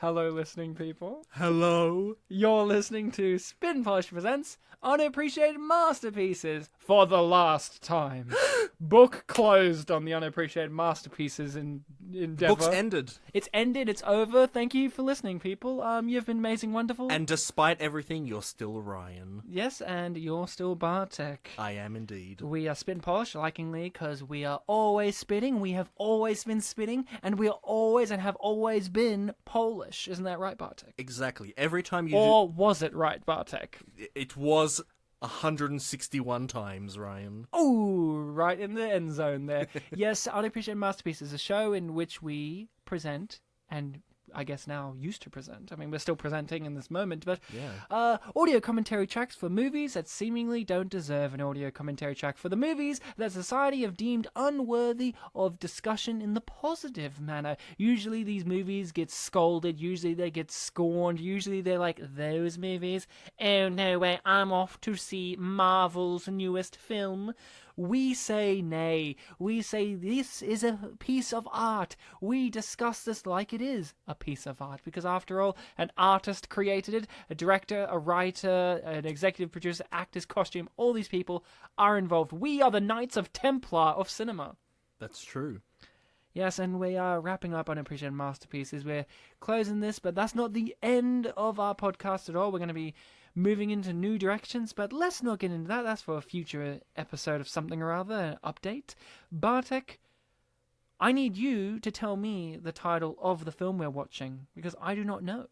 Hello, listening people. Hello. You're listening to Spin Polish Presents Unappreciated Masterpieces for the last time. Book closed on the Unappreciated Masterpieces endeavor. Book's ended. It's ended. It's over. Thank you for listening, people. You've been amazing, wonderful. And despite everything, you're still Ryan. Yes, and you're still Bartek. I am indeed. We are Spin Polish, likingly, because we are always spitting. We have always been spitting, and we are always and have always been Polish. Isn't that right, Bartek? Exactly. Every time you Or was it right, Bartek? It was 161 times, Ryan. Oh, right in the end zone there. Yes, Unappreciated Masterpieces is a show in which we present, and I guess now used to present. I mean, we're still presenting in this moment, but audio commentary tracks for movies that seemingly don't deserve an audio commentary track for the movies that society have deemed unworthy of discussion in the positive manner. Usually these movies get scolded, usually they get scorned, usually they're like, those movies? Oh, no way, I'm off to see Marvel's newest film. We say nay. We say this is a piece of art. We discuss this like it is a piece of art. Because after all, an artist created it, a director, a writer, an executive producer, actors, costume, all these people are involved. We are the Knights of Templar of cinema. That's true. Yes, and we are wrapping up Unappreciated Masterpieces. We're closing this, but that's not the end of our podcast at all. We're going to be moving into new directions, but let's not get into that. That's for a future episode of something or other, an update. Bartek, I need you to tell me the title of the film we're watching, because I do not know.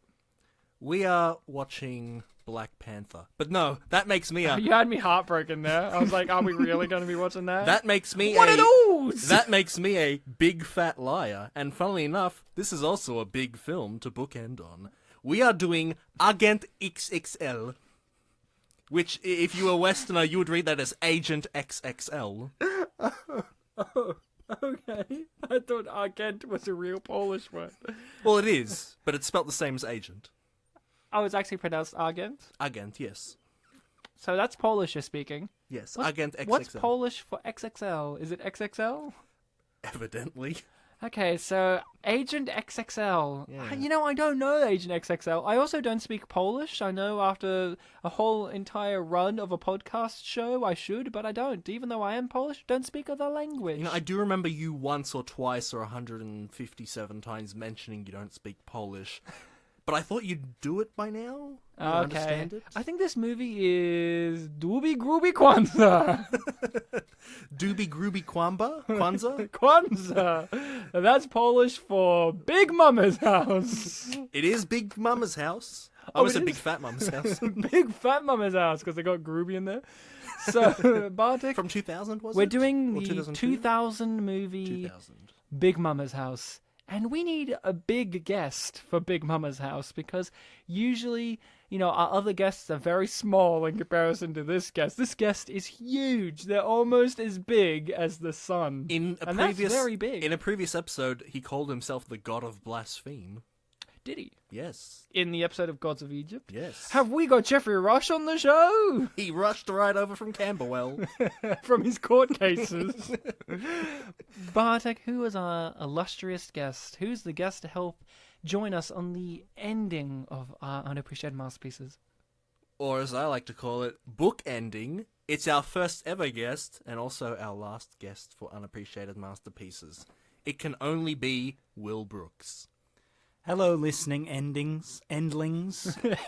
We are watching Black Panther. But no, that makes me You had me heartbroken there. I was like, are we really going to be watching that? That makes me One of those! That makes me a big fat liar. And funnily enough, this is also a big film to bookend on. We are doing Agent XXL, which, if you were a Westerner, you would read that as Agent XXL. Oh, okay. I thought Agent was a real Polish word. Well, it is, but it's spelt the same as agent. Oh, it's actually pronounced Agent? Agent, yes. So that's Polish you're speaking. Yes, Agent XXL. What's Polish for XXL? Is it XXL? Evidently. Okay, so Agent XXL. Yeah. You know, I don't know Agent XXL. I also don't speak Polish. I know after a whole entire run of a podcast show I should, but I don't. Even though I am Polish, don't speak other language. You know, I do remember you once or twice or 157 times mentioning you don't speak Polish. But I thought you'd do it by now. You understand it? I think this movie is Doobie Grooby Kwanzaa. Doobie Grooby Kwanzaa? Kwanzaa. That's Polish for Big Mama's house. It is Big Mama's house. I was at Big Fat Mama's house. Big Fat Mama's house, because they got Grooby in there. So, Bartek. From 2000, was we're it? We're doing or the 2002? 2000 movie 2000. Big Mama's house. And we need a big guest for Big Mama's house, because usually, you know, our other guests are very small in comparison to this guest. This guest is huge. They're almost as big as the sun. That's very big. In a previous episode, he called himself the God of Blaspheme. Did he? Yes. In the episode of Gods of Egypt? Yes. Have we got Jeffrey Rush on the show? He rushed right over from Camberwell. From his court cases. Bartek, who is our illustrious guest? Who's the guest to help join us on the ending of our Unappreciated Masterpieces? Or as I like to call it, book ending. It's our first ever guest, and also our last guest for Unappreciated Masterpieces. It can only be Will Brooks. Hello, listening endlings.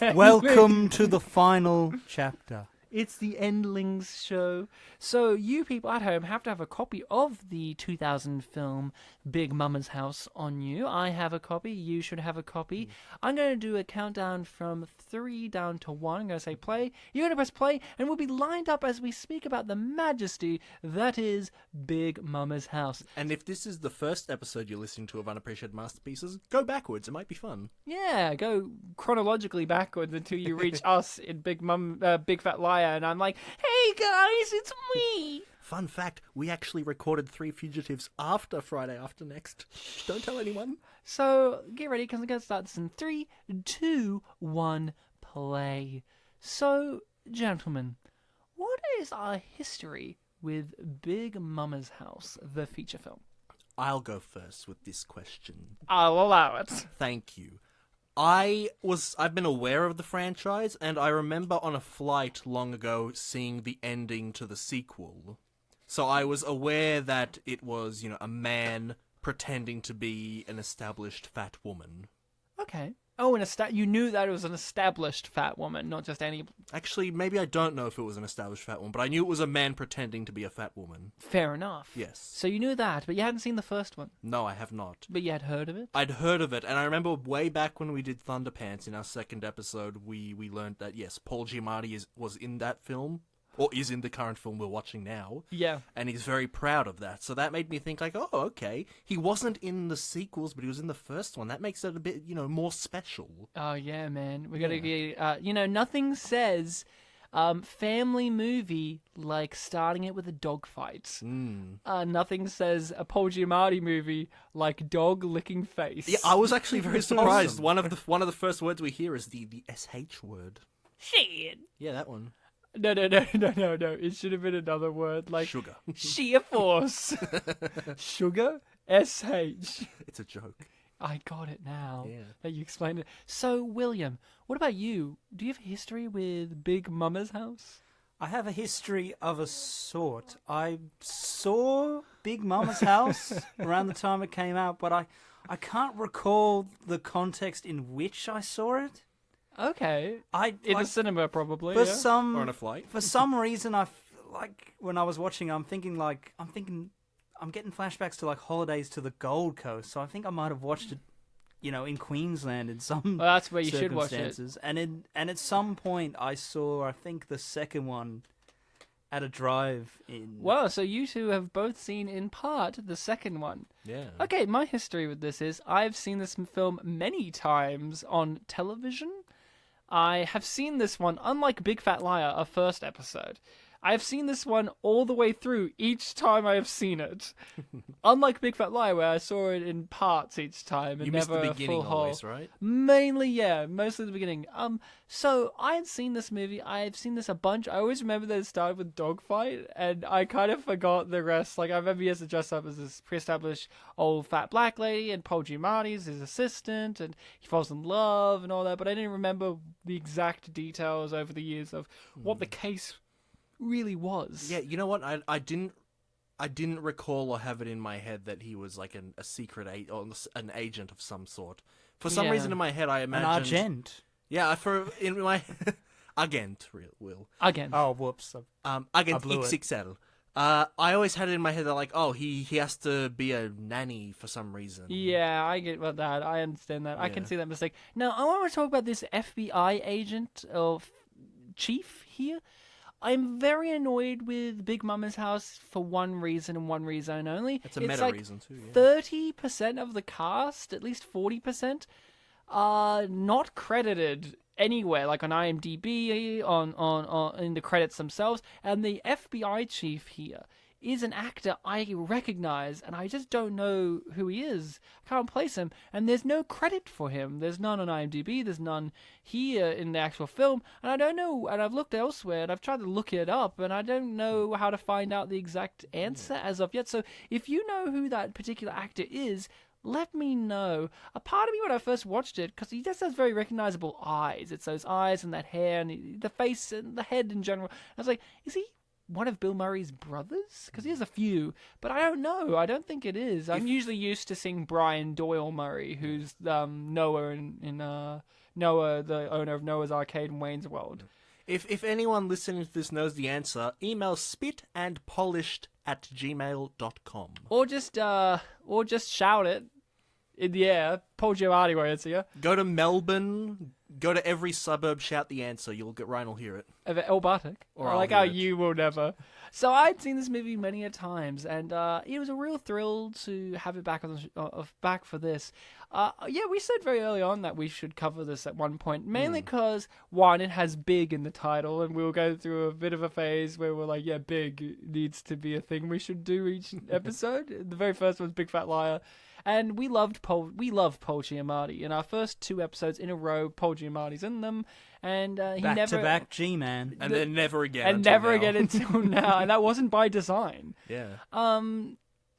Welcome to the final chapter. It's the Endlings show. So you people at home have to have a copy of the 2000 film Big Mama's House on you. I have a copy. You should have a copy. I'm going to do a countdown from 3 down to 1. I'm going to say play. You're going to press play, and we'll be lined up as we speak about the majesty that is Big Mama's House. And if this is the first episode you're listening to of Unappreciated Masterpieces, go backwards. It might be fun. Yeah, go chronologically backwards until you reach us in Big Fat Liar, and I'm like, hey guys, it's me! Fun fact, we actually recorded 3 Fugitives after Friday After Next. Don't tell anyone. So, get ready, because I'm going to start this in 3, 2, 1, play. So, gentlemen, what is our history with Big Mama's House, the feature film? I'll go first with this question. I'll allow it. Thank you. I've been aware of the franchise, and I remember on a flight long ago seeing the ending to the sequel. So I was aware that it was, a man pretending to be an established fat woman. Okay. Oh, you knew that it was an established fat woman, not just any... Actually, maybe I don't know if it was an established fat woman, but I knew it was a man pretending to be a fat woman. Fair enough. Yes. So you knew that, but you hadn't seen the first one. No, I have not. But you had heard of it? I'd heard of it, and I remember way back when we did Thunderpants in our second episode, we learned that, yes, Paul Giamatti was in that film, or is in the current film we're watching now. Yeah. And he's very proud of that. So that made me think, like, oh, okay. He wasn't in the sequels, but he was in the first one. That makes it a bit, more special. Oh, yeah, man. We gotta get... nothing says family movie like starting it with a dogfight. Nothing says a Paul Giamatti movie like dog licking face. Yeah, I was actually very surprised. Awesome. One of the first words we hear is the SH word. Shit. Yeah, that one. No. It should have been another word like sugar. Sheer force. Sugar? SH. It's a joke. I got it now. Yeah. That you explained it. So, William, what about you? Do you have a history with Big Mama's house? I have a history of a sort. I saw Big Mama's house around the time it came out, but I can't recall the context in which I saw it. Okay. In the cinema, probably. Or on a flight. For some reason, when I was watching, I'm getting flashbacks to like holidays to the Gold Coast. So I think I might have watched it, in Queensland in some. Well, that's where you should watch it. And at some point, I saw, I think, the second one at a drive-in. Well, so you two have both seen in part the second one. Yeah. Okay, my history with this is I've seen this film many times on television. I have seen this one, unlike Big Fat Liar, a first episode. I have seen this one all the way through each time I have seen it. Unlike Big Fat Liar, where I saw it in parts each time and you missed never the a beginning full whole. Always, right? Mainly, yeah, mostly the beginning. So I had seen this movie. I've seen this a bunch. I always remember that it started with dogfight, and I kind of forgot the rest. Like I remember he has to dress up as this pre-established old fat black lady, and Paul Giamatti's his assistant, and he falls in love and all that. But I didn't remember the exact details over the years of what the case really was. Yeah, you know what? I didn't recall or have it in my head that he was like a secret or an agent of some sort. For some reason in my head, I imagined an agent. Yeah, in my agent, Will. Agent. Oh, whoops. Agent XXL. I always had it in my head that like, oh, he has to be a nanny for some reason. Yeah, I get about that. I understand that. I can see that mistake. Now, I want to talk about this FBI agent or chief here. I'm very annoyed with Big Mama's house for one reason and one reason only. It's a meta reason too. Yeah. 30% of the cast, at least 40%, are not credited anywhere, like on IMDb, on in the credits themselves. And the FBI chief here is an actor I recognize, and I just don't know who he is. I can't place him, and there's no credit for him. There's none on IMDb, there's none here in the actual film, and I don't know, and I've looked elsewhere, and I've tried to look it up, and I don't know how to find out the exact answer as of yet. So if you know who that particular actor is, let me know. A part of me when I first watched it, because he just has very recognizable eyes. It's those eyes and that hair and the face and the head in general. I was like, is he one of Bill Murray's brothers? Because he has a few, but I don't know. I don't think it is. I'm usually used to seeing Brian Doyle Murray, who's Noah in Noah, the owner of Noah's Arcade and Wayne's World. If anyone listening to this knows the answer, email spitandpolished@gmail.com. Or just shout it in the air. Paul Giamatti will answer you. Go to Melbourne. Go to every suburb. Shout the answer. Ryan will hear it. Or Bartek. Or I like how you will never. So I'd seen this movie many a times, and it was a real thrill to have it back back for this. We said very early on that we should cover this at one point, mainly because one, it has "big" in the title, and we'll go through a bit of a phase where we're like, yeah, big needs to be a thing we should do each episode. The very first one's Big Fat Liar. And we loved Paul Giamatti. In our first 2 episodes in a row, Paul Giamatti's in them, and he back never to back G-Man, and then never again, and never again until now. And that wasn't by design. Yeah.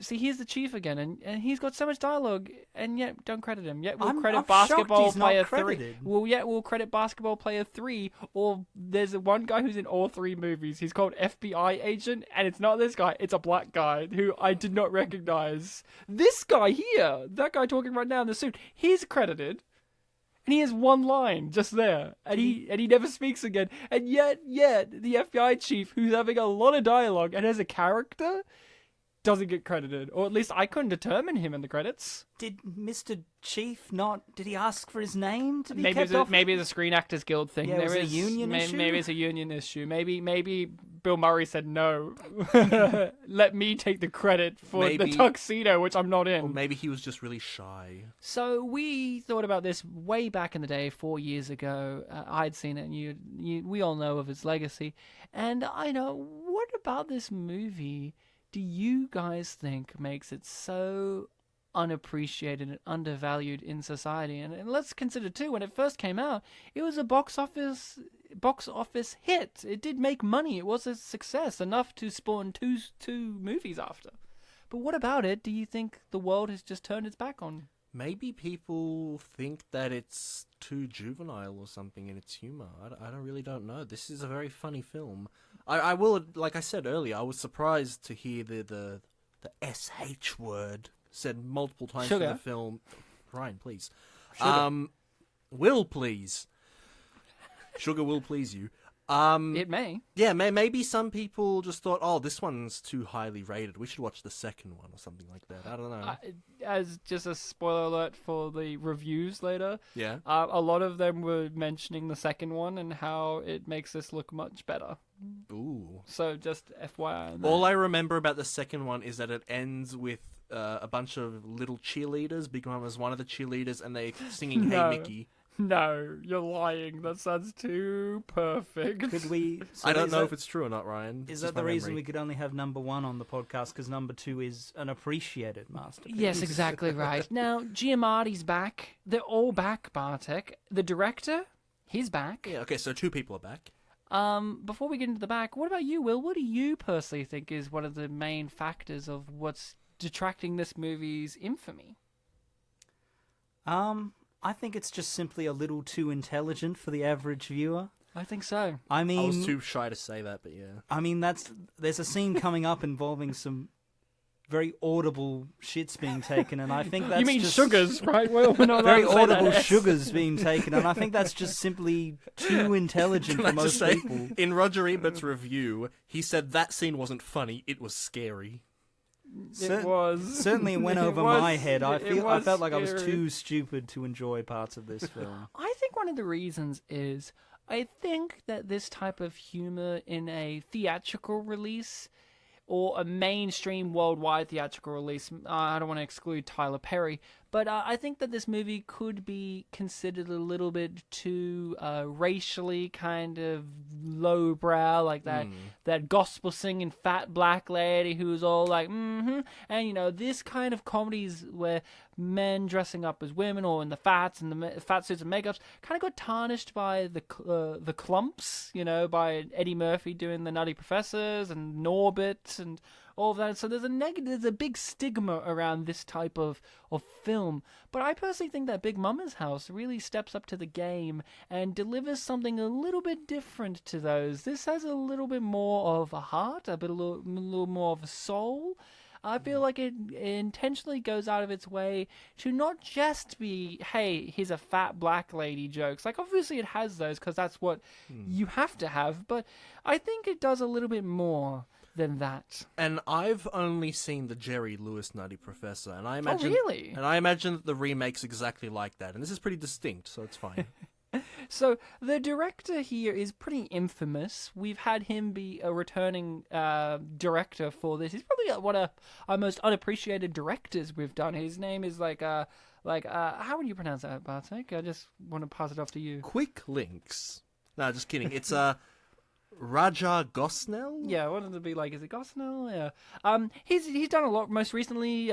see, here's the chief again, and he's got so much dialogue, and yet don't credit him. Yet we'll I'm credit shocked basketball he's not player credited. 3. We'll credit basketball player 3, or there's one guy who's in all 3 movies. He's called FBI agent, and it's not this guy. It's a black guy who I did not recognize. This guy here, that guy talking right now in the suit, he's credited. And he has one line just there, and he never speaks again. And yet the FBI chief, who's having a lot of dialogue and has a character, doesn't get credited, or at least I couldn't determine him in the credits. Did Mr. Chief not? Did he ask for his name to be Maybe kept off? maybe it's a Screen Actors Guild thing. Yeah, There was it a is- union issue? Maybe it's a union issue. Maybe Bill Murray said no. Let me take the credit for the Maybe- tuxedo, which I'm not in. Or maybe he was just really shy. So we thought about this way back in the day, 4 years ago. I'd seen it, and we all know of its legacy. And I know, what about this movie do you guys think makes it so unappreciated and undervalued in society? And let's consider too, when it first came out, it was a box office hit. It did make money. It was a success, enough to spawn two movies after. But what about it do you think the world has just turned its back on? Maybe people think that it's too juvenile or something in its humor. I really don't know. This is a very funny film. I will, like I said earlier, I was surprised to hear the SH word said multiple times Sugar. in the film. Ryan, please. Sugar. Will please. Sugar will please you. It may. Yeah, maybe some people just thought, oh, this one's too highly rated. We should watch the second one or something like that. I don't know. As just a spoiler alert for the reviews later, Yeah. a lot of them were mentioning the second one and how it makes this look much better. Ooh. So just FYI on that. All I remember about the second one is that it ends with a bunch of little cheerleaders. Big Mom is one of the cheerleaders, and they're singing No. Hey Mickey. No, you're lying. That sounds too perfect. Could we? So I don't is know that- if it's true or not, Ryan. Is It's that just the my reason memory. we could only have number 1 on the podcast? Because number 2 is an appreciated masterpiece. Yes, exactly right. Now, Giamatti's back. They're all back, Bartek. The director, he's back. Yeah, okay, so 2 people are back. Before we get into the back, what about you, Will? What do you personally think is one of the main factors of what's detracting this movie's infamy? I think it's just simply a little too intelligent for the average viewer. I think so. I mean, I was too shy to say that, but yeah. I mean, there's a scene coming up involving some very audible shits being taken, and I think that's You mean just sugars, right? Well, we're not very allowed to say audible that. sugars being taken, and I think that's just simply too intelligent Can for I most just say, people. in Roger Ebert's review, he said that scene wasn't funny, it was scary. It was. Certainly it went over was- my head. I it was felt like I was scary. too stupid to enjoy parts of this film. I think one of the reasons is I think that this type of humor in a theatrical release or a mainstream worldwide theatrical release, I don't want to exclude Tyler Perry, but I think that this movie could be considered a little bit too racially kind of lowbrow, like that gospel singing fat black lady who's all like, and you know, this kind of comedies where men dressing up as women or in the fats and the fat suits and makeups kind of got tarnished by the clumps, you know, by Eddie Murphy doing the Nutty Professors and Norbit and all of that. So there's a big stigma around this type of film. But I personally think that Big Mama's House really steps up to the game and delivers something a little bit different to those. This has a little bit more of a heart, a little more of a soul. I feel like it intentionally goes out of its way to not just be, hey, here's a fat black lady jokes. Like, obviously it has those because that's what you have to have. But I think it does a little bit more than that. And I've only seen the Jerry Lewis Nutty Professor, and I imagine, really? And I imagine that the remake's exactly like that, and this is pretty distinct, so it's fine. So the director here is pretty infamous. We've had him be a returning director for this. He's probably one of our most unappreciated directors we've done. His name is how would you pronounce that, Bartek? I just want to pass it off to you. Quick links. No, just kidding. It's Raja Gosnell? Yeah, I wanted to be like, is it Gosnell? Yeah. He's done a lot. Most recently,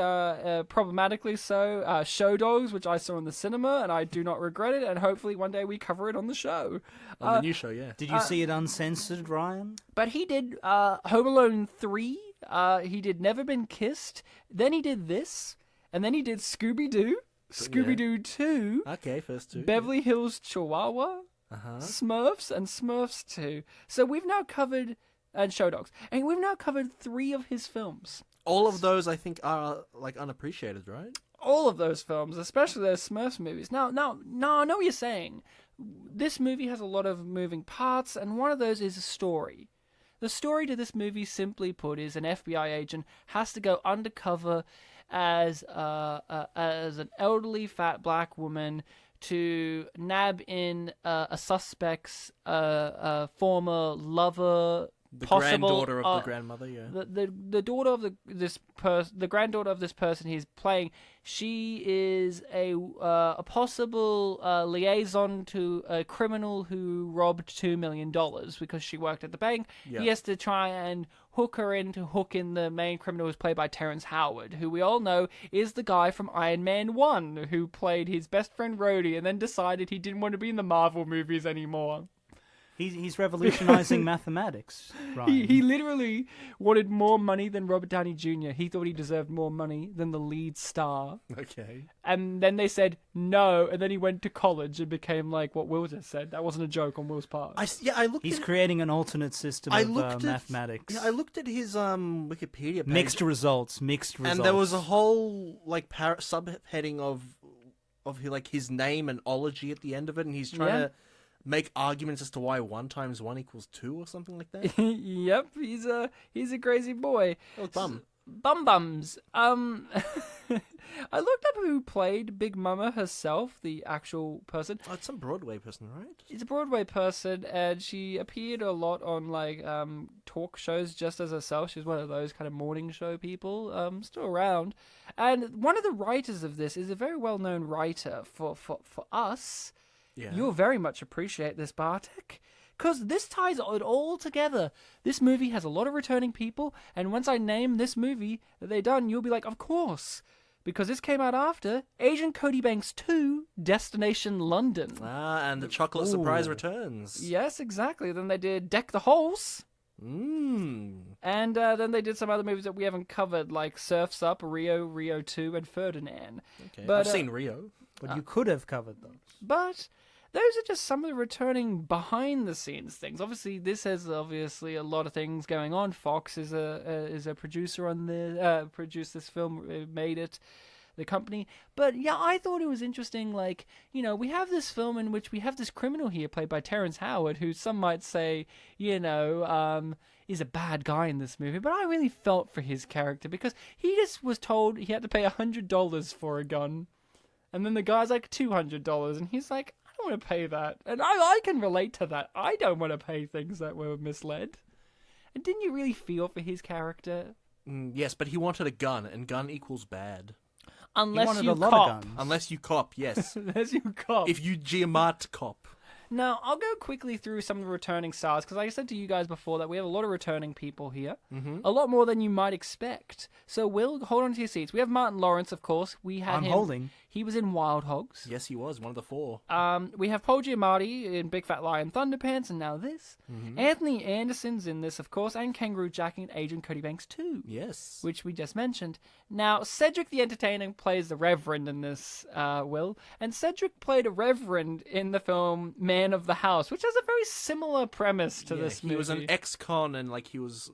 problematically so, Show Dogs, which I saw in the cinema, and I do not regret it. And hopefully one day we cover it on the show. On the new show, yeah. Did you see it uncensored, Ryan? But he did Home Alone 3 He did Never Been Kissed. Then he did this. And then he did Scooby-Doo. Scooby-Doo 2. Okay, first two. Beverly Hills Chihuahua. Smurfs and Smurfs 2. So we've now covered... And Show Dogs. And we've now covered 3 of his films. All of those, I think, are, like, unappreciated, right? All of those films, especially those Smurfs movies. Now, I know what you're saying. This movie has a lot of moving parts, and one of those is a story. The story to this movie, simply put, is an FBI agent has to go undercover as an elderly fat black woman to nab in a suspect's former lover. The possible, granddaughter of the grandmother, yeah. The daughter of the granddaughter of this person he's playing. She is a possible liaison to a criminal who robbed $2 million because she worked at the bank. Yeah. He has to try and hook in the main criminal, who's played by Terrence Howard, who we all know is the guy from Iron Man 1, who played his best friend Rhodey and then decided he didn't want to be in the Marvel movies anymore. He's revolutionizing mathematics. Ryan. He literally wanted more money than Robert Downey Jr. He thought he deserved more money than the lead star. Okay. And then they said no, and then he went to college and became like what Will just said. That wasn't a joke on Will's part. He's creating an alternate system of mathematics. Yeah, I looked at his Wikipedia page. Mixed results. And there was a whole like subheading of like his name and ology at the end of it, and he's trying to make arguments as to why 1 × 1 = 2 or something like that. Yep, he's a crazy boy. Oh, bum. Bums. I looked up who played Big Momma herself, the actual person. Oh, it's some Broadway person, right? It's a Broadway person, and she appeared a lot on like talk shows just as herself. She's one of those kind of morning show people, still around. And one of the writers of this is a very well-known writer for us. Yeah. You'll very much appreciate this, Bartek, because this ties it all together. This movie has a lot of returning people, and once I name this movie that they've done, you'll be like, of course, because this came out after Agent Cody Banks 2, Destination London. And the Chocolate Surprise returns. Yes, exactly. Then they did Deck the Halls. And then they did some other movies that we haven't covered, like Surf's Up, Rio 2, and Ferdinand. Okay. But, I've seen Rio. But you could have covered those. But those are just some of the returning behind-the-scenes things. Obviously, this has a lot of things going on. Fox is a producer on the produced this film, made it, the company. But yeah, I thought it was interesting. Like, we have this film in which we have this criminal here played by Terrence Howard, who some might say, is a bad guy in this movie. But I really felt for his character because he just was told he had to pay $100 for a gun. And then the guy's like $200, and he's like, I don't want to pay that. And I can relate to that. I don't want to pay things that were misled. And didn't you really feel for his character? Yes, but he wanted a gun, and gun equals bad. Unless you cop. Unless you cop, yes. Unless you cop. If you Giamatti cop. Now, I'll go quickly through some of the returning stars, because like I said to you guys before that we have a lot of returning people here. Mm-hmm. A lot more than you might expect. So, Will, hold on to your seats. We have Martin Lawrence, of course. I'm holding. He was in Wild Hogs. Yes, he was, one of the 4. We have Paul Giamatti in Big Fat Lion Thunderpants, and now this. Mm-hmm. Anthony Anderson's in this, of course, and Kangaroo Jack in Agent Cody Banks 2. Yes. Which we just mentioned. Now, Cedric the Entertainer plays the Reverend in this, Will. And Cedric played a Reverend in the film Man of the House, which has a very similar premise to this movie. He was an ex-con, and like he was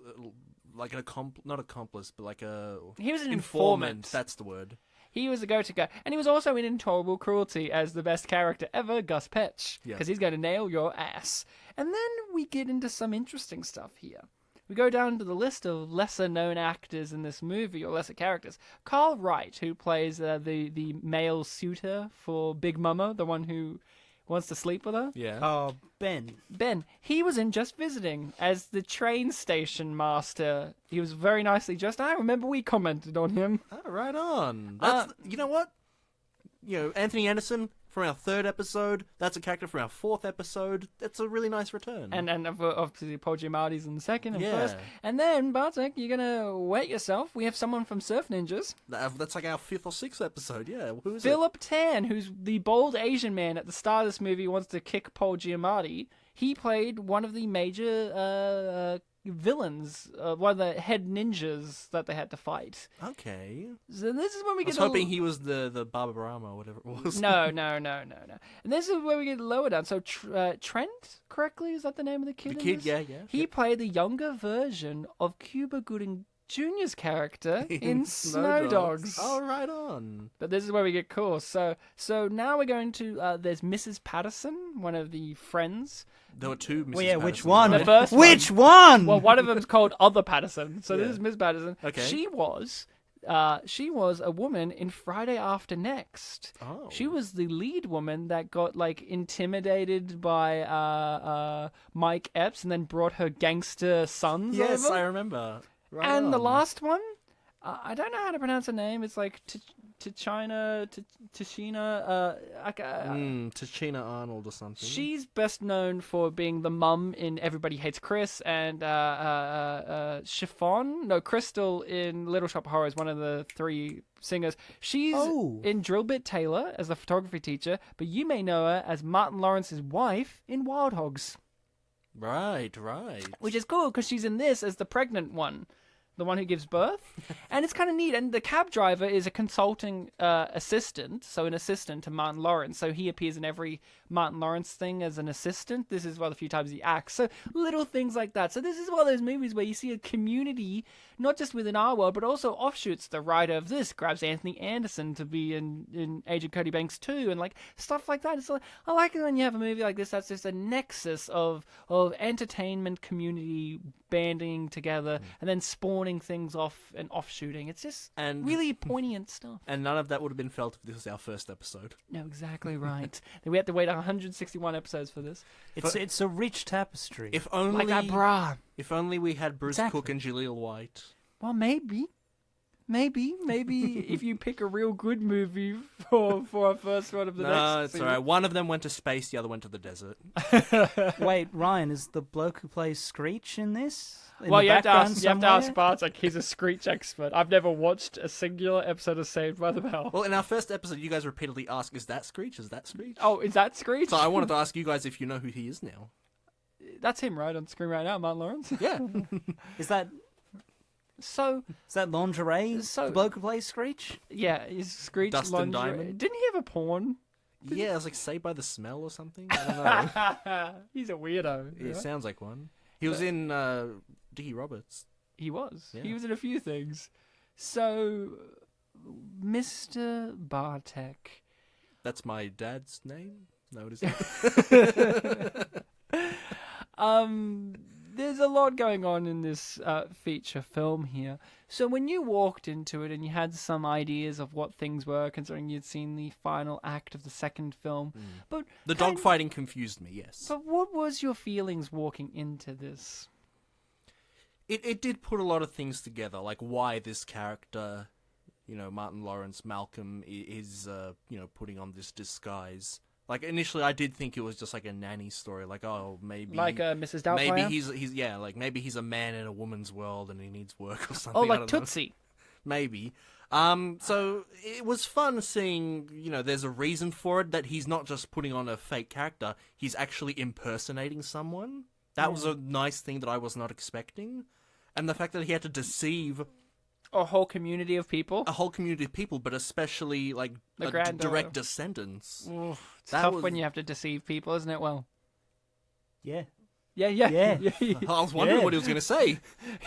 like an not accomplice, but like he was an informant. That's the word. He was a go-to guy. And he was also in Intolerable Cruelty as the best character ever, Gus Petch. Because he's going to nail your ass. And then we get into some interesting stuff here. We go down to the list of lesser-known actors in this movie, or lesser characters. Carl Wright, who plays the male suitor for Big Momma, the one who wants to sleep with her. Yeah. Oh, Ben. Ben. He was in Just Visiting as the train station master. He was very nicely dressed. I remember we commented on him. Oh, right on. That's you know what? Anthony Anderson from our 3rd episode. That's a character from our 4th episode. That's a really nice return. And obviously Paul Giamatti's in the 2nd and 1st. And then, Bartek, you're going to wet yourself. We have someone from Surf Ninjas. That's like our 5th or 6th episode, yeah. Who is Philip Tan, who's the bald Asian man at the start of this movie who wants to kick Paul Giamatti. He played one of the major villains, one of the head ninjas that they had to fight. Okay. So this is when we I was get hoping he was the Barbarama or whatever it was. No. And this is where we get lower down. So Trent, correctly, is that the name of the kid? The in kid, this? yeah. He played the younger version of Cuba Gooding Jr.'s character in Snow Dogs. Oh, right on. But this is where we get cool. So now we're going to. There's Mrs. Patterson, one of the friends. There were two Mrs. Well, yeah, Patterson. which one? The first one. Which one? Well, one of them's called Other Patterson. So Yeah. this is Miss Patterson. Okay. She was a woman in Friday After Next. Oh. She was the lead woman that got like intimidated by Mike Epps and then brought her gangster sons Yes, over. I remember. Right And the on. last one, I don't know how to pronounce her name. It's like Tachina. Tachina Arnold or something. She's best known for being the mum in Everybody Hates Chris and Crystal in Little Shop of Horrors, one of the three singers. She's in Drillbit Taylor as the photography teacher, but you may know her as Martin Lawrence's wife in Wild Hogs. Right. Which is cool because she's in this as the pregnant one. The one who gives birth. And it's kind of neat. And the cab driver is a consulting assistant, so an assistant to Martin Lawrence. So he appears in every Martin Lawrence thing as an assistant. This is one of the few times he acts. So little things like that. So this is one of those movies where you see a community, not just within our world, but also offshoots. The writer of this grabs Anthony Anderson to be in Agent Cody Banks 2 and like stuff like that. It's like, I like it when you have a movie like this that's just a nexus of entertainment community banding together and then spawning things off and offshooting. It's just really poignant stuff. And none of that would have been felt if this was our first episode. No, exactly right. We had to wait 161 episodes for this. It's a rich tapestry. If only, Like that bra. If only we had Bruce Exactly. Cook and Jaleel White. Well, maybe if you pick a real good movie for our first one of the next No, it's season. alright. One of them went to space, the other went to the desert. Wait, Ryan, is the bloke who plays Screech in this? Well, you have to ask Bartek. He's a Screech expert. I've never watched a singular episode of Saved by the Bell. Well, in our first episode, you guys repeatedly asked, is that Screech? Is that Screech? Oh, is that Screech? So I wanted to ask you guys if you know who he is now. That's him right on screen right now, Martin Lawrence. Yeah. Is that Lingerie? The bloke who plays Screech? Yeah, is Screech Dustin lingerie. Diamond? Didn't he have a porn? Yeah, it was like Saved by the Smell or something. I don't know. He's a weirdo. It sounds like one. He was in Dickie Roberts. He was. Yeah. He was in a few things. So, Mr. Bartek. That's my dad's name? No, it isn't. There's a lot going on in this feature film here. So when you walked into it and you had some ideas of what things were, considering you'd seen the final act of the second film, but The dogfighting confused me, yes. But what was your feelings walking into this? It did put a lot of things together, like why this character, Martin Lawrence, Malcolm, is, putting on this disguise. Like, initially I did think it was just like a nanny story, like, oh, maybe... Like Mrs. Doubtfire? Maybe he's a man in a woman's world and he needs work or something. Oh, I like don't know. Tootsie. Maybe. So it was fun seeing, there's a reason for it, that he's not just putting on a fake character, he's actually impersonating someone. That was a nice thing that I was not expecting. And the fact that he had to deceive A whole community of people? a whole community of people, but especially, like, The a granddaughter. direct descendants. Oof, it's That tough was- when you have to deceive people, isn't it? Well, Yeah. yeah. Yeah. I was wondering Yeah. what he was going to say.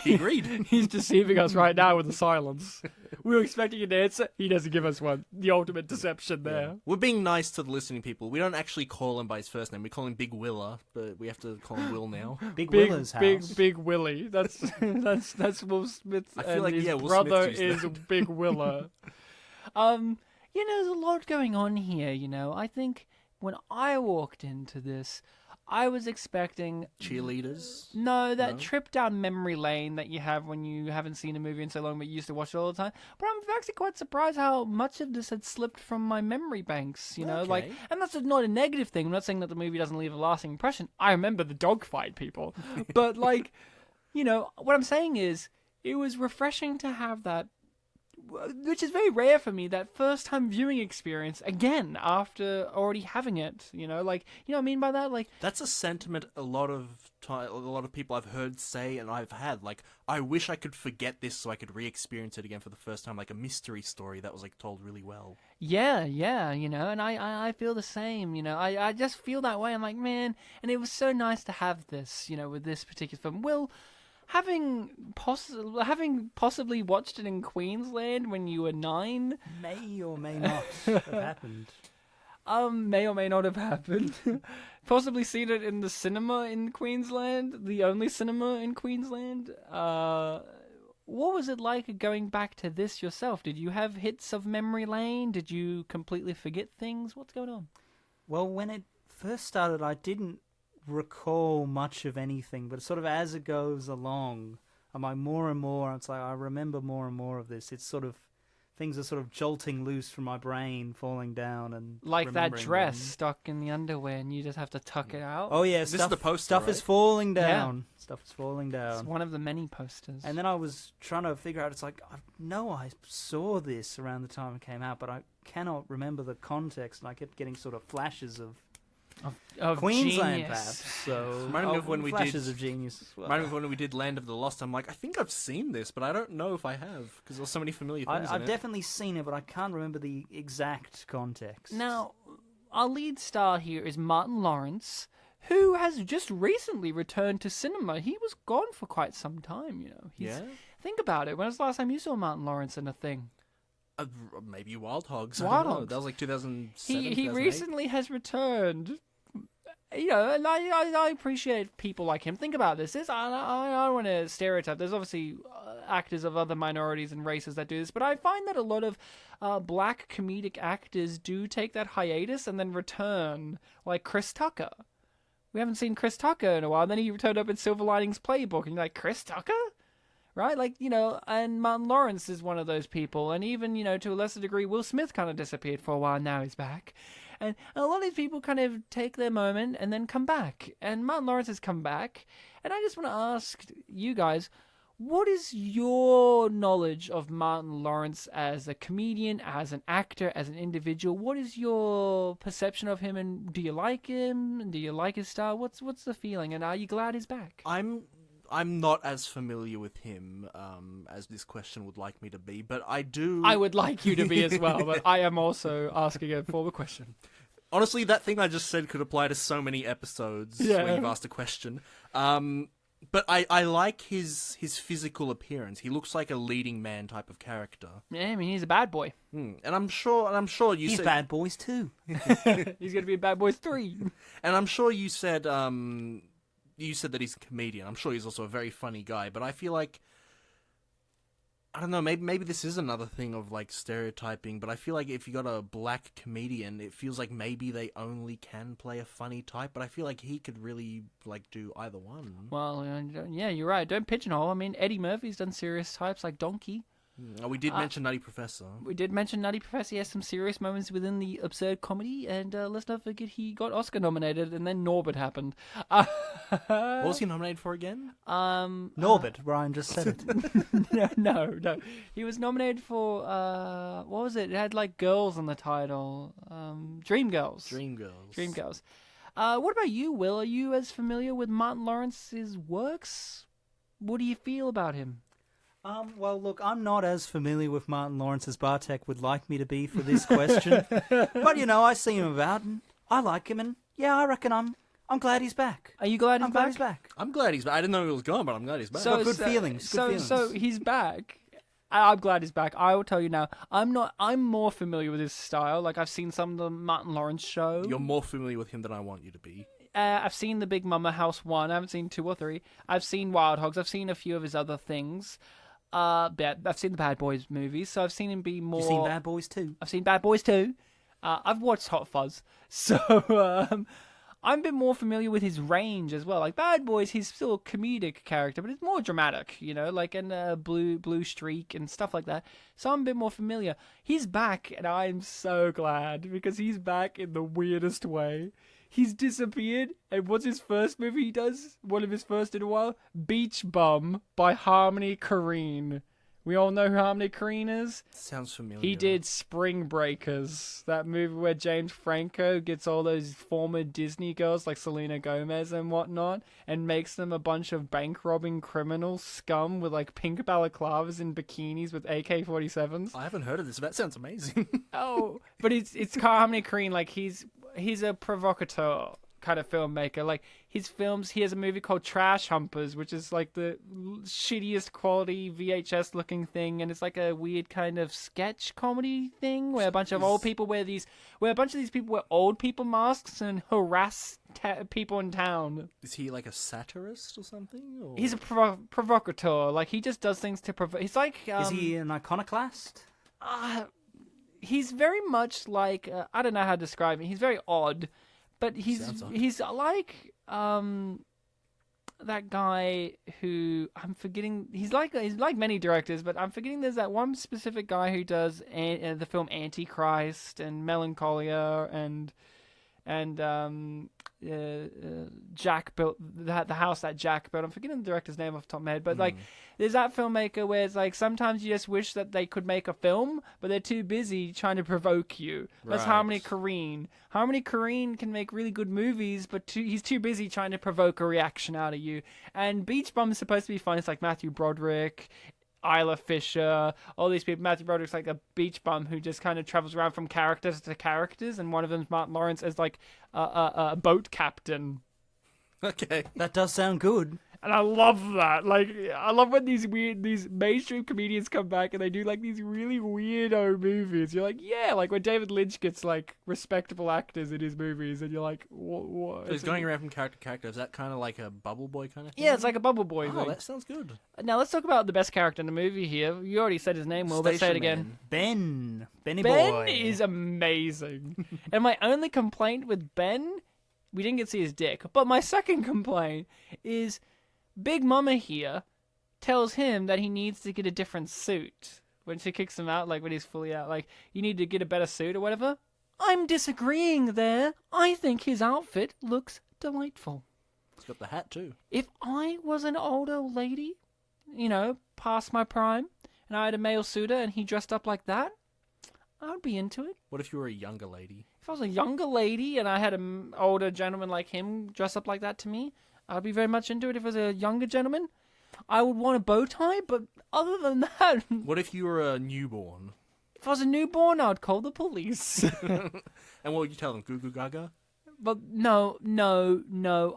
He agreed. He's deceiving us right now with the silence. We were expecting an answer. He doesn't give us one. The ultimate deception there. We're being nice to the listening people. We don't actually call him by his first name. We call him Big Willa, but we have to call him Will now. Big Big, Willa's big, house. big Willie. That's Will Smith. I feel and like, his yeah, Will brother Smith used is Big Willa. There's a lot going on here. I think when I walked into this, I was expecting Cheerleaders. that trip down memory lane that you have when you haven't seen a movie in so long but you used to watch it all the time. But I'm actually quite surprised how much of this had slipped from my memory banks, Okay. and that's not a negative thing. I'm not saying that the movie doesn't leave a lasting impression. I remember the dogfight, people. But what I'm saying is it was refreshing to have that which is very rare for me, that first time viewing experience again after already having it, like, what I mean by that? Like, that's a sentiment a lot of people I've heard say, and I've had, like, I wish I could forget this so I could re-experience it again for the first time, like a mystery story that was, like, told really well. Yeah, and I feel the same, I just feel that way. I'm like, man, and it was so nice to have this, with this particular film. Will, having possibly watched it in Queensland when you were 9, may or may not have happened. May or may not have happened. Possibly seen it in the cinema in Queensland, the only cinema in Queensland. What was it like going back to this yourself? Did you have hits of memory lane? Did you completely forget things? What's going on? Well, when it first started, I didn't recall much of anything, but sort of as it goes along, I'm like more and more, it's like I remember more and more of this. It's sort of, things are sort of jolting loose from my brain, falling down, and like that dress stuck in the underwear and you just have to tuck it out. Oh yeah, this is the poster, stuff right? is falling down. Yeah. Stuff is falling down. It's one of the many posters. And then I was trying to figure out, it's like, I know I saw this around the time it came out, but I cannot remember the context, and I kept getting sort of flashes of Queensland, genius. perhaps. So reminded me of when flashes of genius as well. Reminded me of when we did Land of the Lost. I'm like, I think I've seen this, but I don't know if I have, because there's so many familiar things in I've it. definitely seen it, but I can't remember the exact context. Now, our lead star here is Martin Lawrence, who has just recently returned to cinema. He was gone for quite some time, Yeah? Think about it. When was the last time you saw Martin Lawrence in a thing? Maybe Wild Hogs. Wild I don't know. Hogs. That was like 2007, He 2008. recently has returned. And I appreciate people like him. Think about this. I don't want to stereotype. There's obviously actors of other minorities and races that do this, but I find that a lot of black comedic actors do take that hiatus and then return, like Chris Tucker. We haven't seen Chris Tucker in a while. Then he returned up in Silver Linings Playbook, and you're like, Chris Tucker? Right? Like, and Martin Lawrence is one of those people. And even, to a lesser degree, Will Smith kind of disappeared for a while. Now he's back. And a lot of these people kind of take their moment and then come back. And Martin Lawrence has come back. And I just want to ask you guys, what is your knowledge of Martin Lawrence as a comedian, as an actor, as an individual? What is your perception of him? And do you like him? Do you like his style? What's the feeling? And are you glad he's back? I'm not as familiar with him as this question would like me to be, but I do... I would like you to be as well, but I am also asking a forward question. Honestly, that thing I just said could apply to so many episodes where you've asked a question. But I like his physical appearance. He looks like a leading man type of character. Yeah, I mean, he's a bad boy. And I'm sure you He's said... Bad Boys too. He's going to be in Bad Boys 3. And I'm sure you said... You said that he's a comedian. I'm sure he's also a very funny guy, but I feel like... I don't know, maybe this is another thing of, like, stereotyping, but I feel like if you got a black comedian, it feels like maybe they only can play a funny type, but I feel like he could really, like, do either one. Well, yeah, you're right. Don't pigeonhole. I mean, Eddie Murphy's done serious types like Donkey. We did mention Nutty Professor. We did mention Nutty Professor. He has some serious moments within the absurd comedy, and let's not forget he got Oscar nominated, and then Norbit happened. What was he nominated for again? Norbit. Ryan just said it. No. He was nominated for what was it? It had like girls on the title. Dreamgirls. Dreamgirls. What about you, Will? Are you as familiar with Martin Lawrence's works? What do you feel about him? Well, look, I'm not as familiar with Martin Lawrence as Bartek would like me to be for this question. But, I see him about, and I like him, and, yeah, I reckon I'm glad he's back. Are you glad he's I'm back? glad he's back. I'm glad he's back. I didn't know he was gone, but I'm glad he's back. Good feelings. So he's back. I'm glad he's back. I will tell you now, I'm more familiar with his style. Like, I've seen some of the Martin Lawrence show. You're more familiar with him than I want you to be. I've seen The Big Mama House 1. I haven't seen 2 or 3. I've seen Wild Hogs. I've seen a few of his other things. I've seen the Bad Boys movies, so I've seen him be more... You've seen Bad Boys too? I've seen Bad Boys too. I've watched Hot Fuzz, so I'm a bit more familiar with his range as well. Like Bad Boys, he's still a comedic character, but it's more dramatic, like in Blue Streak and stuff like that. So I'm a bit more familiar. He's back, and I'm so glad, because he's back in the weirdest way. He's disappeared, and what's his first movie he does? One of his first in a while? Beach Bum by Harmony Korine. We all know who Harmony Korine is. Sounds familiar. He did Spring Breakers, that movie where James Franco gets all those former Disney girls like Selena Gomez and whatnot and makes them a bunch of bank-robbing criminal scum with like pink balaclavas and bikinis with AK-47s. I haven't heard of this, but that sounds amazing. Oh, but it's Harmony Korine, like he's a provocateur kind of filmmaker. Like his films, he has a movie called Trash Humpers, which is like the shittiest quality VHS looking thing, and it's like a weird kind of sketch comedy thing where a bunch of old people wear old people masks and harass people in town. Is he like a satirist or something? Or? He's a provocateur. Like he just does things to provoke. He's like is he an iconoclast? He's very much like I don't know how to describe him. He's very odd. But he's like that guy who I'm forgetting. He's like many directors, but I'm forgetting there's that one specific guy who does the film Antichrist and Melancholia and Jack built the house that Jack built. I'm forgetting the director's name off the top of my head, but like there's that filmmaker where it's like sometimes you just wish that they could make a film, but they're too busy trying to provoke you. That's Right. Harmony Korine. Harmony Korine can make really good movies, but he's too busy trying to provoke a reaction out of you. And Beach Bum is supposed to be fun. It's like Matthew Broderick, Isla Fisher, all these people. Matthew Broderick's like a beach bum who just kind of travels around from characters to characters, and one of them's Martin Lawrence as like a boat captain. Okay. That does sound good. And I love that. Like, I love when these mainstream comedians come back and they do like these really weirdo movies. You're like, yeah, like when David Lynch gets like respectable actors in his movies, and you're like, what? So he's going around from character to character. Is that kind of like a Bubble Boy kind of thing? Yeah, it's like a Bubble Boy Oh, thing. that sounds good. Now let's talk about the best character in the movie here. You already said his name, Will, but say it again. Ben. Benny Ben boy. is amazing. And my only complaint with Ben, we didn't get to see his dick, but my second complaint is Big Mama here tells him that he needs to get a different suit when she kicks him out, like when he's fully out, like, you need to get a better suit or whatever. I'm disagreeing there. I think his outfit looks delightful. He's got the hat too. If I was an older lady, you know, past my prime, and I had a male suitor and he dressed up like that, I'd be into it. What if you were a younger lady? If I was a younger lady and I had an older gentleman like him dress up like that to me, I'd be very much into it. If it was a younger gentleman, I would want a bow tie, but other than that... What if you were a newborn? If I was a newborn, I'd call the police. And what would you tell them? Goo Goo Gaga? But no,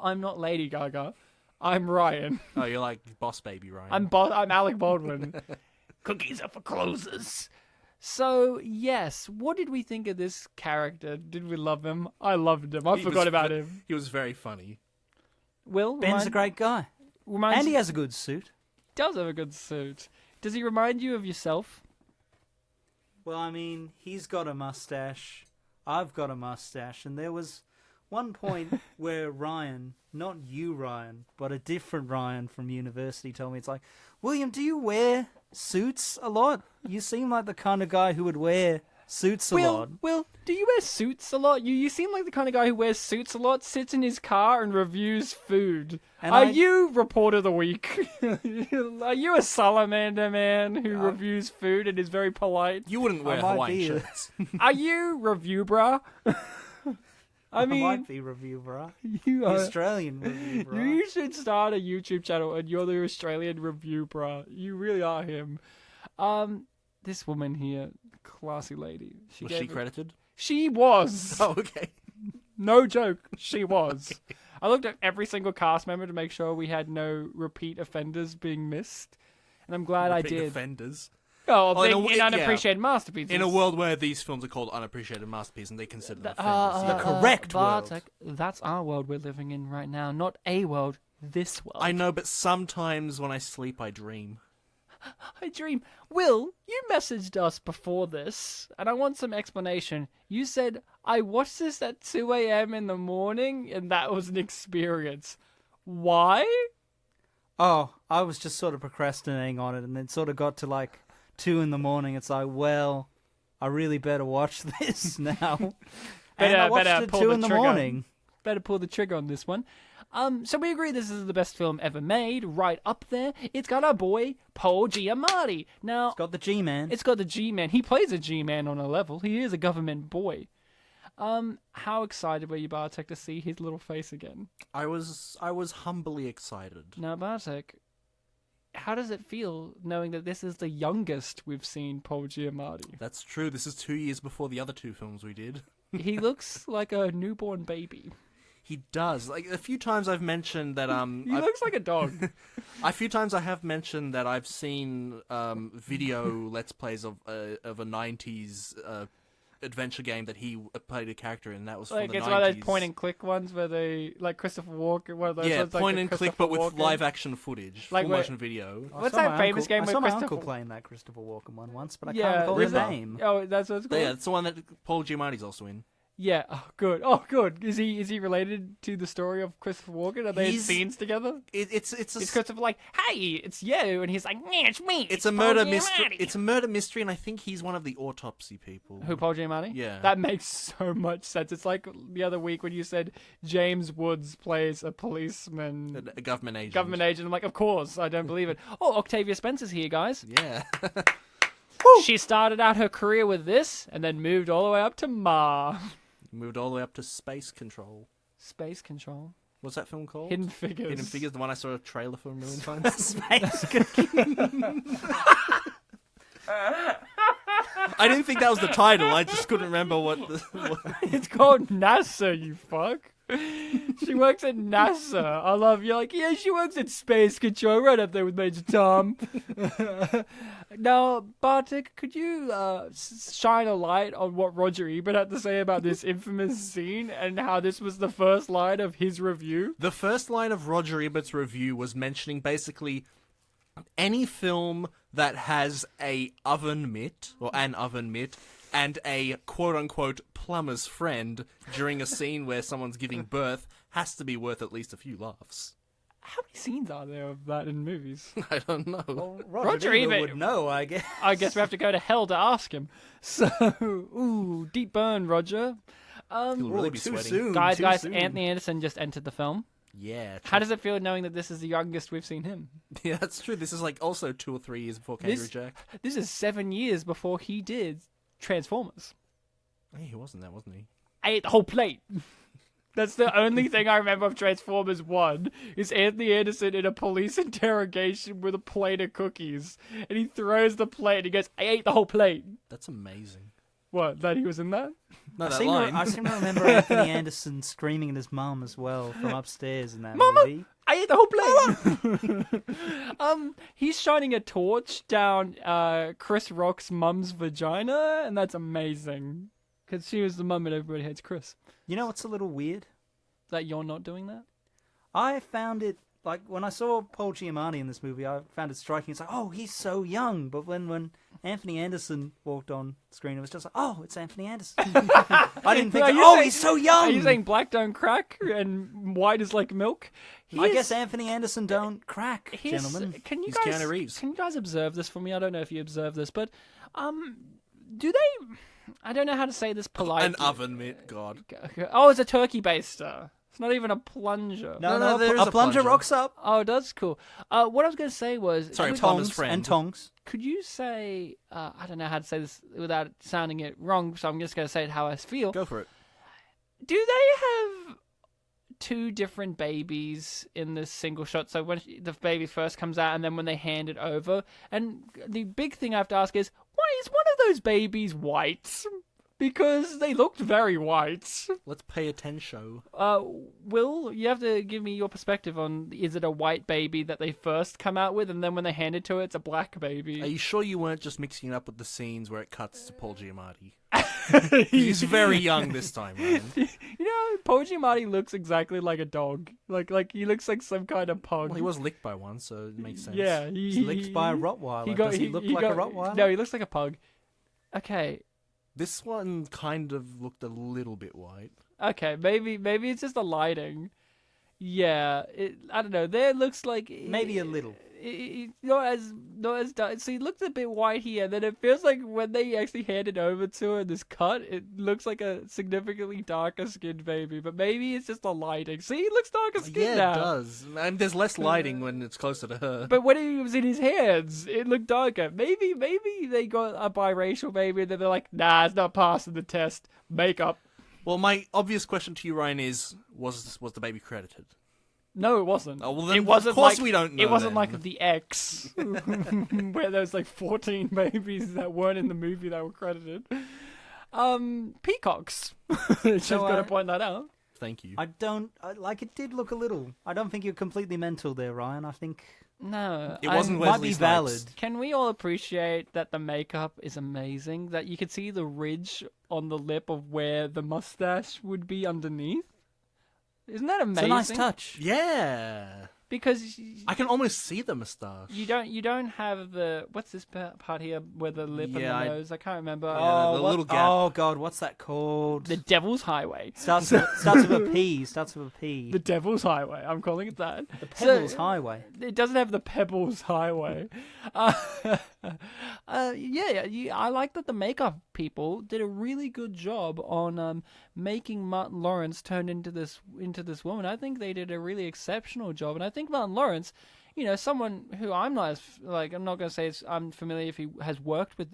I'm not Lady Gaga. I'm Ryan. Oh, you're like Boss Baby Ryan. I'm Alec Baldwin. Cookies are for closers. So, yes, what did we think of this character? Did we love him? I loved him. I forgot about him. He was very funny. Will? Ben's a great guy. And he has a good suit. Does have a good suit. Does he remind you of yourself? Well, I mean, he's got a mustache. I've got a mustache. And there was one point where Ryan, not you, Ryan, but a different Ryan from university told me, it's like, William, do you wear suits a lot? You seem like the kind of guy who would wear suits a lot. Will, do you wear suits a lot? You seem like the kind of guy who wears suits a lot, sits in his car and reviews food. And you Reporter of the Week? Are you a salamander man who reviews food and is very polite? You wouldn't wear Hawaiian shirts. Are you Review Bra? I might be Review Bra. You are Australian Review Bra. You should start a YouTube channel and you're the Australian Review Bra. You really are him. This woman here, classy lady. Was she credited? She was. Oh, okay. No joke. She was. Okay. I looked at every single cast member to make sure we had no repeat offenders being missed. And I'm glad I did. Repeat offenders? Oh, in unappreciated masterpieces. In a world where these films are called unappreciated masterpieces and they consider them offenders. The correct world. That's our world we're living in right now. Not a world, this world. I know, but sometimes when I sleep, I dream. I dream. Will, you messaged us before this, and I want some explanation. You said, I watched this at 2 a.m. in the morning, and that was an experience. Why? Oh, I was just sort of procrastinating on it, and then sort of got to like 2 in the morning. It's like, well, I really better watch this now. And I watched it 2 in the morning. better pull the trigger on this one. So we agree this is the best film ever made, right up there. It's got our boy, Paul Giamatti. Now, It's got the G-Man. it's got the G-Man. He plays a G-Man on a level. He is a government boy. How excited were you, Bartek, to see his little face again? I was humbly excited. Now, Bartek, how does it feel knowing that this is the youngest we've seen Paul Giamatti? That's true. This is 2 years before the other 2 films we did. He looks like a newborn baby. He does. Like a few times I've mentioned that He looks like a dog. a few times I have mentioned that I've seen video let's plays of a 90s adventure game that he played a character in. That was from Like the it's 90s. one of those point and click ones where they like Christopher Walken. One of those Yeah, ones, like point the and click, Christopher but with Walken. live action footage, Like full where- motion video. I What's saw that my famous uncle- game I with saw my Christopher- uncle playing that Christopher Walken one once, but I Yeah, can't recall is the that- name. Oh, that's what it's called. Yeah, it's the one that Paul Giamatti's also in. Yeah. Oh, good. Oh, good. Is he related to the story of Christopher Walken? Are they in He's- scenes together? It's Is Christopher like, "Hey, it's you," and he's like, "Yeah, it's me. it's a Paul murder Giamatti." mystery. It's a murder mystery, and I think he's one of the autopsy people. Who, Paul Giamatti? Yeah. That makes so much sense. It's like the other week when you said James Woods plays a policeman, A government agent. government agent. I'm like, of course, I don't believe it. Oh, Octavia Spencer's here, guys. Yeah. She started out her career with this and then moved all the way up to Ma. Moved all the way up to Space Control. Space Control. What's that film called? Hidden Figures. Hidden Figures, the one I saw a trailer for a million times. Space I didn't think that was the title. I just couldn't remember what the. It's called NASA, you fuck. She works at NASA. I love you. Like, yeah, she works at Space Control, right up there with Major Tom. Now, Bartek, could you shine a light on what Roger Ebert had to say about this infamous scene and how this was the first line of his review? The first line of Roger Ebert's review was mentioning basically any film that has a oven mitt, or an oven mitt, and a quote-unquote plumber's friend during a scene where someone's giving birth has to be worth at least a few laughs. How many scenes are there of that in movies? I don't know. Well, Roger Roger Ebert Ebert would know, I guess. I guess we have to go to hell to ask him. So, ooh, deep burn, Roger. He'll really be too sweating. soon. Guys, too soon. Anthony Anderson just entered the film. Yeah. How does it feel knowing that this is the youngest we've seen him? Yeah, that's true. This is like also 2 or 3 years before Kangaroo Jack. This is 7 years before he did Transformers. Hey, he wasn't that, wasn't he? I ate the whole plate. That's the only thing I remember of Transformers 1 is Anthony Anderson in a police interrogation with a plate of cookies. And he throws the plate and he goes, I ate the whole plate. That's amazing. What, that he was in that? No, I that seem, line. to, I seem to remember Anthony Anderson screaming at his mum as well from upstairs in that Mama! movie. I ate the whole plate. He's shining a torch down Chris Rock's mum's vagina, and that's amazing. Because she was the mum and everybody hates Chris. You know what's a little weird? That you're not doing that? I found it, like, when I saw Paul Giamatti in this movie, I found it striking. It's like, oh, he's so young. But when Anthony Anderson walked on screen, it was just like, oh, it's Anthony Anderson. I didn't think, Are you oh, saying- he's so young. Are you saying black don't crack and white is like milk? I guess Anthony Anderson don't crack, Here's- gentlemen. Can you He's guys? Keanu Reeves. Can you guys observe this for me? I don't know if you observe this, but do they? I don't know how to say this politely. An oven mitt, God. Oh, it's a turkey baster. It's not even a plunger. No, there is a a plunger plunger. rocks up. Oh, that's cool. What I was going to say was, Sorry, could, plumber's Tongs friend. and tongs. could you say? I don't know how to say this without sounding it wrong, so I'm just going to say it how I feel. Go for it. Do they have two different babies in this single shot? So when the baby first comes out and then when they hand it over? And the big thing I have to ask is, why is one of those babies white? Because they looked very white. Let's pay attention. Will, you have to give me your perspective on, is it a white baby that they first come out with and then when they hand it to it, it's a black baby? Are you sure you weren't just mixing it up with the scenes where it cuts to Paul Giamatti? He's very young this time, Ryan. You know, Paul Giamatti looks exactly like a dog. Like he looks like some kind of pug. Well, he was licked by one, so it makes sense. Yeah, He's licked by a Rottweiler. Does he look like a Rottweiler? No, he looks like a pug. Okay, This one kind of looked a little bit white. okay, maybe it's just the lighting. Yeah, I don't know. There looks like Maybe a little. not as dark. So he looks a bit white here. Then it feels like when they actually hand it over to her in this cut, it looks like a significantly darker skinned baby. But maybe it's just the lighting. See, he looks darker skinned now. Yeah, it does. And there's less lighting when it's closer to her. But when it was in his hands, it looked darker. Maybe they got a biracial baby, and then they're like, nah, it's not passing the test. Makeup. Well, my obvious question to you, Ryan, is was the baby credited? No, it wasn't. Oh, well, then, it wasn't of course like, we don't know. It wasn't then. like The X, where there was like 14 babies that weren't in the movie that were credited. Peacocks. Just got to point that out. Thank you. It did look a little. I don't think you're completely mental there, Ryan. I think... No. It wasn't might Wesley be Snipes. valid. Can we all appreciate that the makeup is amazing? That you could see the ridge on the lip of where the mustache would be underneath? Isn't that amazing? It's a nice touch. Yeah. Because I can almost see the moustache. you don't have the what's this part here where the lip and the nose? I can't remember. Yeah, the little gap. Oh god, what's that called? The Devil's Highway. Starts with a P. Starts with a P. The Devil's Highway. I'm calling it that. The Pebbles Highway. It doesn't have the Pebbles Highway. I like that the makeup people did a really good job on making Martin Lawrence turn into this woman. I think they did a really exceptional job, and I think Martin Lawrence, someone who I'm not going to say I'm familiar if he has worked with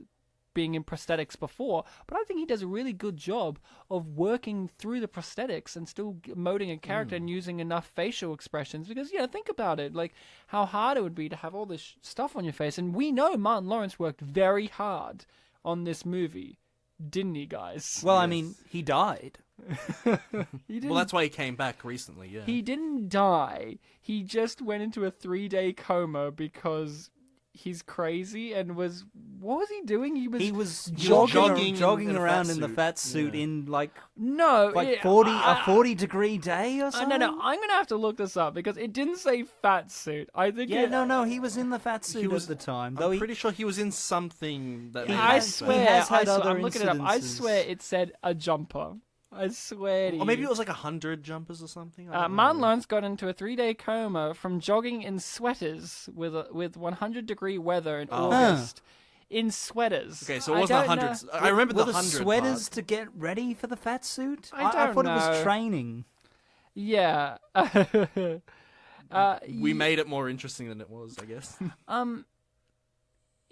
being in prosthetics before, but I think he does a really good job of working through the prosthetics and still molding a character and using enough facial expressions. Because, think about it, like how hard it would be to have all this stuff on your face. And we know Martin Lawrence worked very hard on this movie, didn't he, guys? Well, yes. I mean, he died. Well, that's why he came back recently, yeah. He didn't die. He just went into a 3-day coma because he's crazy and what was he doing? He was jogging around in the fat suit in a 40-degree day or something. No, I'm gonna have to look this up because it didn't say fat suit. I think he was in the fat suit at the time. I'm pretty sure he was in something that. I'm looking it up. I swear it said a jumper. I swear to you. Or maybe it was like 100 jumpers or something. Martin Lawrence got into a 3-day coma from jogging in sweaters with 100-degree weather in August. In sweaters. Okay, so it wasn't 100. I remember the 100 sweaters part. to get ready for the fat suit? I thought it was training. Yeah. We made it more interesting than it was, I guess.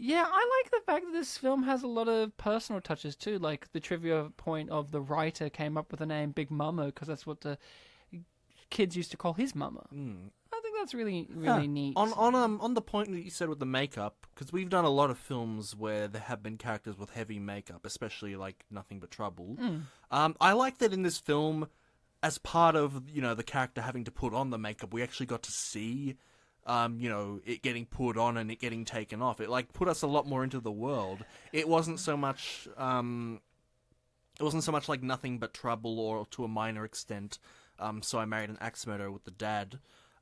Yeah, I like the fact that this film has a lot of personal touches too. Like the trivia point of the writer came up with the name Big Momma because that's what the kids used to call his mama. I think that's really neat. On the point that you said with the makeup, because we've done a lot of films where there have been characters with heavy makeup, especially like Nothing But Trouble. I like that in this film, as part of the character having to put on the makeup, we actually got to see. It getting put on and it getting taken off. It put us a lot more into the world. It wasn't so much. It wasn't so much like Nothing But Trouble, or to a minor extent. So I Married an Axe Murderer with the Dad,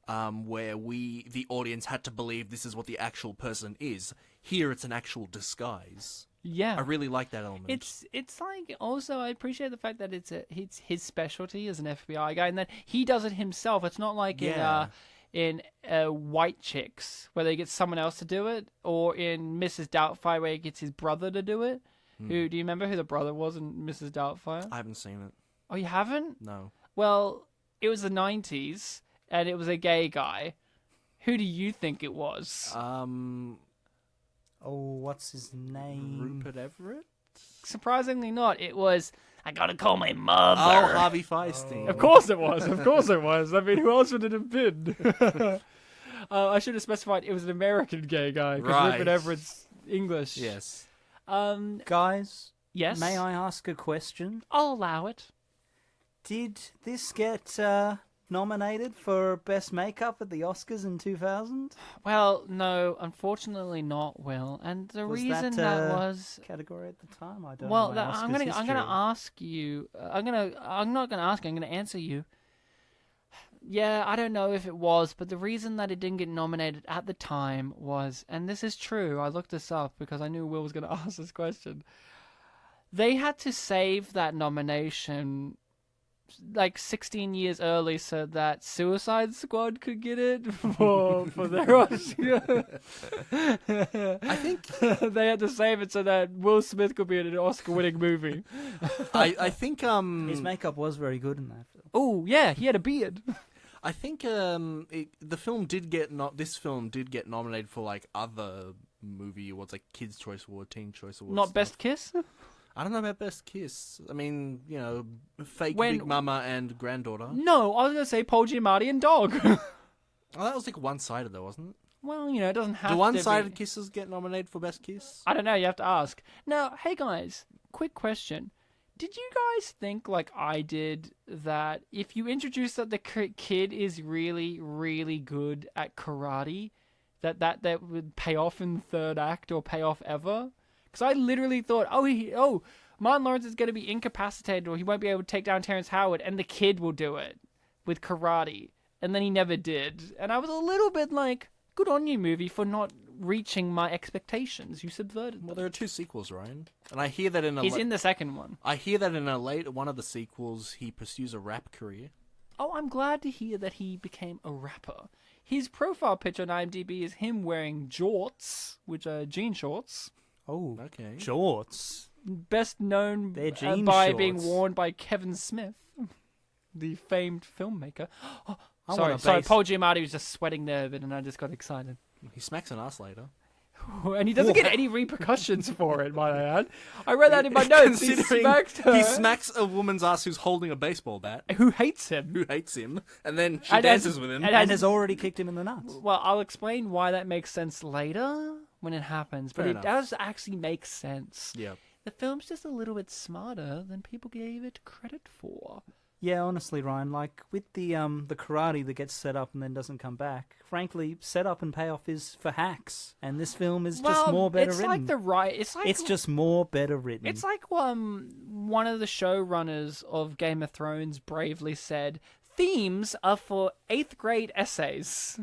where we, the audience, had to believe this is what the actual person is. Here, it's an actual disguise. Yeah, I really like that element. It's like also I appreciate the fact that it's his specialty as an FBI guy, and that he does it himself. It's not like in White Chicks, where they get someone else to do it, or in Mrs. Doubtfire, where he gets his brother to do it. Do you remember who the brother was in Mrs. Doubtfire? I haven't seen it. Oh, you haven't? No. Well, it was the 90s, and it was a gay guy. Who do you think it was? What's his name? Rupert Everett? Surprisingly not. It was... I gotta call my mother. Oh, Harvey Fierstein. Of course it was. Of course it was. I mean, who else would it have been? I should have specified it was an American gay guy, because Rupert Everett's English. Yes. Guys? Yes? May I ask a question? I'll allow it. Did this get nominated for Best Makeup at the Oscars in 2000? Well, no, unfortunately not, Will. And the reason that was category at the time, I don't know. Well, I'm gonna ask you. I'm not gonna ask you. I'm gonna answer you. Yeah, I don't know if it was, but the reason that it didn't get nominated at the time was, and this is true, I looked this up because I knew Will was gonna ask this question. They had to save that nomination like 16 years early so that Suicide Squad could get it for their Oscar. I think they had to save it so that Will Smith could be in an Oscar-winning movie. I think His makeup was very good in that film. Oh yeah, he had a beard. I think the film did get this film did get nominated for like other movie awards, like Kids' Choice Award, Teen Choice Award. Not stuff. Best Kiss. I don't know about Best Kiss. I mean, fake Big Mama and Granddaughter. No, I was gonna say Paul Giamatti and Dog. Oh, that was like one-sided though, wasn't it? Well, it doesn't have to Do one-sided be... kisses get nominated for Best Kiss? I don't know, you have to ask. Now, hey guys, quick question. Did you guys think, like I did, that if you introduce that the kid is really, really good at karate, that would pay off in the third act or pay off ever? Because I literally thought, Martin Lawrence is going to be incapacitated or he won't be able to take down Terrence Howard and the kid will do it with karate. And then he never did. And I was a little bit like, good on you, movie, for not reaching my expectations. You subverted them. Well, there are 2 sequels, Ryan. And I hear that He's in the second one. I hear that in a later one of the sequels, he pursues a rap career. Oh, I'm glad to hear that he became a rapper. His profile picture on IMDb is him wearing jorts, which are jean shorts. Oh, okay. Shorts. Best known They're jean by shorts. being worn by Kevin Smith, the famed filmmaker. I Sorry, want Paul Giamatti was just sweating there a bit and I just got excited. He smacks an ass later. And he doesn't get any repercussions for it, might I add. I read that in my notes. He smacked her. He smacks a woman's ass who's holding a baseball bat. Who hates him. Who hates him. And then she dances with him. And has already kicked him in the nuts. Well, I'll explain why that makes sense later when it happens. But it does actually make sense. Yeah. The film's just a little bit smarter than people gave it credit for. Yeah, honestly, Ryan, like with the karate that gets set up and then doesn't come back, frankly, setup and payoff is for hacks, and this film is just more better written. It's just more better written. It's like one of the showrunners of Game of Thrones bravely said, "Themes are for 8th grade essays,"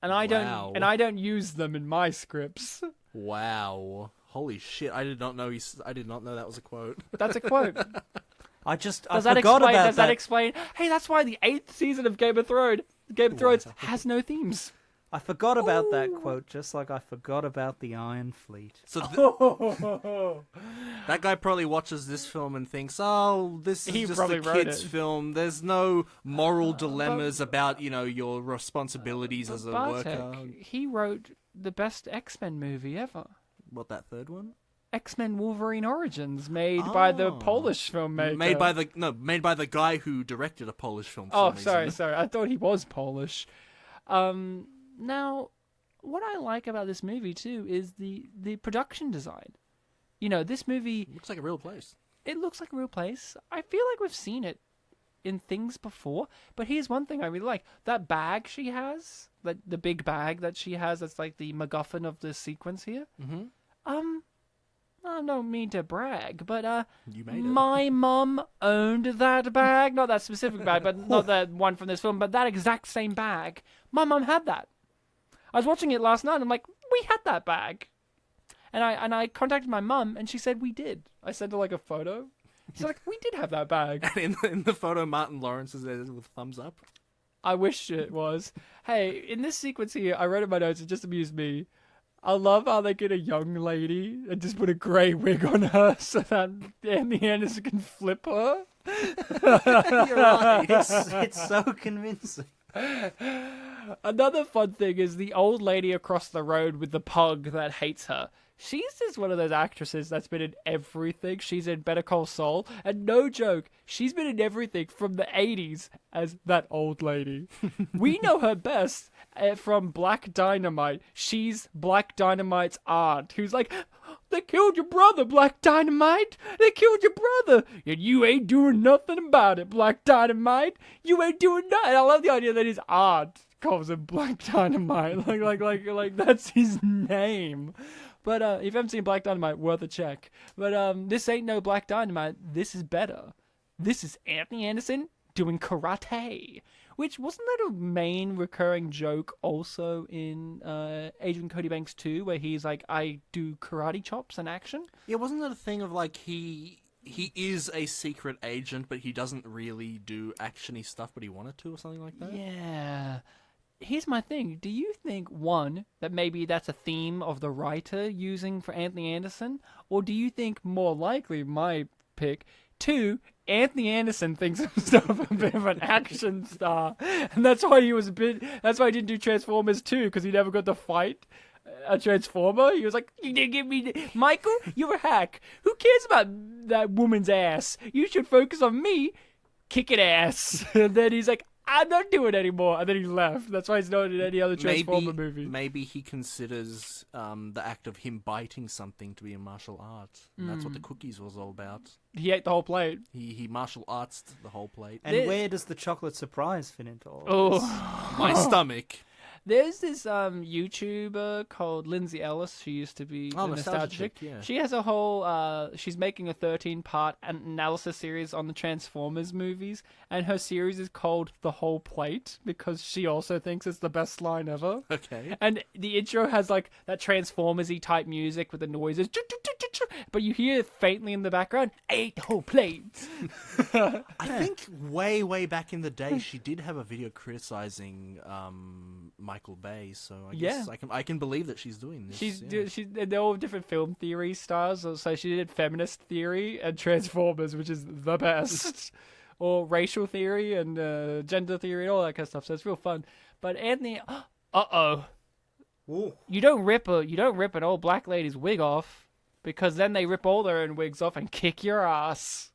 and I don't use them in my scripts. Wow! Holy shit! I did not know that was a quote. That's a quote. I forgot about that. Does that explain? Hey, that's why the 8th season of Game of Thrones has no themes. I forgot about that quote, just like I forgot about the Iron Fleet. So that guy probably watches this film and thinks, "Oh, this is just a kids' film. There's no moral dilemmas about your responsibilities as a worker." He wrote the best X-Men movie ever. What, that third one? X-Men Wolverine Origins, made by the Polish filmmaker. Made by the guy who directed a Polish film. Sorry. I thought he was Polish. Now, what I like about this movie too is the production design. This movie looks like a real place. It looks like a real place. I feel like we've seen it in things before, but here's one thing I really like: that bag she has, the big bag that she has. That's like the MacGuffin of the sequence here. Mm-hmm. I don't mean to brag, but you made it. My mum owned that bag. Not that specific bag, but not that one from this film, but that exact same bag. My mum had that. I was watching it last night, and I'm like, we had that bag. And I contacted my mum, and she said we did. I sent her, a photo. She's like, we did have that bag. And in the photo, Martin Lawrence is there with thumbs up. I wish it was. Hey, in this sequence here, I wrote in my notes, it just amused me. I love how they get a young lady and just put a grey wig on her so that Anthony Anderson can flip her. You're right. It's so convincing. Another fun thing is the old lady across the road with the pug that hates her. She's just one of those actresses that's been in everything. She's in Better Call Saul, and no joke, she's been in everything from the 80s as that old lady. We know her best from Black Dynamite. She's Black Dynamite's aunt, who's like, "They killed your brother, Black Dynamite! They killed your brother! And you ain't doing nothing about it, Black Dynamite! You ain't doing nothing!" I love the idea that his aunt calls him Black Dynamite. Like that's his name. But if you haven't seen Black Dynamite, worth a check. But this ain't no Black Dynamite. This is better. This is Anthony Anderson doing karate. Which, wasn't that a main recurring joke also in Agent Cody Banks 2, where he's like, I do karate chops and action? Yeah, wasn't that a thing of he he is a secret agent, but he doesn't really do actiony stuff, but he wanted to, or something like that. Yeah. Here's my thing. Do you think, one, that maybe that's a theme of the writer using for Anthony Anderson? Or do you think, more likely, my pick, two, Anthony Anderson thinks himself a bit of an action star. And that's why he didn't do Transformers 2, because he never got to fight a Transformer. He was like, you didn't give me... Michael, you're a hack. Who cares about that woman's ass? You should focus on me kicking ass. And then he's like, I'm not doing it anymore. And then he left. That's why he's not in any other Transformer movie. Maybe he considers the act of him biting something to be a martial art. And that's what the cookies was all about. He ate the whole plate. He martial arts the whole plate. And where does the chocolate surprise fit into all this? Oh, my stomach. There's this YouTuber called Lindsay Ellis. She used to be the Nostalgic. Yeah. She has a whole... she's making a 13-part analysis series on the Transformers movies, and her series is called The Whole Plate, because she also thinks it's the best line ever. Okay. And the intro has like that Transformers-y type music with the noises, but you hear faintly in the background, I ate the whole plate. I think way back in the day, she did have a video criticizing Michael Bay, so I guess I can believe that she's doing this. They're all different film theory styles. So she did feminist theory and Transformers, which is the best, or racial theory and gender theory and all that kind of stuff. So it's real fun. But Anthony, you don't rip an old black lady's wig off, because then they rip all their own wigs off and kick your ass.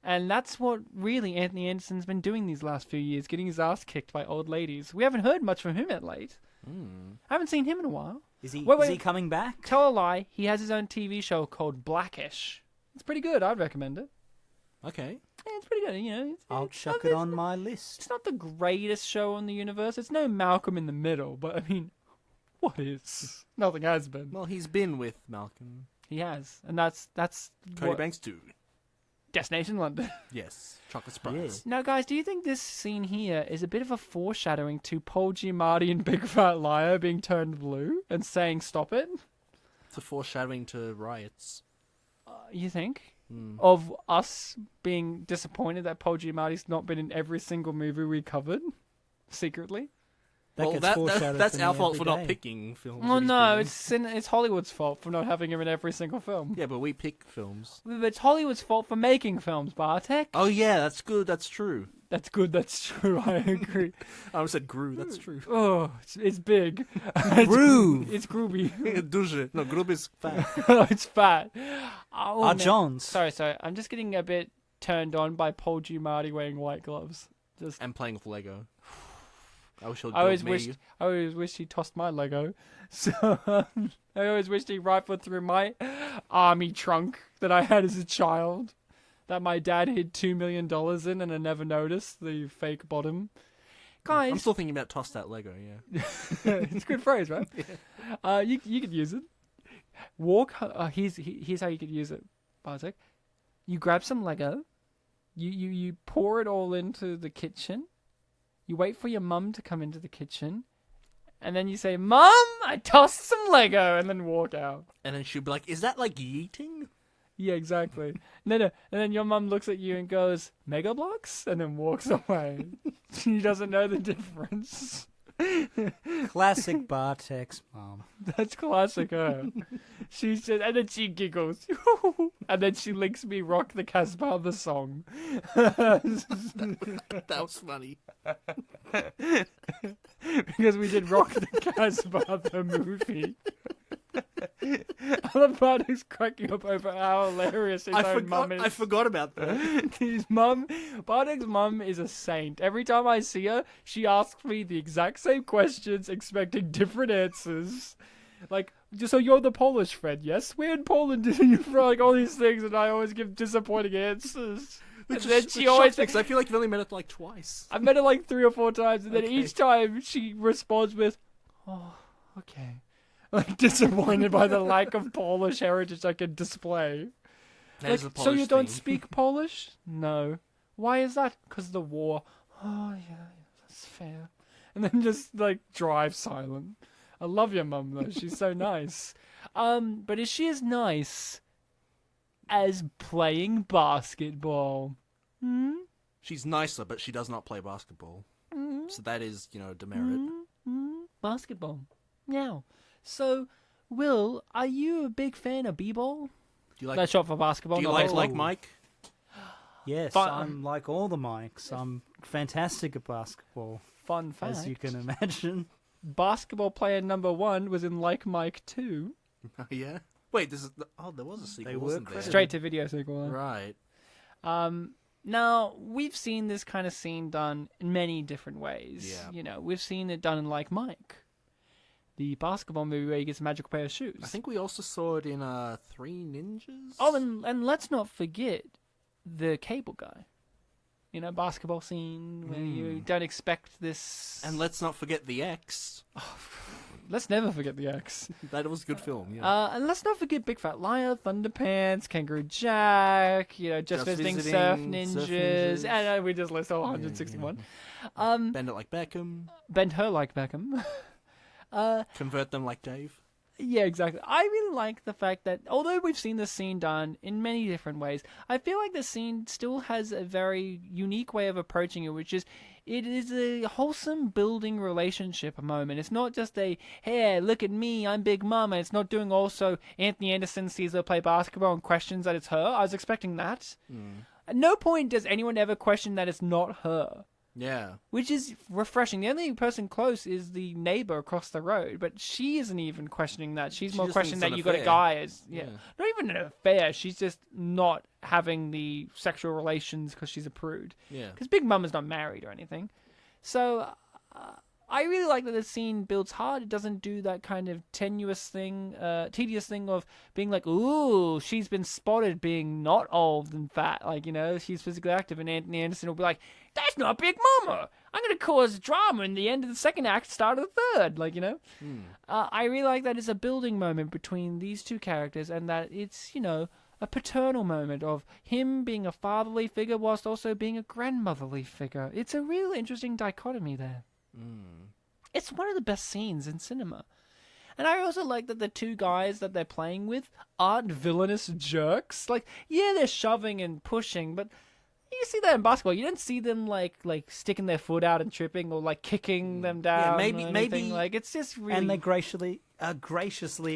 And that's what really Anthony Anderson's been doing these last few years, getting his ass kicked by old ladies. We haven't heard much from him at late. I haven't seen him in a while. Is he coming back? Tell a lie. He has his own TV show called Blackish. It's pretty good. I'd recommend it. Okay. Yeah, it's pretty good. You know, I'll chuck it on my list. It's not the greatest show in the universe. It's no Malcolm in the Middle, but I mean, what is? Nothing has been. Well, he's been with Malcolm. He has, and that's Cody Banks too. Destination London. Yes, chocolate surprise. Now, guys, do you think this scene here is a bit of a foreshadowing to Paul Giamatti and Big Fat Liar being turned blue and saying "stop it"? It's a foreshadowing to riots. You think? Of us being disappointed that Paul Giamatti's not been in every single movie we covered secretly? That's our fault for not picking films. Well, no, it's Hollywood's fault for not having him in every single film. Yeah, but we pick films. But it's Hollywood's fault for making films, Bartek. Oh yeah, that's good. That's true. That's good. That's true. I agree. I almost said Gru. That's true. Oh, it's big. Groove. It's groovy. Duże. No, Grub is fat. It's fat. Jones. Sorry. I'm just getting a bit turned on by Paul Giamatti wearing white gloves. And playing with Lego. I always wished he tossed my Lego. So I always wished he rifled through my army trunk that I had as a child, that my dad hid $2 million in, and I never noticed the fake bottom. Guys, I'm still thinking about toss that Lego. Yeah, it's a good phrase, right? Yeah. You could use it. Here's how you could use it, Bartek. You grab some Lego, you pour it all into the kitchen. You wait for your mum to come into the kitchen, and then you say, "Mum, I tossed some Lego," and then walk out. And then she'll be like, "Is that like yeeting?" Yeah, exactly. No. And then your mum looks at you and goes, "Mega Blocks?" and then walks away. She doesn't know the difference. Classic Bartek's mom. That's classic her. She said, and then she giggles. And then she links me Rock the Casbah the song. That was funny. Because we did Rock the Casbah the movie. Other part is cracking up over how hilarious his own mum is. I forgot about that. Bartek's mum is a saint. Every time I see her, she asks me the exact same questions, expecting different answers. Like, so you're the Polish friend, yes? Where in Poland did you from? Like all these things, and I always give disappointing answers. Which I feel like you've only met her like twice. I've met her like 3 or 4 times, and then each time she responds with, "Oh, okay." Like, disappointed by the lack of Polish heritage I can display. Like, so you don't speak Polish? No. Why is that? Because the war. Oh, yeah, that's fair. And then just, like, drive silent. I love your mum, though. She's so nice. But is she as nice as playing basketball. She's nicer, but she does not play basketball. So that is, a demerit. Basketball. Now, so, Will, are you a big fan of b-ball? Do you like? That's short for basketball. Do you not like baseball. Mike? Yes, I'm like all the Mikes. I'm fantastic at basketball, Fun fact. as you can imagine. Basketball player number 1 was in Like Mike 2. Oh, yeah? Wait, there was a sequel, wasn't there? credited. Straight to video sequel. Right. Now, we've seen this kind of scene done in many different ways. Yeah. We've seen it done in Like Mike, the basketball movie where he gets a magical pair of shoes. I think we also saw it in Three Ninjas. Oh, and let's not forget the cable guy. Basketball scene where you don't expect this. And let's not forget The X. Let's never forget the X. That was a good film, yeah. And let's not forget Big Fat Liar, Thunderpants, Kangaroo Jack, Just Visiting Surf Ninjas. And we just list all 161. Bend It Like Beckham. Bend Her Like Beckham. Convert Them Like Dave. Yeah, exactly. I really like the fact that, although we've seen this scene done in many different ways, I feel like the scene still has a very unique way of approaching it, which is, it is a wholesome building relationship moment. It's not just a, hey, look at me, I'm Big Mama. It's not doing also Anthony Anderson sees her play basketball and questions that it's her. I was expecting that. At no point does anyone ever question that it's not her. Yeah. Which is refreshing. The only person close is the neighbor across the road, but she isn't even questioning that. She's more just questioning thinks that it's you an got a guy as Yeah. not even an affair. She's just not having the sexual relations because she's a prude. Yeah. Because Big Mama's not married or anything. So I really like that the scene builds hard. It doesn't do that kind of tedious thing of being like, ooh, she's been spotted being not old and fat. Like, she's physically active, and Anthony Anderson will be like, that's not Big Mama. I'm going to cause drama in the end of the second act, start of the third. Like, I really like that it's a building moment between these two characters, and that it's, a paternal moment of him being a fatherly figure whilst also being a grandmotherly figure. It's a real interesting dichotomy there. It's one of the best scenes in cinema. And I also like that the two guys that they're playing with aren't villainous jerks. Like, yeah, they're shoving and pushing, but you see that in basketball. You don't see them like sticking their foot out and tripping, or like kicking them down. Yeah, maybe like, it's just really. And they graciously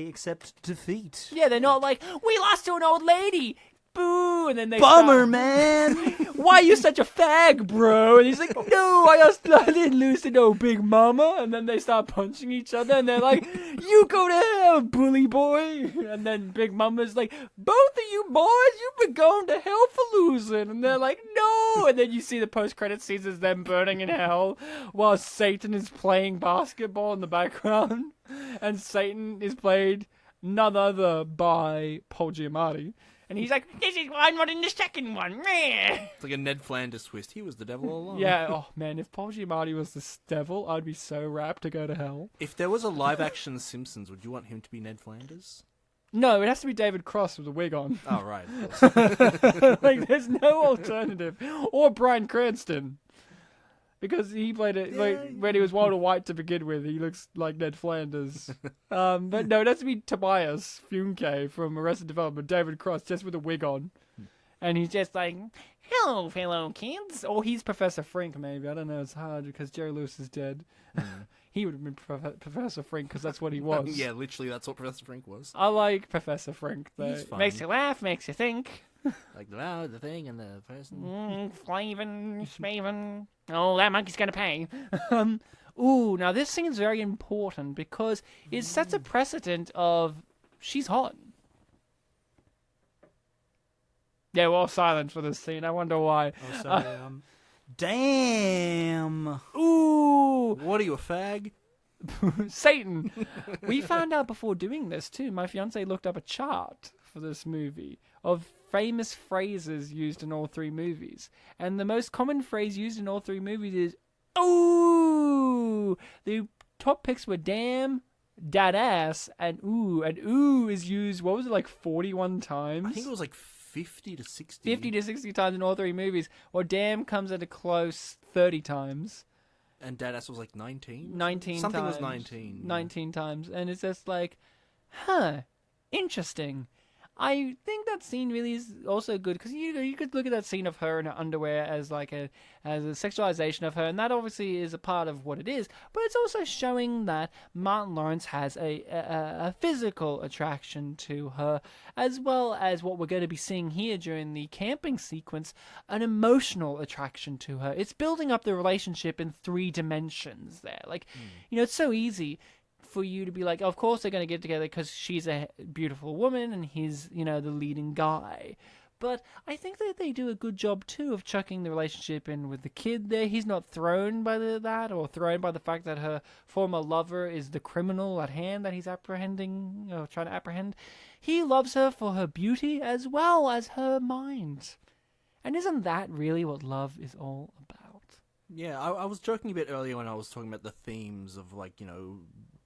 accept defeat. Yeah, they're not like, we lost to an old lady. Boo! And then they Bummer, start, man. why are you such a fag, bro? And he's like, no, I didn't lose to no Big Mama. And then they start punching each other, and they're like, you go to hell, bully boy. And then Big Mama's like, both of you boys, you've been going to hell for losing. And they're like, no. And then you see the post-credit scenes as them burning in hell while Satan is playing basketball in the background. And Satan is played none other by Paul Giamatti. And he's like, this is why I'm not in the second one. It's like a Ned Flanders twist. He was the devil all along. Yeah, oh man, if Paul Giamatti was the devil, I'd be so rapt to go to hell. If there was a live-action Simpsons, would you want him to be Ned Flanders? No, it has to be David Cross with a wig on. Oh, right. Of course. Like, there's no alternative. Or Bryan Cranston. Because he played it when he was Walter White to begin with. He looks like Ned Flanders. But no, it has to be Tobias Funke from Arrested Development. David Cross, just with a wig on. And he's just like, hello, fellow kids. Or he's Professor Frink, maybe. I don't know. It's hard because Jerry Lewis is dead. He would have been Professor Frink because that's what he was. Yeah, literally, that's what Professor Frink was. I like Professor Frink, though. He's fun. Makes you laugh, makes you think. Like the thing and the person. Flavin, Spaven. Oh, that monkey's gonna pay. Now this scene's very important because it sets a precedent of she's hot. Yeah, we're all silent for this scene. I wonder why. Oh, sorry. Damn. Ooh, What are you, a fag? Satan. We found out before doing this too. My fiance looked up a chart for this movie of famous phrases used in all three movies. And the most common phrase used in all three movies is, ooh! The top picks were damn, dat ass, and ooh. And ooh is used, what was it, like 41 times? I think it was like 50 to 60. 50 to 60 times in all three movies. Or damn comes at a close 30 times. And Dadass was like 19? 19 Something times. was 19. 19 times. And it's just like, huh, interesting. I think that scene really is also good because you could look at that scene of her in her underwear as like as a sexualization of her, and that obviously is a part of what it is. But it's also showing that Martin Lawrence has a physical attraction to her, as well as what we're going to be seeing here during the camping sequence, an emotional attraction to her. It's building up the relationship in 3 dimensions there. Like, it's so easy for you to be like, of course they're going to get together because she's a beautiful woman and he's, the leading guy. But I think that they do a good job, too, of chucking the relationship in with the kid there. He's not thrown by that or thrown by the fact that her former lover is the criminal at hand that he's apprehending, trying to apprehend. He loves her for her beauty as well as her mind. And isn't that really what love is all about? Yeah, I was joking a bit earlier when I was talking about the themes of,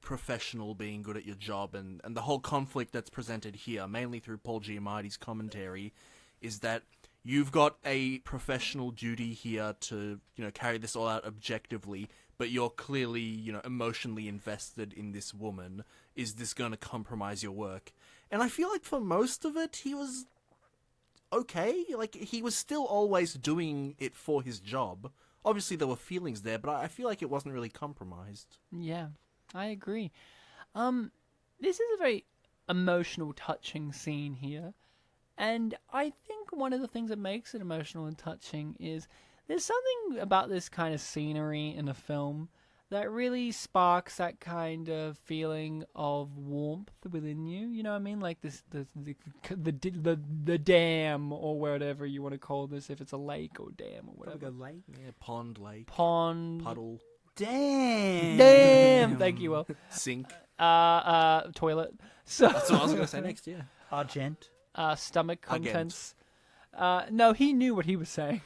professional being good at your job and the whole conflict that's presented here, mainly through Paul Giamatti's commentary, is that you've got a professional duty here to, carry this all out objectively, but you're clearly, emotionally invested in this woman. Is this going to compromise your work? And I feel like for most of it, he was okay. Like, he was still always doing it for his job. Obviously, there were feelings there, but I feel like it wasn't really compromised. Yeah, I agree. This is a very emotional, touching scene here. And I think one of the things that makes it emotional and touching is there's something about this kind of scenery in a film that really sparks that kind of feeling of warmth within you. You know what I mean? Like the dam or whatever you want to call this, if it's a lake or dam or whatever. Like a lake? Yeah, pond, lake. Pond. Puddle. Damn! Thank you, Will. Sink. Toilet. So That's what I was going to say next, yeah. Argent. Stomach contents. No, he knew what he was saying.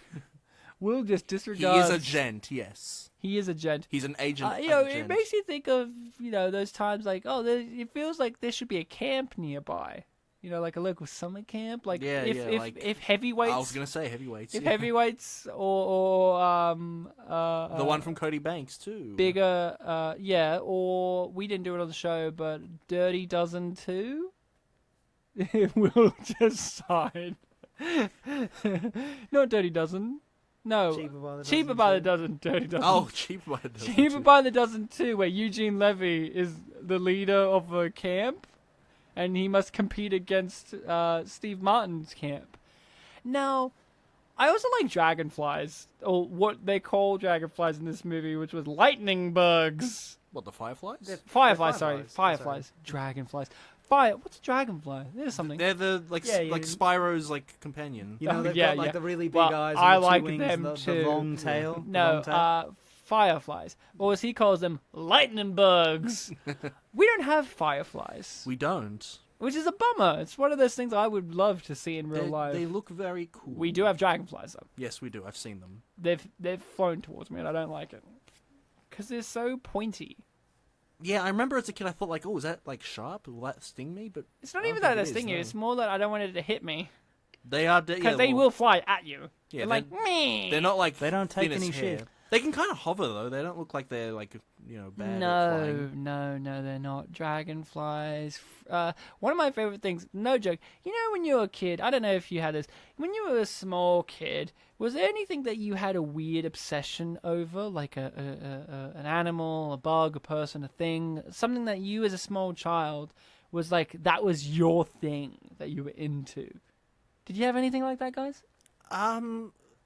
We'll just disregard. He is a gent, yes. He is a gent. He's an agent. It makes you think of, those times like, it feels like there should be a camp nearby. Like a local summer camp. Like, if heavyweights. I was going to say heavyweights. If heavyweights or the one from Cody Banks, too. Bigger, or we didn't do it on the show, but Dirty Dozen 2? We'll just sign. Not Dirty Dozen. No. Cheaper by the dozen. Dirty Dozen. Oh, Cheaper by the Dozen. Cheaper by the Dozen 2, where Eugene Levy is the leader of a camp, and he must compete against Steve Martin's camp. Now, I also like dragonflies, or what they call dragonflies in this movie, which was lightning bugs. What, the fireflies? Fireflies. Dragonflies. What's a dragonfly? There's something. They're the Spyro's companion. They've got the really big eyes. And I the like wings, them the too. long tail. No, fireflies, or as he calls them, lightning bugs. We don't have fireflies. We don't. Which is a bummer. It's one of those things I would love to see in real life. They look very cool. We do have dragonflies, though. Yes, we do. I've seen them. They've flown towards me, and I don't like it because they're so pointy. Yeah, I remember as a kid, I thought is that sharp? Will that sting me? But it's not even that they sting you. It's more that I don't want it to hit me. They are because they will fly at you. Yeah, they're like me. They're not like they don't take any shit. They can kind of hover though. They don't look like they're bad. No, they're not. Dragonflies. One of my favorite things. No joke. When you were a kid, I don't know if you had this. When you were a small kid, was there anything that you had a weird obsession over, like an animal, a bug, a person, a thing, something that you as a small child was like that was your thing that you were into? Did you have anything like that, guys?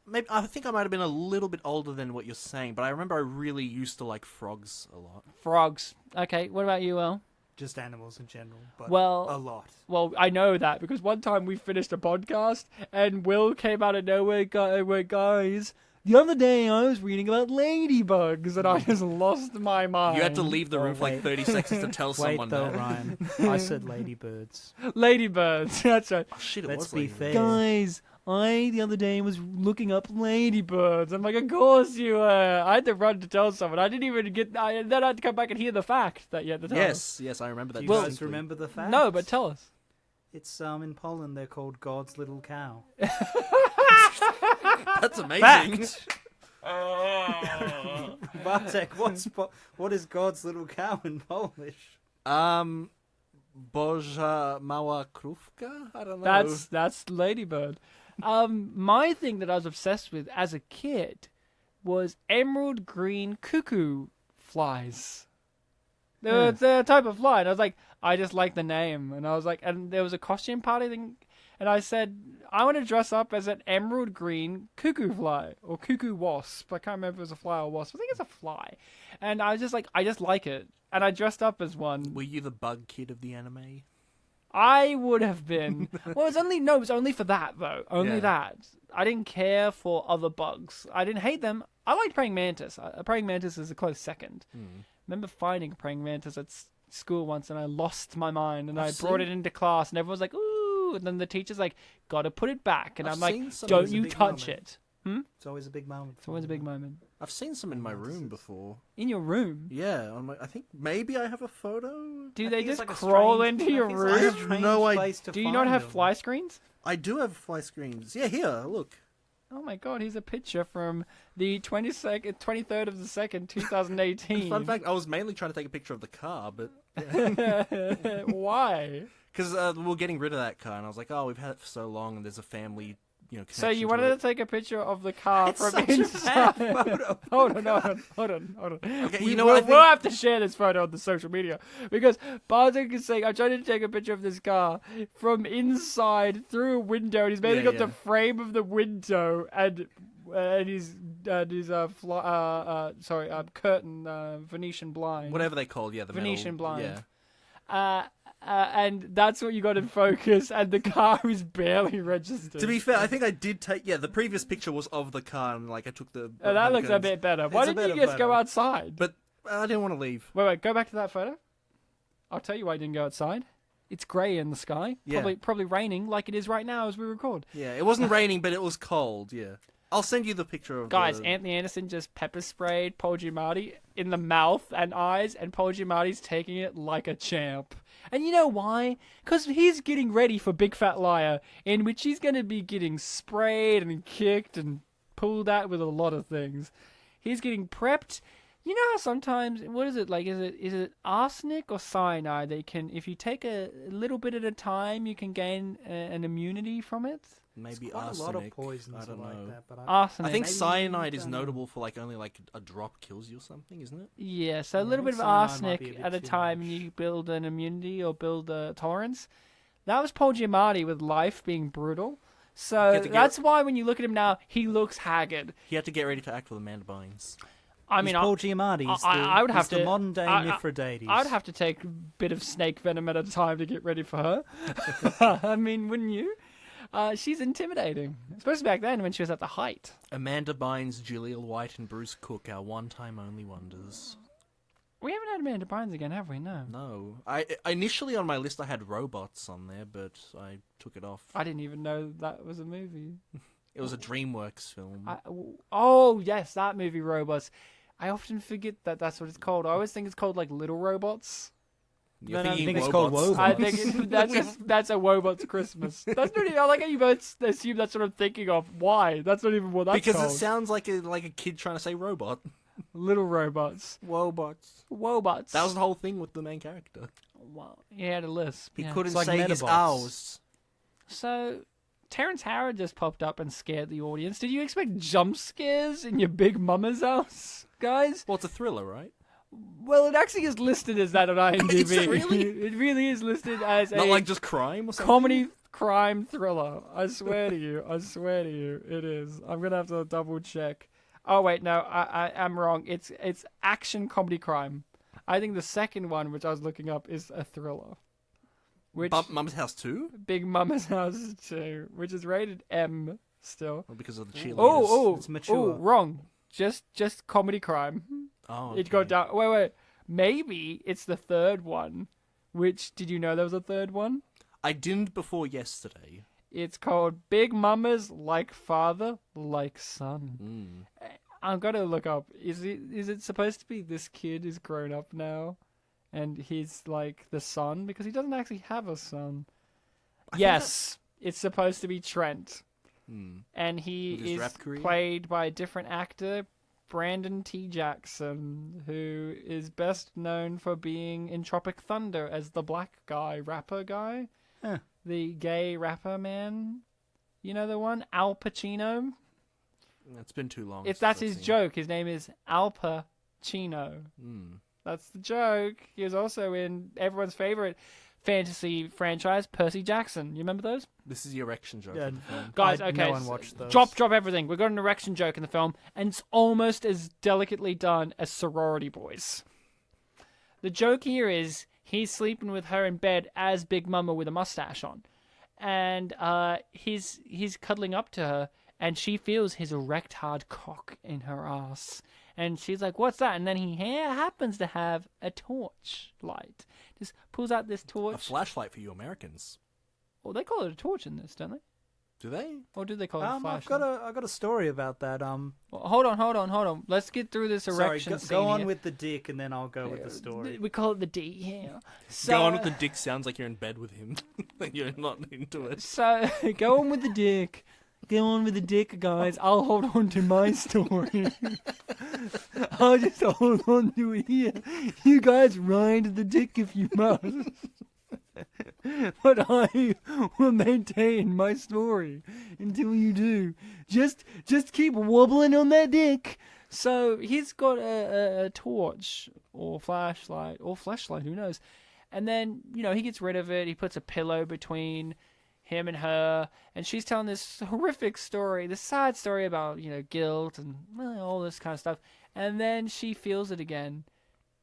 Maybe I think I might have been a little bit older than what you're saying, but I remember I really used to like frogs a lot. Frogs. Okay, what about you, El? Just animals in general, but a lot. Well, I know that because one time we finished a podcast and Will came out of nowhere, guys, the other day I was reading about ladybugs and I just lost my mind. You had to leave the room for 30 seconds to tell someone that. Wait, Ryan. I said ladybirds. Ladybirds, that's right. Oh, shit, Let's be fair. Guys, the other day was looking up ladybirds. I'm like, of course you were. I had to run to tell someone. I didn't even then I had to come back and hear the fact that you had to tell us. Yes, I remember that. Do you guys remember the fact? No, but tell us. It's in Poland. They're called God's little cow. That's amazing. Bartek, what is God's little cow in Polish? Boża Mała Krówka? I don't know. That's Ladybird. My thing that I was obsessed with as a kid was emerald green cuckoo flies. They're a type of fly, and I was like, I just like the name, and I was like, and there was a costume party thing, and I said, I want to dress up as an emerald green cuckoo fly or cuckoo wasp. I can't remember if it was a fly or wasp. I think it's a fly, and I was just like, I just like it, and I dressed up as one. Were you the bug kid of the anime? I would have been. Well, it was only for that though. Only that. I didn't care for other bugs. I didn't hate them. I liked praying mantis. A praying mantis is a close second. Remember finding a praying mantis at school once, and I lost my mind, and I brought it into class, and everyone was like, "Ooh!" And then the teacher's like, "Gotta put it back," and I'm like, "Don't you touch it." It's always a big moment. It's always a big moment. I've seen some in my room before. In your room? Yeah, I think maybe I have a photo. Do they just crawl into your room? I have no idea. Do you not have fly screens? I do have fly screens. Yeah, here, look. Oh my god, here's a picture from the 23rd of the 2nd, 2018. Fun fact, I was mainly trying to take a picture of the car, but... Yeah. Why? Because we were getting rid of that car, and I was like, oh, we've had it for so long, and there's a family, So you wanted to take a picture of the car It's from such inside. a bad photo. Hold on. Okay, We'll have to share this photo on the social media, because Bartek is saying, I'm trying to take a picture of this car from inside through a window, and he's mainly got the frame of the window and his curtain, Venetian blind. Whatever they called, the Venetian metal, blind. Yeah. And that's what you got in focus, and the car is barely registered. To be fair, I think I did take... Yeah, the previous picture was of the car, and I took the... that looks a bit better. Why didn't you just go outside? But I didn't want to leave. Wait, go back to that photo. I'll tell you why you didn't go outside. It's grey in the sky. Yeah. Probably raining like it is right now as we record. Yeah, it wasn't raining, but it was cold, yeah. I'll send you the picture of Guys, Anthony Anderson just pepper sprayed Paul Giamatti in the mouth and eyes, and Paul Giamatti's taking it like a champ. And you know why? Because he's getting ready for Big Fat Liar, in which he's going to be getting sprayed and kicked and pulled at with a lot of things. He's getting prepped. You know how sometimes, what is it like? Is it arsenic or cyanide? They can, if you take a little bit at a time, you can gain an immunity from it. Maybe arsenic. A lot of poisons I don't know. like that, but arsenic. I think cyanide is notable for only a drop kills you or something, isn't it? Yeah, so a little bit of arsenic at a time, and you build an immunity or build a tolerance. That was Paul Giamatti with life being brutal. So that's why when you look at him now, he looks haggard. He had to get ready to act with Amanda Bynes. I mean, Paul Giamatti. I would have to the modern day Mithridates. I'd have to take a bit of snake venom at a time to get ready for her. I mean, wouldn't you? She's intimidating, especially back then when she was at the height. Amanda Bynes, Julia White, and Bruce Cook are one-time only wonders. We haven't had Amanda Bynes again, have we? No. No. I initially on my list I had robots on there, but I took it off. I didn't even know that was a movie. It was a DreamWorks film. Oh yes, that movie, Robots. I often forget that that's what it's called. I always think it's called like Little Robots. I think it's called Wobots. I think that's a Wobots Christmas. That's not even. I like how you both assume that's what I'm thinking of. Why? That's not even what that's because called. It sounds like a kid trying to say robot. Little Robots. Wobots. That was the whole thing with the main character. Wow. He had a lisp. He yeah. couldn't like say his O's. So, Terrence Howard just popped up and scared the audience. Did you expect jump scares in your Big Mama's house, guys? Well, it's a thriller, right? Well, it actually is listed as that on IMDb. Is it really? It really is listed as Not a like just crime or something? comedy crime thriller. I swear to you. It is. I'm going to have to double check. Oh, wait, no, I'm wrong. It's action comedy crime. I think the second one, which I was looking up, is a thriller. Which Mama's House 2? Big Mama's House 2, which is rated M still. Well, because of the cheerleaders. Oh, it's mature. Wrong. Just comedy crime. Oh, okay. It got down. Wait. Maybe it's the third one. Which, did you know there was a third one? I didn't before yesterday. It's called Big Mama's Like Father, Like Son. I've got to look up. Is it supposed to be this kid is grown up now? And he's like the son? Because he doesn't actually have a son. Yes, it's supposed to be Trent. And he is played by a different actor Brandon T. Jackson, who is best known for being in Tropic Thunder as the black guy, rapper guy. Huh. The gay rapper man. You know the one? Al Pacino? It's been too long. That's his joke. His name is Al Pacino. That's the joke. He was also in everyone's favorite fantasy franchise, Percy Jackson. You remember those? This is the erection joke. Yeah, in the film. Guys, okay. No one watched those. Drop everything. We've got an erection joke in the film, and it's almost as delicately done as Sorority Boys. The joke here is he's sleeping with her in bed as Big Mama with a mustache on. And he's cuddling up to her, and she feels his erect hard cock in her ass. And she's like, what's that? And then he happens to have a torch light. Just pulls out this torch. A flashlight for you Americans. Well, they call it a torch in this, don't they? Do they? Or do they call it a flashlight? I've got a story about that. Well, hold on. Let's get through this erection scene. Go on here. with the dick, and then I'll go with the story. We call it the D here. So, Go on with the dick sounds like you're in bed with him. You're not into it. So, go on with the dick. Go on with the dick, guys. I'll hold on to my story. I'll just hold on to it here. You guys ride the dick if you must. But I will maintain my story until you do. Just keep wobbling on that dick. So he's got a torch or flashlight, who knows. And then, he gets rid of it. He puts a pillow between him and her, and she's telling this horrific story, this sad story about, guilt and all this kind of stuff. And then she feels it again,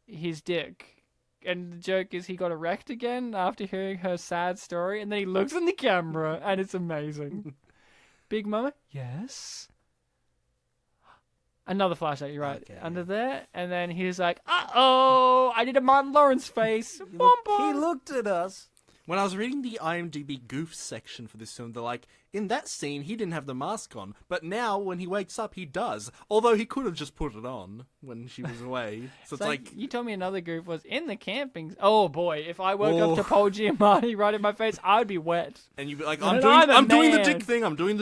his dick. And the joke is he got erect again after hearing her sad story, and then he looks in the camera, and it's amazing. Big Mama? Yes? Another flashlight, you're right. Okay. Under there, and then he's like, uh-oh, I did a Martin Lawrence face. He looked at us. When I was reading the IMDb goofs section for this film, they're like, in that scene, he didn't have the mask on, but now, when he wakes up, he does. Although he could have just put it on when she was away. So it's like... You told me another goof was in the camping... Oh, boy, if I woke up to Paul Giamatti right in my face, I'd be wet. And you'd be like, I'm doing the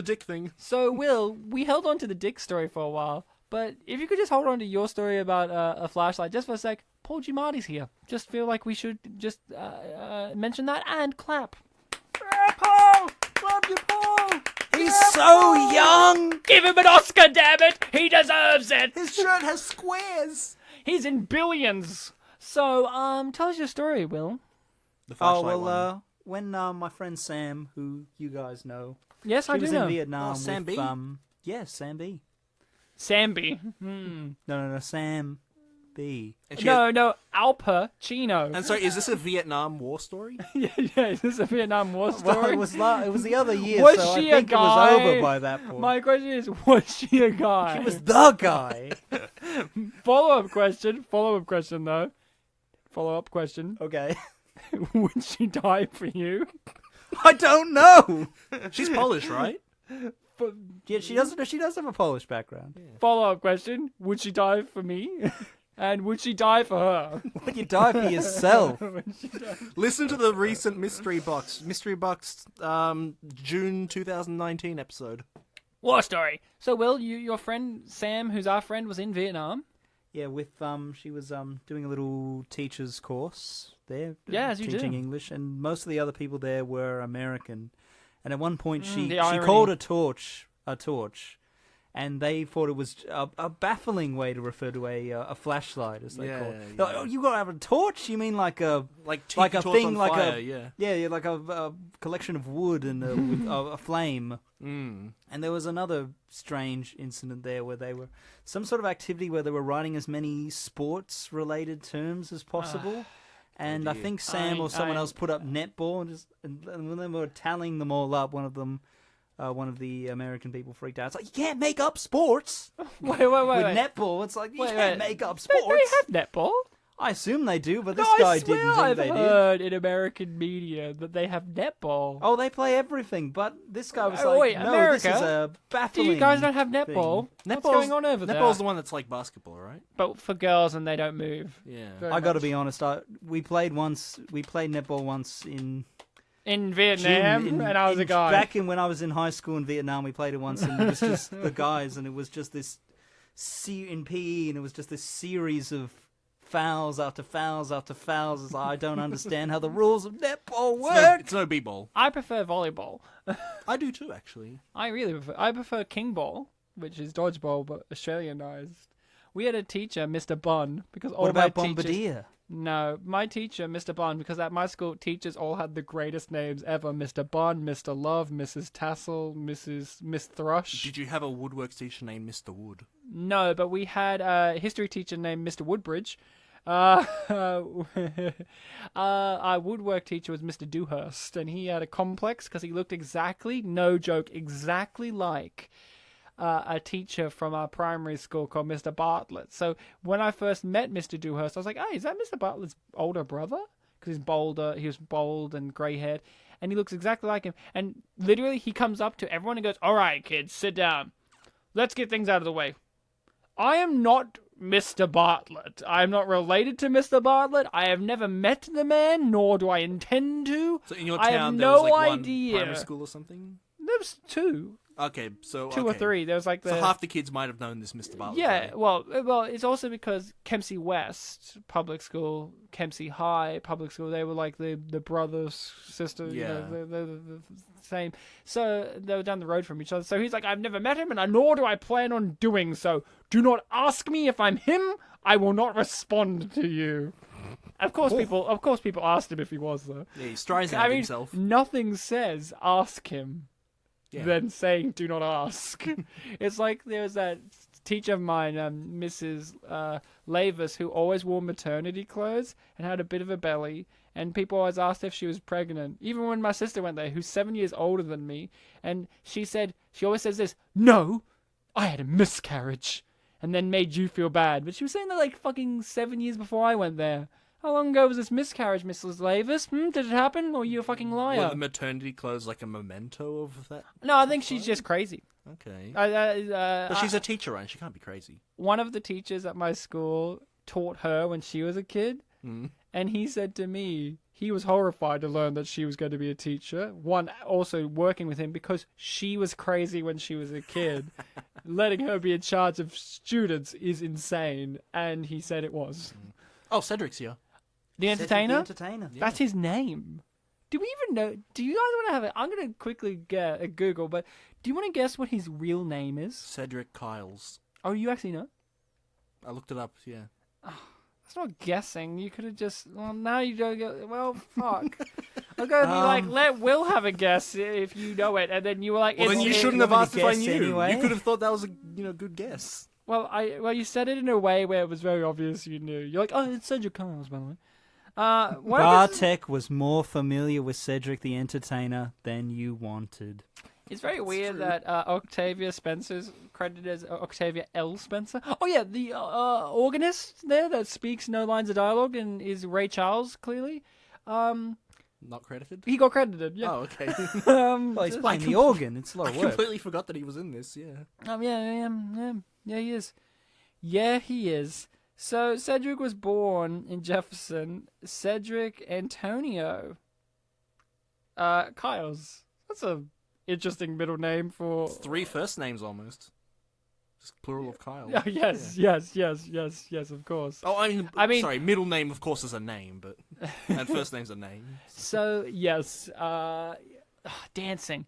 dick thing. So, Will, we held on to the dick story for a while, but if you could just hold on to your story about a flashlight just for a sec... Paul Giamatti's here. Just feel like we should just mention that and clap. Paul! Love you, Paul! He's so young! Give him an Oscar, damn it! He deserves it! His shirt has squares! He's in billions! So, tell us your story, Will. The flashlight one. When my friend Sam, who you guys know... Yes, I do know. She was in Vietnam Sam with... B? Yes, Sam B. Sam B. No, Sam... B. No, Al Pacino. And so, is this a Vietnam War story? yeah, is this a Vietnam War story? Well, it was the other year, was so she I think a guy? It was over by that point. My question is, was she a guy? She was the guy. Follow-up question, though. Follow-up question. Okay. Would she die for you? I don't know. She's Polish, right? Yeah, she does have a Polish background. Yeah. Follow-up question, would she die for me? And would she die for her? Would you die for yourself? Listen to the recent Mystery Box June 2019 episode. War story. So, Will, your friend Sam, who's our friend, was in Vietnam. Yeah, with she was doing a little teacher's course there. Yeah, as you teaching do. English, and most of the other people there were American. And at one point, she irony. called a torch, and they thought it was a baffling way to refer to a flashlight, as they call it. Yeah. Oh, you got to have a torch? You mean like a a thing, like fire, like a collection of wood and a flame. Mm. And there was another strange incident there where they were some sort of activity where they were writing as many sports-related terms as possible. And I think Sam or someone else put up netball, and when they were tallying them all up, one of the American people freaked out. It's like, you can't make up sports. Wait. With netball, it's like, you can't make up sports. They have netball? I assume they do, but this guy didn't think they did. I've heard in American media that they have netball. Oh, they play everything, but this guy was wait, no, America? This is a baffling Do you guys don't have netball? What's going on over there? Netball's the one that's like basketball, right? But for girls and they don't move. Yeah. I got to be honest. We played netball once in Vietnam, and I was a guy. Back when I was in high school in Vietnam, we played it once, and it was just the guys, and it was just this in PE, and it was just this series of fouls after fouls after fouls. It's like, I don't understand how the rules of netball work. It's no b-ball. I prefer volleyball. I do too, actually. I prefer king ball, which is dodgeball but Australianized. We had a teacher, Mr. Bun, because all What about my teachers... Bombardier? No, my teacher, Mr. Bun, because at my school, teachers all had the greatest names ever. Mr. Bun, Mr. Love, Mrs. Tassel, Miss Thrush. Did you have a woodworks teacher named Mr. Wood? No, but we had a history teacher named Mr. Woodbridge. Our woodwork teacher was Mr. Dewhurst, and he had a complex because he looked exactly, no joke, exactly like a teacher from our primary school called Mr. Bartlett. So when I first met Mr. Dewhurst, I was like, "Hey, is that Mr. Bartlett's older brother?" Because he was bald and grey-haired, and he looks exactly like him. And literally, he comes up to everyone and goes, "All right, kids, sit down. Let's get things out of the way. I am not Mr. Bartlett. I am not related to Mr. Bartlett. I have never met the man, nor do I intend to. So in your I town, have there no was like idea. one primary school or something? There was two. Okay, so... Two or three. There was like the... So half the kids might have known this Mr. Bartlett. Yeah, right? well, it's also because Kempsey West public school, Kempsey High public school, they were like the brothers, sisters, Yeah. the same. So they were down the road from each other. So he's like, I've never met him, and nor do I plan on doing so. Do not ask me if I'm him. I will not respond to you. Of course, people asked him if he was though. Yeah, he Streisand himself. Nothing says ask him. Yeah. Than saying do not ask. It's like there's that teacher of mine, Mrs. Lavis, who always wore maternity clothes and had a bit of a belly, and people always asked if she was pregnant. Even when my sister went there, who's 7 years older than me, and she always says this, "No, I had a miscarriage," and then made you feel bad. But she was saying that like fucking 7 years before I went there. How long ago was this miscarriage, Mrs. Lavis? Did it happen, or are you a fucking liar? Were the maternity clothes like a memento of that? No, I think she's just crazy. Okay. But she's a teacher, right? She can't be crazy. One of the teachers at my school taught her when she was a kid, and he said to me he was horrified to learn that she was going to be a teacher. One, also working with him because she was crazy when she was a kid. Letting her be in charge of students is insane, and he said it was. Oh, Cedric's here. The Entertainer? Cedric the Entertainer. Yeah. That's his name. Do we even know? Do you guys want to have it? I'm going to quickly get a Google, but do you want to guess what his real name is? Cedric Kyles. Oh, you actually know? I looked it up, yeah. That's not guessing. You could have just... Well, now you don't get... Well, fuck. I was going to be like, let Will have a guess if you know it, and then you were like... Well, then you shouldn't have asked if I knew. Anyway? You could have thought that was a good guess. Well, you said it in a way where it was very obvious you knew. You're like, oh, it's Cedric Kyles, by the way. Bartek was more familiar with Cedric the Entertainer than you wanted. It's very weird that Octavia Spencer's credited as Octavia L. Spencer. Oh, yeah, the organist there that speaks no lines of dialogue and is Ray Charles, clearly. Not credited? He got credited, yeah. Oh, okay. Well, he's playing the organ. It's a lot I of work. completely forgot that he was in this, yeah. Yeah, he is. Yeah, he is. So, Cedric was born in Jefferson. Cedric Antonio Kyles. That's a interesting middle name for... It's 3 first names, almost. Just plural of Kyle. Oh, yes, of course. Oh, I mean, sorry, middle name, of course, is a name, but... and first name's a name. So, yes, dancing.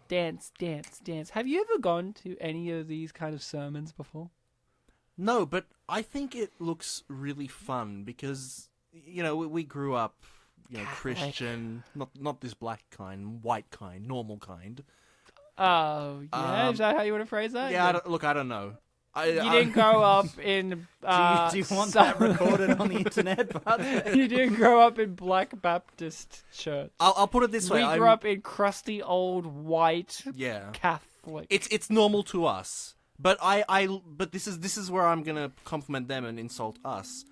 Dance. Have you ever gone to any of these kind of sermons before? No, but I think it looks really fun because, you know, we grew up, you know, Christian, not this black kind, white kind, normal kind. Oh, yeah? Is that how you want to phrase that? Yeah, I don't know. You didn't grow up in... do you want that recorded on the internet? You didn't grow up in Black Baptist Church. I'll put it this way. We grew up in crusty old white Catholic. It's normal to us. But but this is where I'm gonna compliment them and insult us.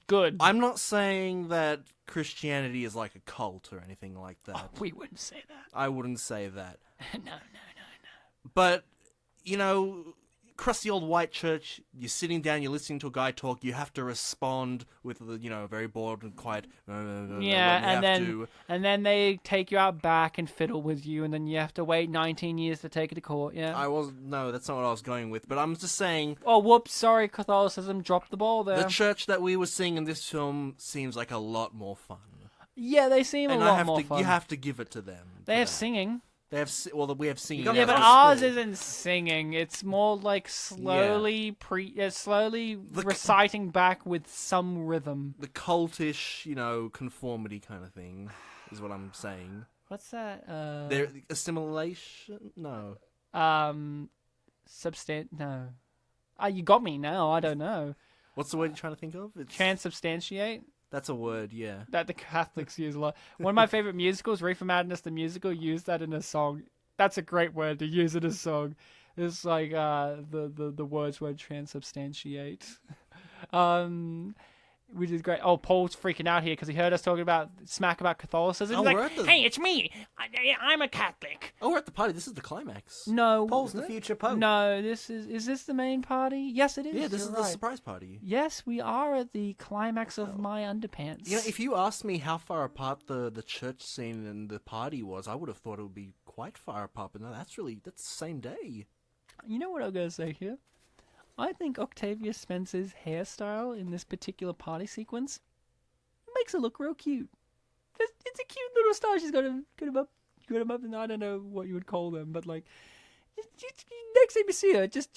Good. I'm not saying that Christianity is like a cult or anything like that. Oh, we wouldn't say that. I wouldn't say that. No. But, you know, crusty old white church, you're sitting down, you're listening to a guy talk, you have to respond with, very bored and quiet. And then they take you out back and fiddle with you, and then you have to wait 19 years to take it to court, yeah? No, that's not what I was going with, but I'm just saying... Oh, whoops, sorry, Catholicism dropped the ball there. The church that we were seeing in this film seems like a lot more fun. Yeah, they seem a lot more fun. You have to give it to them. They have singing. We have singing. Yeah, but ours isn't singing. It's more like slowly reciting back with some rhythm. The cultish, conformity kind of thing is what I'm saying. What's that? Their assimilation? No. No. You got me now. I don't know. What's the word you're trying to think of? Transubstantiate? That's a word, yeah. That the Catholics use a lot. One of my favorite musicals, Reefer Madness, the musical, used that in a song. That's a great word to use in a song. It's like the words were transubstantiate. Which is great. Oh, Paul's freaking out here because he heard us talking about Catholicism. He's like, hey, it's me. I'm a Catholic. Oh, we're at the party. This is the climax. No. Paul's the future Pope. No, is this the main party? Yes, it is. Yeah, this is the surprise party. Yes, we are at the climax of my underpants. If you asked me how far apart the church scene and the party was, I would have thought it would be quite far apart, but no, that's the same day. You know what I'm going to say here? I think Octavia Spencer's hairstyle in this particular party sequence makes her look real cute. It's a cute little style. She's got him up, and I don't know what you would call them, but like, next time you see her, just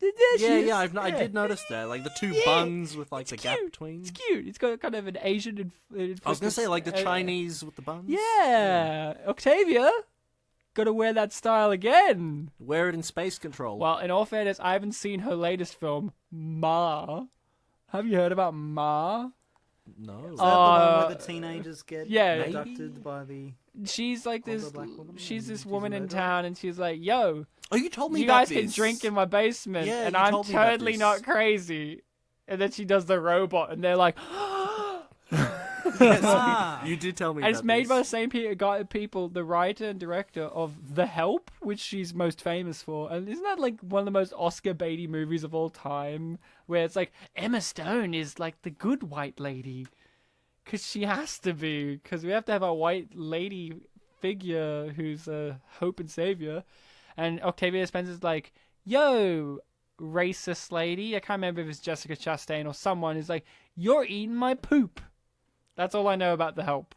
I did notice that, like the two buns with like the gap between. It's cute. It's got kind of an Asian. I was gonna say like the Chinese with the buns. Yeah, Octavia. Gotta wear that style again. Wear it in Space Control. Well, in all fairness, I haven't seen her latest film, Ma. Have you heard about Ma? No. Is that the one where the teenagers get abducted by the... She's like this... She's this woman in town, and she's like, yo... Oh, you told me you about guys can drink in my basement, and I'm totally not crazy. And then she does the robot, and they're like... Yes, you did tell me. And it's made by the same people, the writer and director of The Help, which she's most famous for. And isn't that like one of the most Oscar baity movies of all time? Where it's like Emma Stone is like the good white lady, because she has to be, because we have to have a white lady figure who's a hope and savior. And Octavia Spencer's like, yo, racist lady. I can't remember if it's Jessica Chastain or someone who's like, you're eating my poop. That's all I know about The Help.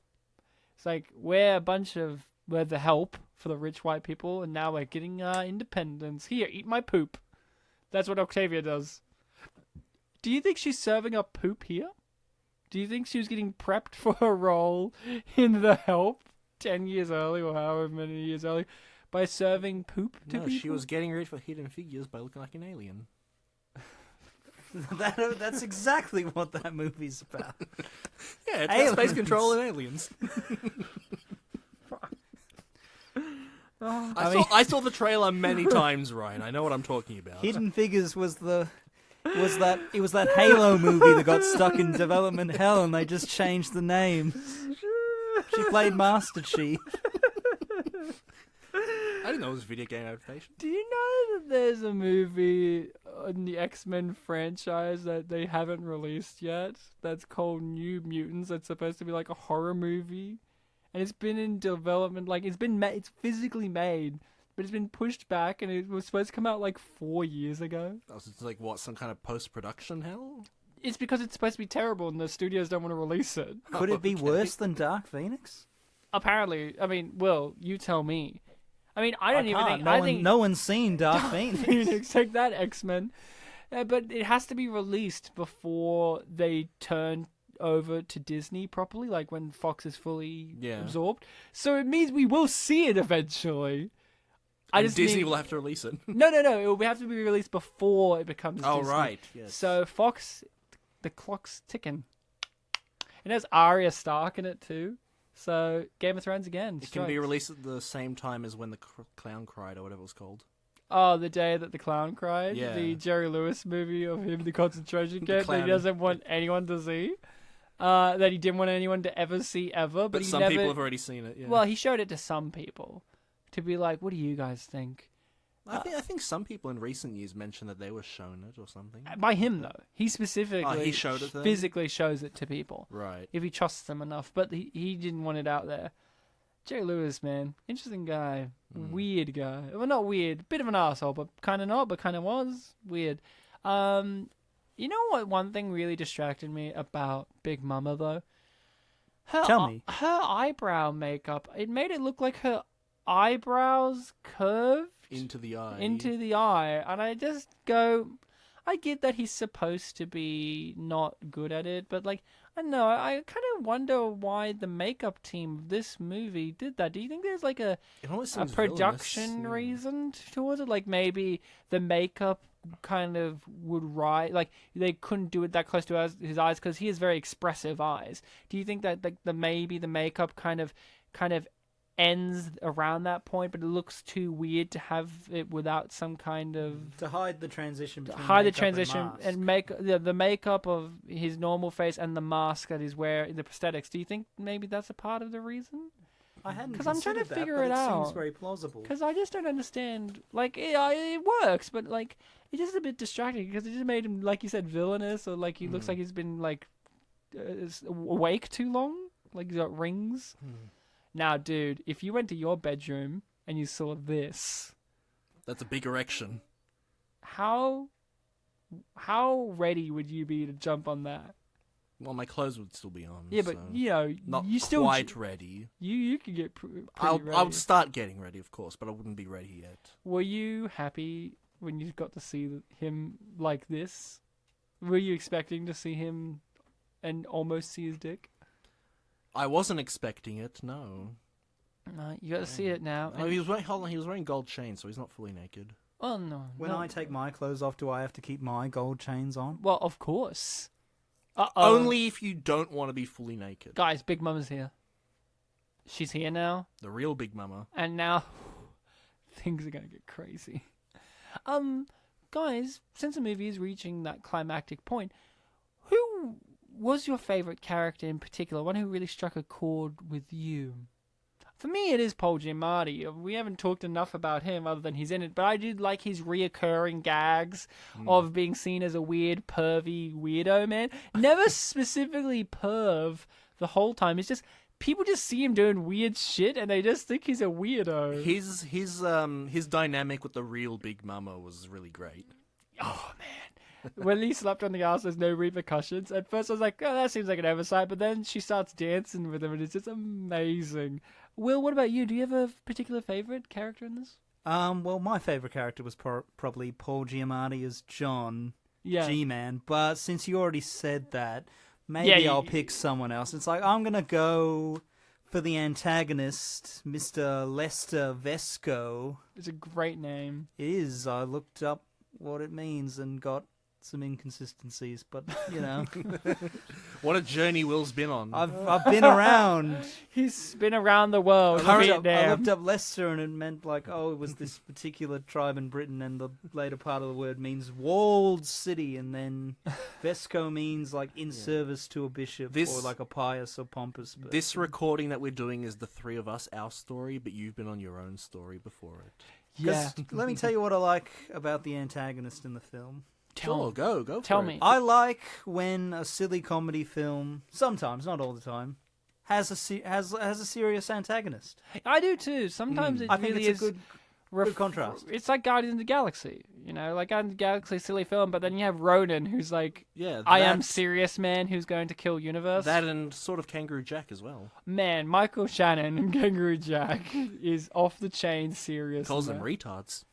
It's like, we're The Help for the rich white people, and now we're getting independence. Here, eat my poop. That's what Octavia does. Do you think she's serving up poop here? Do you think she was getting prepped for her role in The Help 10 years early, or however many years early, by serving poop to people? She was getting ready for Hidden Figures by looking like an alien. That's exactly what that movie's about. Yeah, it's Space Control and aliens. I saw the trailer many times, Ryan. I know what I'm talking about. Hidden Figures was that Halo movie that got stuck in development hell, and they just changed the name. She played Master Chief. I didn't know it was a video game adaptation. Do you know that there's a movie in the X-Men franchise that they haven't released yet that's called New Mutants? That's supposed to be like a horror movie, and it's been in development. Like it's physically made, but it's been pushed back, and it was supposed to come out like 4 years ago. Oh, so it's like what, some kind of post-production hell? It's because it's supposed to be terrible, and the studios don't want to release it. Could it be worse than Dark Phoenix? Apparently, I mean, Will, you tell me. I mean, I think no one's seen Dark Phoenix. Take that, X-Men. But it has to be released before they turn over to Disney properly, like when Fox is fully absorbed. So it means we will see it eventually. Disney will have to release it. No. It will have to be released before it becomes Disney. Oh, right. Yes. So Fox, the clock's ticking. It has Arya Stark in it too. So, Game of Thrones again. It can be released at the same time as When the Clown Cried, or whatever it was called. Oh, The Day That the Clown Cried? Yeah. The Jerry Lewis movie of him in the concentration camp that he doesn't want anyone to see. That he didn't want anyone to ever see ever. But people have already seen it, yeah. Well, he showed it to some people. To be like, what do you guys think? I think some people in recent years mentioned that they were shown it or something. By him, though. He specifically he showed it to them? physically shows it to people. Right. If he trusts them enough. But he didn't want it out there. Jerry Lewis, man. Interesting guy. Weird guy. Well, not weird. Bit of an asshole, but kind of not, but kind of was. Weird. You know what? One thing really distracted me about Big Momma, though? Tell me. Her eyebrow makeup, it made it look like her eyebrows curved Into the eye. And I just go, I get that he's supposed to be not good at it, but like, I don't know, I kind of wonder why the makeup team of this movie did that. Do you think there's like a production reason towards it? Like maybe the makeup kind of would rise, like they couldn't do it that close to his eyes because he has very expressive eyes. Do you think that like maybe the makeup kind of ends around that point, but it looks too weird to have it without some kind of to hide the transition between and make the makeup of his normal face and the mask that he's wearing, the prosthetics. Do you think maybe that's a part of the reason? I hadn't, because I'm trying to figure it out. out. Seems very plausible. Because I just don't understand. Like it works, but like it's just a bit distracting because it just made him, like you said, villainous, or like he looks like he's been like awake too long, like he's got rings. Now, dude, if you went to your bedroom and you saw this, that's a big erection. How ready would you be to jump on that? Well, my clothes would still be on. Yeah, but you know, not you still quite ready. You could get pretty ready. I would start getting ready, of course, but I wouldn't be ready yet. Were you happy when you got to see him like this? Were you expecting to see him and almost see his dick? I wasn't expecting it. No. No, you got to see it now. Oh, he was wearing gold chains, so he's not fully naked. Oh no! When I take my clothes off, do I have to keep my gold chains on? Well, of course. Only if you don't want to be fully naked. Guys, Big Mama's here. She's here now. The real Big Mama. And now things are going to get crazy. Guys, since the movie is reaching that climactic point, who was your favorite character in particular? One who really struck a chord with you? For me, it is Paul Giamatti. We haven't talked enough about him other than he's in it, but I did like his reoccurring gags of being seen as a weird, pervy weirdo, man. Never specifically perv the whole time. It's just people just see him doing weird shit and they just think he's a weirdo. His dynamic with the real Big Mama was really great. Oh, man. When he slapped on the ass, there's no repercussions. At first I was like, oh, that seems like an oversight, but then she starts dancing with him and it's just amazing. Will, what about you? Do you have a particular favorite character in this? Well, my favorite character was probably Paul Giamatti as John G-Man, but since you already said that, maybe I'll pick someone else. It's like, I'm going to go for the antagonist, Mr. Lester Vesco. It's a great name. It is. I looked up what it means and got some inconsistencies, but you know. What a journey Will's been on. I've been around. He's been around the world. I looked up Leicester and it meant like, oh, it was this particular tribe in Britain, and the later part of the word means walled city, and then Vesco means like in service to a bishop or like a pious or pompous person. This recording that we're doing is the three of us, our story, but you've been on your own story before it. Yeah. Let me tell you what I like about the antagonist in the film. Go. Tell me. I like when a silly comedy film, sometimes, not all the time, has a serious antagonist. I do too. Sometimes it I think really it's is a good contrast. It's like Guardians of the Galaxy, you know, like Guardians of the Galaxy, silly film, but then you have Ronan, who's like, I am serious man who's going to kill universe. That and sort of Kangaroo Jack as well. Man, Michael Shannon and Kangaroo Jack is off the chain serious. Calls them retards.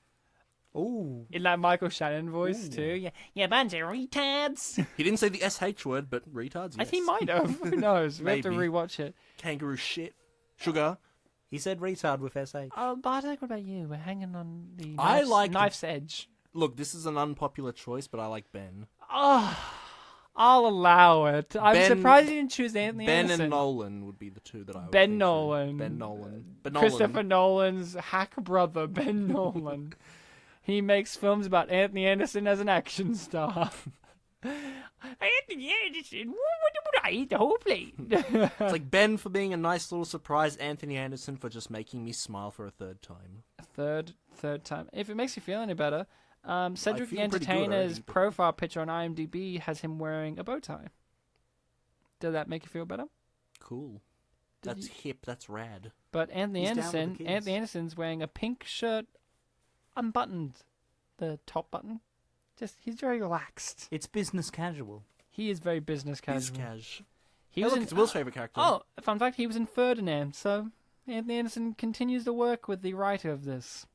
Ooh. In that Michael Shannon voice, too. Yeah, bunch of retards. He didn't say the SH word, but retards, yes. I think he might have. Who knows? We have to rewatch it. Kangaroo shit. Sugar. He said retard with SH. Oh, Bartek, what about you? We're hanging on the knife's edge. Look, this is an unpopular choice, but I like Ben. Oh, I'll allow it. I'm surprised you didn't choose Anthony Anderson. Ben and Nolan would be the two that I would Ben Nolan. Ben Nolan. Christopher Nolan's hack brother, Ben Nolan. He makes films about Anthony Anderson as an action star. Anthony Anderson, what would I eat the whole plate? It's like Ben for being a nice little surprise, Anthony Anderson for just making me smile for a third time. A third third time. If it makes you feel any better, Cedric the feel pretty good Entertainer's already, but- profile picture on IMDb has him wearing a bow tie. Does that make you feel better? Cool. That's hip. That's rad. But He's down with the kids. Anthony Anderson's wearing a pink shirt, unbuttoned, the top button. He's very relaxed. It's business casual. He is very business casual. Cash. He was in it's Will's favorite character. Oh, fun fact, he was in Ferdinand, so Anthony Anderson continues to work with the writer of this.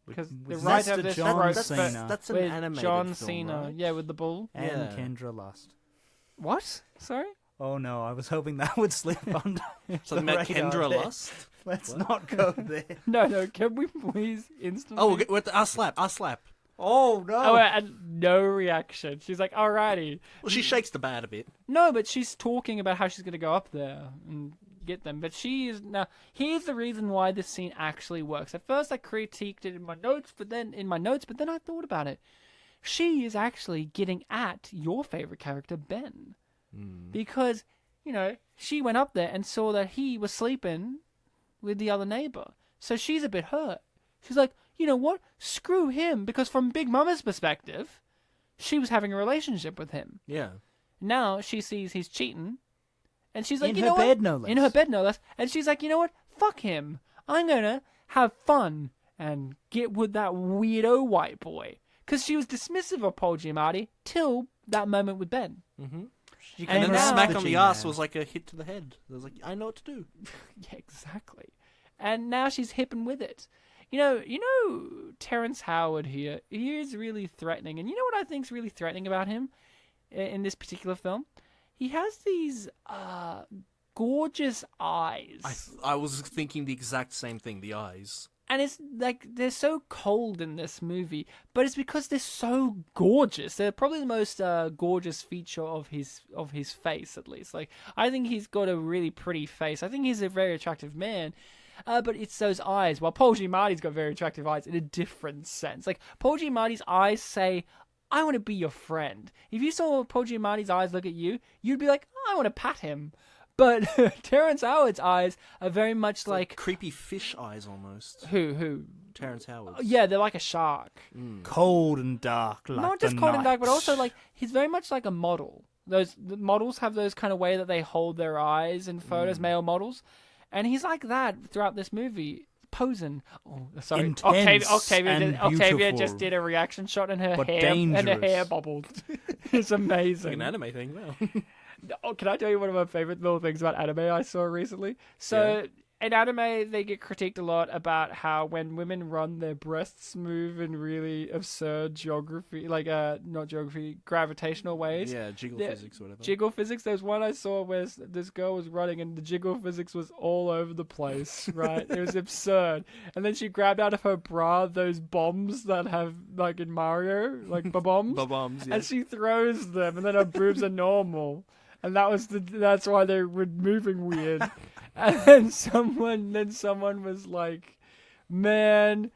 Because the With writer of Mr. this John wrote Cena. That's an with animated John film, Cena, right? yeah, with the bull. And Yeah. Kendra Lust. What? Sorry? Oh no, I was hoping that would slip under. Something the about radar Kendra there. Lust. Let's not go there. No, can we please instantly? Oh, I'll slap. Oh no! Oh, and no reaction. She's like, alrighty. Well, she shakes the bat a bit. No, but she's talking about how she's going to go up there and get them. But she is now. Here's the reason why this scene actually works. At first, I critiqued it in my notes, but then I thought about it. She is actually getting at your favorite character, Ben, because she went up there and saw that he was sleeping with the other neighbor, so she's a bit hurt. She's like, you know what? Screw him, because from Big Mama's perspective, she was having a relationship with him. Yeah. Now she sees he's cheating, and she's like, In you her know bed, what? no less. In her bed, no less. And she's like, you know what? Fuck him. I'm gonna have fun and get with that weirdo white boy. Because she was dismissive of Paul Giamatti till that moment with Ben. Mm-hmm. She And And then now- the smack on the ass G-man. was like a hit to the head. It was like, I know what to do. Yeah, exactly. And now she's hipping with it. You know, Terrence Howard here, he is really threatening. And you know what I think's really threatening about him in this particular film? He has these gorgeous eyes. I was thinking the exact same thing. The eyes. And it's like, they're so cold in this movie, but it's because they're so gorgeous. They're probably the most gorgeous feature of his face, at least. Like, I think he's got a really pretty face. I think he's a very attractive man. But it's those eyes. While Paul Giamatti's got very attractive eyes in a different sense. Like, Paul Giamatti's eyes say, I want to be your friend. If you saw Paul Giamatti's eyes look at you, you'd be like, I want to pat him. But Terrence Howard's eyes are very much like creepy fish eyes almost. Who? Terrence Howard. Yeah, they're like a shark. Cold and dark, like Not just the cold and dark, night. but also like he's very much like a model. The models have those kind of way that they hold their eyes in photos, male models, and he's like that throughout this movie, posing. Oh, sorry, Intense Octavia and Octavia beautiful. just did a reaction shot, and her But hair and her dangerous. hair bubbled. It's Like amazing. an anime thing. Wow. Oh, can I tell you one of my favorite little things about anime I saw recently? So, in anime, they get critiqued a lot about how when women run, their breasts move in really absurd geography, like, not geography, gravitational ways. Yeah, jiggle Yeah, physics or whatever. Jiggle physics. There's one I saw where this girl was running and the jiggle physics was all over the place, right? It was absurd. And then she grabbed out of her bra those bombs that have, like in Mario, like bombs. Bombs, yeah. And she throws them, and then her boobs are normal. And that's why they were moving weird. And then someone was like, "Man,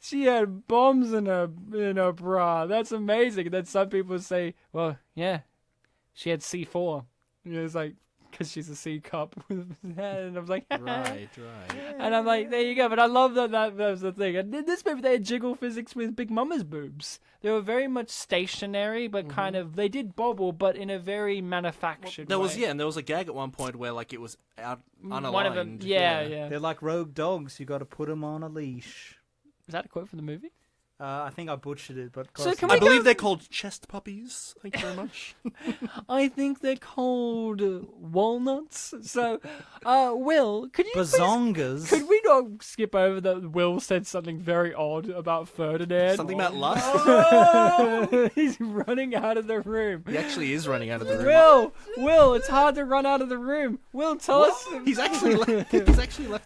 she had bombs in her bra. That's amazing." And then some people say, "Well, yeah, she had C4." And it was like, because she's a C cup. And I'm like, Right. And I'm like, there you go. But I love that was the thing. And in this movie, they had jiggle physics with Big Mama's boobs. They were very much stationary, but kind of, they did bobble, but in a very manufactured There way. was and there was a gag at one point where like it was out unaligned. One of them, yeah. They're like rogue dogs. You got to put them on a leash. Is that a quote from the movie? I think I butchered it, but So can I we believe go- they're called chest puppies. Thank you very much. I think they're called walnuts. So, Will, could you please, bazongas. could we not skip over that Will said something very odd about Ferdinand? Something about lust. He's running out of the room. He actually is running out of the room. Will, it's hard to run out of the room. Will, tell us. He's actually left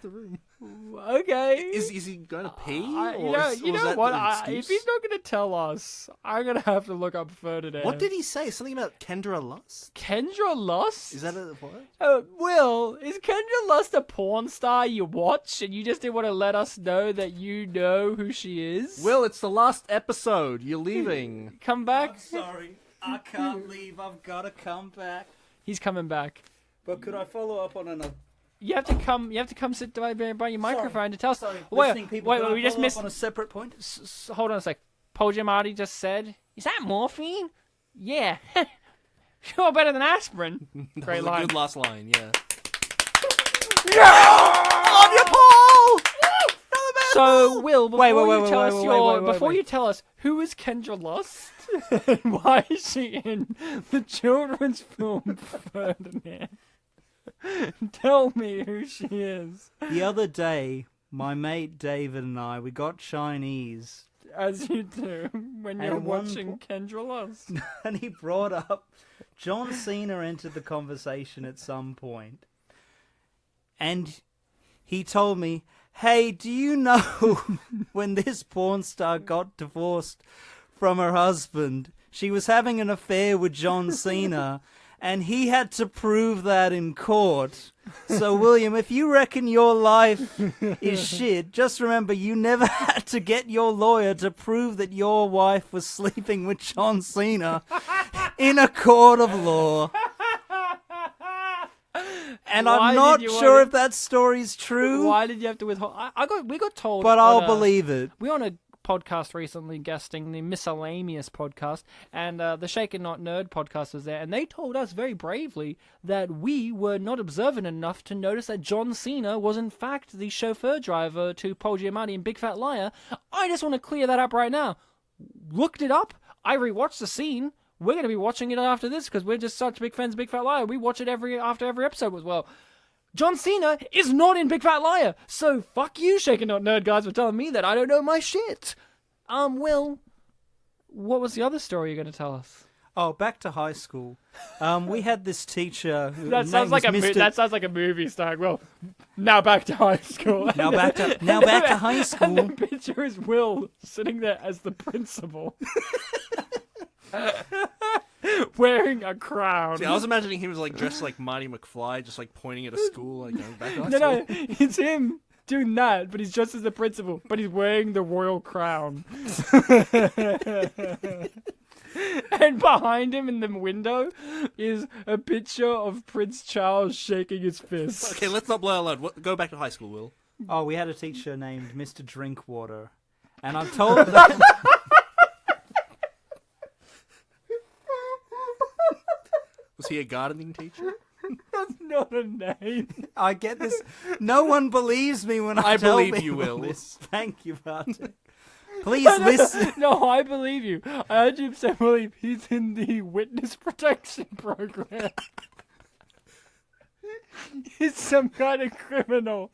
the room. Okay. Is he going to pee? You or know, is, you or is know that what? an If excuse? he's not going to tell us, I'm going to have to look up Ferdinand. What did he say? Something about Kendra Lust? Kendra Lust? Is that a what? Will, is Kendra Lust a porn star you watch and you just didn't want to let us know that you know who she is? Will, it's the last episode. You're leaving. Come back. Sorry, I can't leave. I've got to come back. He's coming back. But could I follow up on You have to come. You have to come sit by your microphone to tell us. Sorry, Wait, people, we just missed. on a separate point. Hold on a sec. Paul Giamatti just said, "Is that morphine?" Yeah, sure, better than aspirin. That Great was line. a good last line. Yeah. Love you, Paul. So, Will, before you tell us who is Kendra Lust and why is she in the children's film Ferdinand, tell me who she is. The other day, my mate David and I, we got Chinese. As you do when you're watching Kendra Lust. And he brought up John Cena entered the conversation at some point. And he told me, hey, do you know when this porn star got divorced from her husband, she was having an affair with John Cena, and he had to prove that in court. So, William, if you reckon your life is shit, just remember you never had to get your lawyer to prove that your wife was sleeping with John Cena in a court of law. And I'm not sure if that story's true. Why did you have to withhold? We got told. But I'll believe it. We were on a podcast recently guesting the Miscellaneous podcast, and the Shaken Not Nerd podcast was there, and they told us very bravely that we were not observant enough to notice that John Cena was in fact the chauffeur driver to Paul Giamatti in Big Fat Liar. I just want to clear that up right now. Looked it up. I rewatched the scene. We're going to be watching it after this because we're just such big fans of Big Fat Liar. We watch it after every episode as well. John Cena is not in Big Fat Liar, so fuck you, Shaken Not Nerd guys, for telling me that I don't know my shit. Will, what was the other story you're going to tell us? Oh, back to high school. We had this teacher. That sounds like a movie star. Well, now back to high school. Now back to high school. And the picture is Will sitting there as the principal. Wearing a crown. See, I was imagining he was like dressed like Marty McFly, just like pointing at a school, like going back to high No, school. it's him doing that, but he's dressed as the principal, but he's wearing the royal crown. And behind him in the window is a picture of Prince Charles shaking his fist. Okay, let's not blow our load. Go back to high school, Will. Oh, we had a teacher named Mr. Drinkwater, and I'm told that. Was he a gardening teacher? That's not a name. I get this. No one believes me when I believe tell you, people Will. this. Thank you, Bartek. Please listen. No, I believe you. I 100% believe he's in the witness protection program. He's some kind of criminal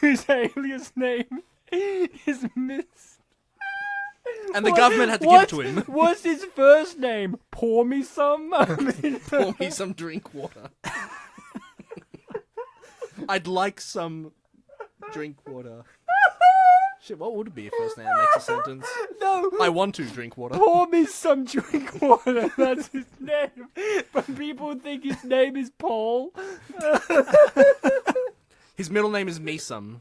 whose alias name is Miss. And the government had to give it to him. What's his first name? Pour me some? Pour me some drink water. I'd like some drink water. Shit, what would be a first name that makes a sentence? No. I want to drink water. Pour me some drink water. That's his name. But people think his name is Paul. His middle name is Mesum.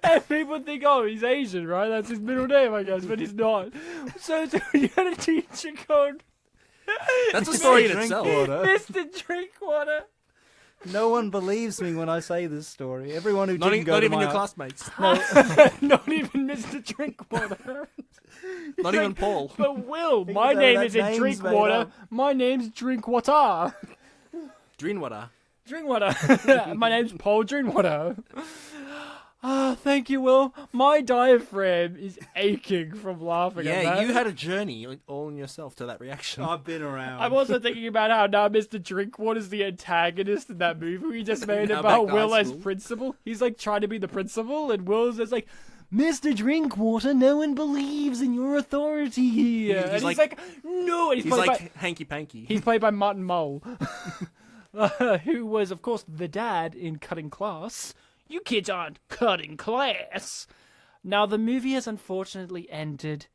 And people think, oh, he's Asian, right? That's his middle name, I guess, but he's not. So you had a teacher called... That's a story in Drink itself. water. Mr. Drinkwater. No one believes me when I say this story. Everyone who Not didn't go not to even my your classmates. Not even Mr. Drinkwater. Not even Paul. But Will, Think my about name that isn't name's made Drinkwater. up. My name's Drinkwater. Drinkwater. Drinkwater. My name's Paul Drinkwater. Thank you, Will. My diaphragm is aching from laughing at Yeah, that. you had a journey all in yourself to that reaction. I've been around. I'm also thinking about how now Mr. Drinkwater's the antagonist in that movie we just made Now about back to Will high as school. principal. He's like trying to be the principal, and Will's just like, Mr. Drinkwater, no one believes in your authority here. He's And he's like- like, no. And He's played like by, Hanky Panky. he's played by Martin Mull, who was, of course, the dad in Cutting Class. You kids aren't cutting class. Now, the movie has unfortunately ended.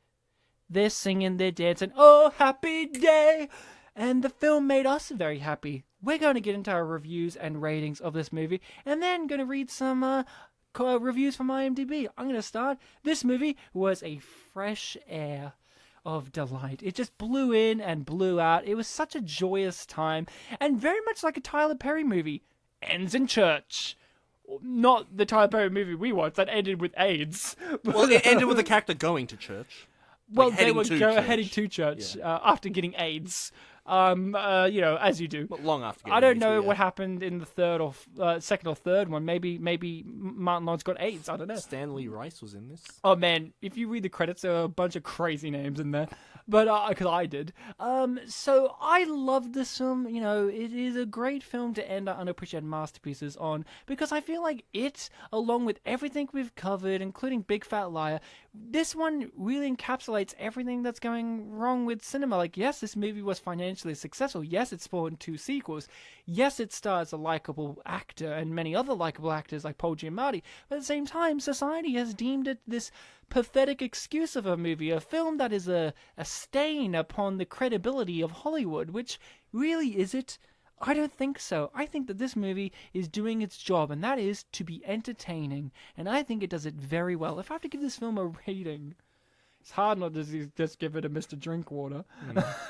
They're singing, they're dancing, oh, happy day. And the film made us very happy. We're going to get into our reviews and ratings of this movie, and then going to read some reviews from IMDb. I'm going to start. This movie was a fresh air of delight. It just blew in and blew out. It was such a joyous time, and very much like a Tyler Perry movie. ends in church. Not the Tyler Perry movie we watched that ended with AIDS. Well, it ended with the character going to church. Well, Like, they were church. heading to church after getting AIDS. As you do. But long after. I don't know what happened in the third or second or third one. Maybe Martin Lawrence got AIDS. I don't know. Stanley Rice was in this. Oh man, if you read the credits, there are a bunch of crazy names in there. But because I did. So I love this film. You know, it is a great film to end our unappreciated masterpieces on because I feel like it, along with everything we've covered, including Big Fat Liar, this one really encapsulates everything that's going wrong with cinema. Like, yes, this movie was financially successful. Yes, it spawned 2 sequels. Yes, it stars a likable actor and many other likable actors like Paul Giamatti. But at the same time, society has deemed it this pathetic excuse of a movie, a film that is a stain upon the credibility of Hollywood, which really is it? I don't think so. I think that this movie is doing its job, and that is to be entertaining. And I think it does it very well. If I have to give this film a rating, it's hard not to just give it a Mr. Drinkwater.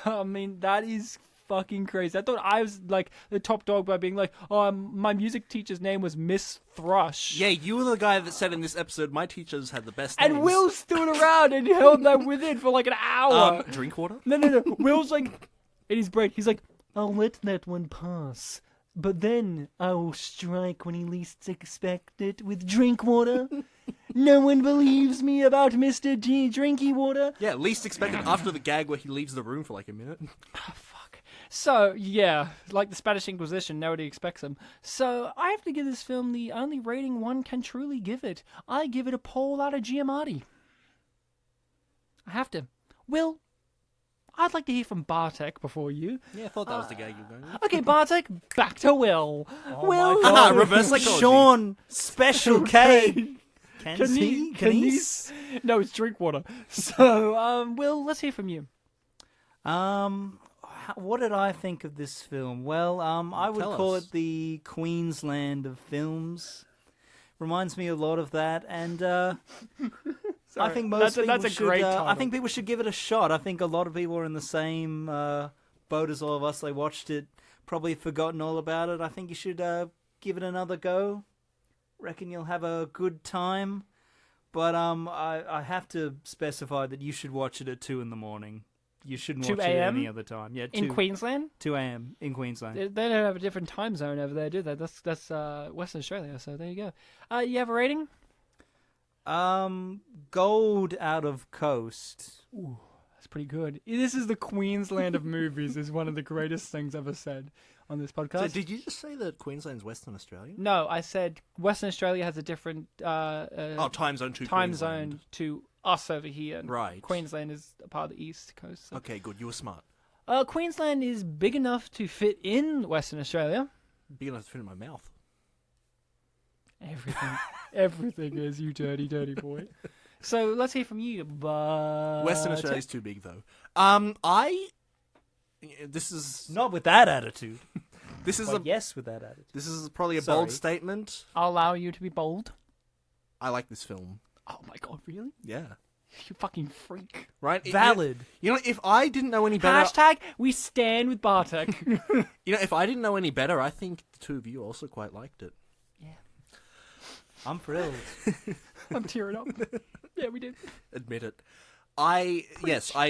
I mean, that is fucking crazy. I thought I was like the top dog by being like, oh, my music teacher's name was Miss Thrush. Yeah, you were the guy that said in this episode, my teachers had the best And names. Will stood around and held that within for like an hour. Drinkwater? No. Will's like, in his break, he's like, I'll let that one pass. But then I will strike when he least expect it with Drinkwater. No one believes me about Mr. Drinky Water. Yeah, least expected after the gag where he leaves the room for like a minute. Oh, fuck. So, yeah, like the Spanish Inquisition, nobody expects him. So, I have to give this film the only rating one can truly give it. I give it a poll out of Giamatti. I have to. Will, I'd like to hear from Bartek before you. Yeah, I thought that was the gag you were going with. Okay, Bartek, back to Will. Oh Will, my God. Reverse psychology. Sean, Special K. Canese? No, it's Drinkwater. So, Will, let's hear from you. What did I think of this film? Well, I would Tell call us. it the Queensland of films. Reminds me a lot of that, and I think most people that's a should. great I title. think people should give it a shot. I think a lot of people are in the same boat as all of us. They watched it, probably forgotten all about it. I think you should give it another go. Reckon you'll have a good time. But I have to specify that you should watch it at 2 a.m. You shouldn't 2 watch it a.m.? any other time. Yeah, In 2 Queensland? 2 a.m. in Queensland. They don't have a different time zone over there, do they? That's Western Australia, so there you go. You have a rating? Gold out of coast. Ooh, that's pretty good. This is the Queensland of movies is one of the greatest things ever said on this podcast. So did you just say that Queensland's Western Australia? No, I said Western Australia has a different Time zone to time Queensland. zone to us over here. And Right. Queensland is a part of the East Coast. So. Okay, good. You were smart. Queensland is big enough to fit in Western Australia. Big enough to fit in my mouth. Everything is, you dirty, dirty boy. So let's hear from you. Western Australia's too big, though. This is Not with that attitude. this is But yes, with that attitude. this is probably a Sorry. bold statement. I'll allow you to be bold. I like this film. Oh my god, really? Yeah. You fucking freak. Right. Valid. You know, if I didn't know any better, Hashtag we stand with Bartek. if I didn't know any better, I think the two of you also quite liked it. I'm thrilled. I'm tearing up. Yeah, we did. Admit it. I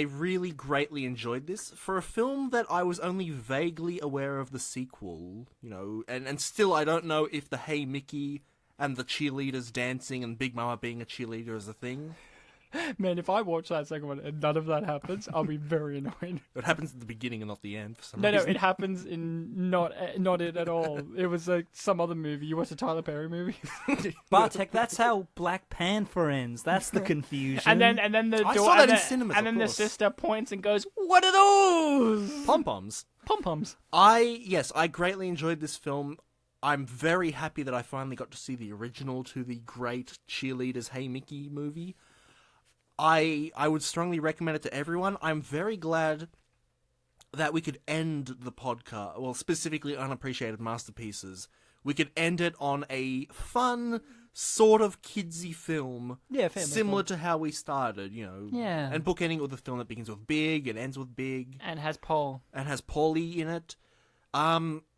really greatly enjoyed this for a film that I was only vaguely aware of the sequel, you know, and still I don't know if the Hey Mickey and the cheerleaders dancing and Big Mama being a cheerleader is a thing. Man, if I watch that second one and none of that happens, I'll be very annoyed. It happens at the beginning and not the end for some No, reason. it happens in not it at all. It was like some other movie. You watched a Tyler Perry movie, Bartek, that's how Black Panther ends. That's the confusion. and then the I door, saw that and in the- cinemas, and of then the course. sister points and goes, "What are those?" Pom-poms. Pom poms. I greatly enjoyed this film. I'm very happy that I finally got to see the original to the great Cheerleaders Hey Mickey movie. I would strongly recommend it to everyone. I'm very glad that we could end the podcast, well, specifically Unappreciated Masterpieces. We could end it on a fun, sort of kidsy film. Yeah, fair similar enough. to how we started, you know. Yeah. And bookending it with a film that begins with big and ends with big And has Paul. and has Paulie in it.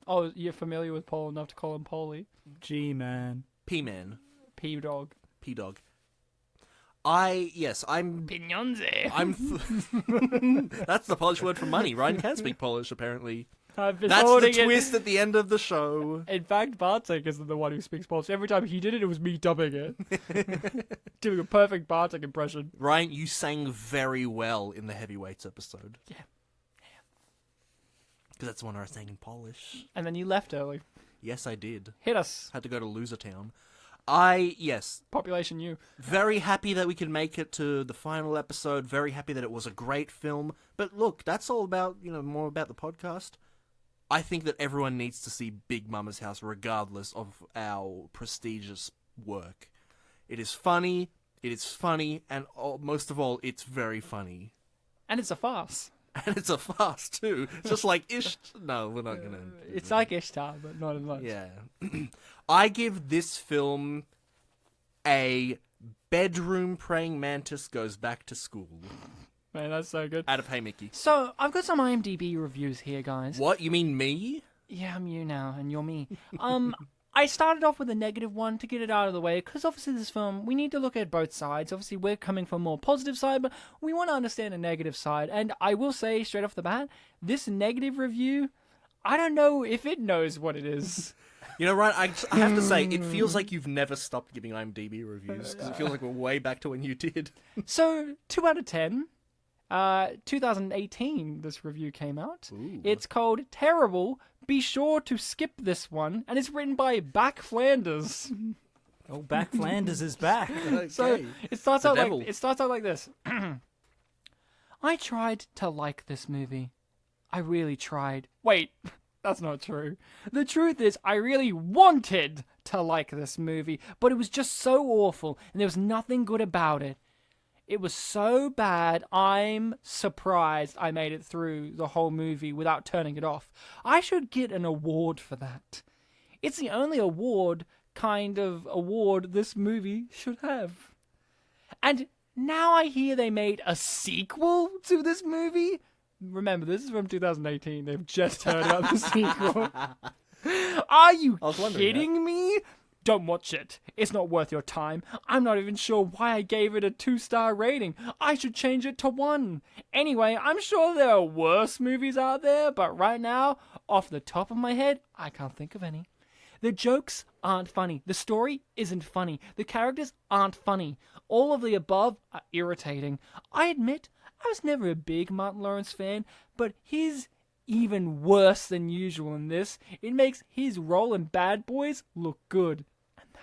Oh, you're familiar with Paul enough to call him Paulie. G-Man. P-Man. P-Dog. P-Dog. I'm... Pignonze. That's the Polish word for money. Ryan can speak Polish, apparently. I've been That's the holding twist at the end of the show. In fact, Bartek isn't the one who speaks Polish. Every time he did it, it was me dubbing it. Doing a perfect Bartek impression. Ryan, you sang very well in the Heavyweights episode. Yeah. Because that's the one I sang in Polish. And then you left early. Yes, I did. Hit us. Had to go to Losertown. Yes. Population U. Very happy that we could make it to the final episode. Very happy that it was a great film. But look, that's all about, more about the podcast. I think that everyone needs to see Big Mama's House regardless of our prestigious work. It is funny, and most of all, it's very funny. And it's a farce. And it's a farce, too. Just like No, we're not going to... It's like Ishtar, but not as much. Yeah. I give this film a bedroom praying mantis goes back to school. Man, that's so good. Out of Hey Mickey. So, I've got some IMDb reviews here, guys. What? You mean me? Yeah, I'm you now, and you're me. I started off with a negative one to get it out of the way, because obviously this film, we need to look at both sides. Obviously, we're coming from a more positive side, but we want to understand a negative side. And I will say, straight off the bat, this negative review, I don't know if it knows what it is. Ryan, I have to say, it feels like you've never stopped giving IMDb reviews, because it feels like we're way back to when you did. So, 2 out of 10. 2018, this review came out. Ooh. It's called Terrible. Be sure to skip this one. And it's written by Back Flanders. Oh, Back Flanders is back. Okay. So it starts out devil. like this. I tried to like this movie. I really tried. Wait, that's not true. The truth is, I really wanted to like this movie, but it was just so awful, and there was nothing good about it. It was so bad, I'm surprised I made it through the whole movie without turning it off. I should get an award for that. It's the only kind of award this movie should have. And now I hear they made a sequel to this movie. Remember, this is from 2018. They've just heard about the sequel. Are you kidding me? Don't watch it. It's not worth your time. I'm not even sure why I gave it a 2-star rating. I should change it to 1. Anyway, I'm sure there are worse movies out there, but right now, off the top of my head, I can't think of any. The jokes aren't funny. The story isn't funny. The characters aren't funny. All of the above are irritating. I admit, I was never a big Martin Lawrence fan, but his even worse than usual in this. It makes his role in Bad Boys look good.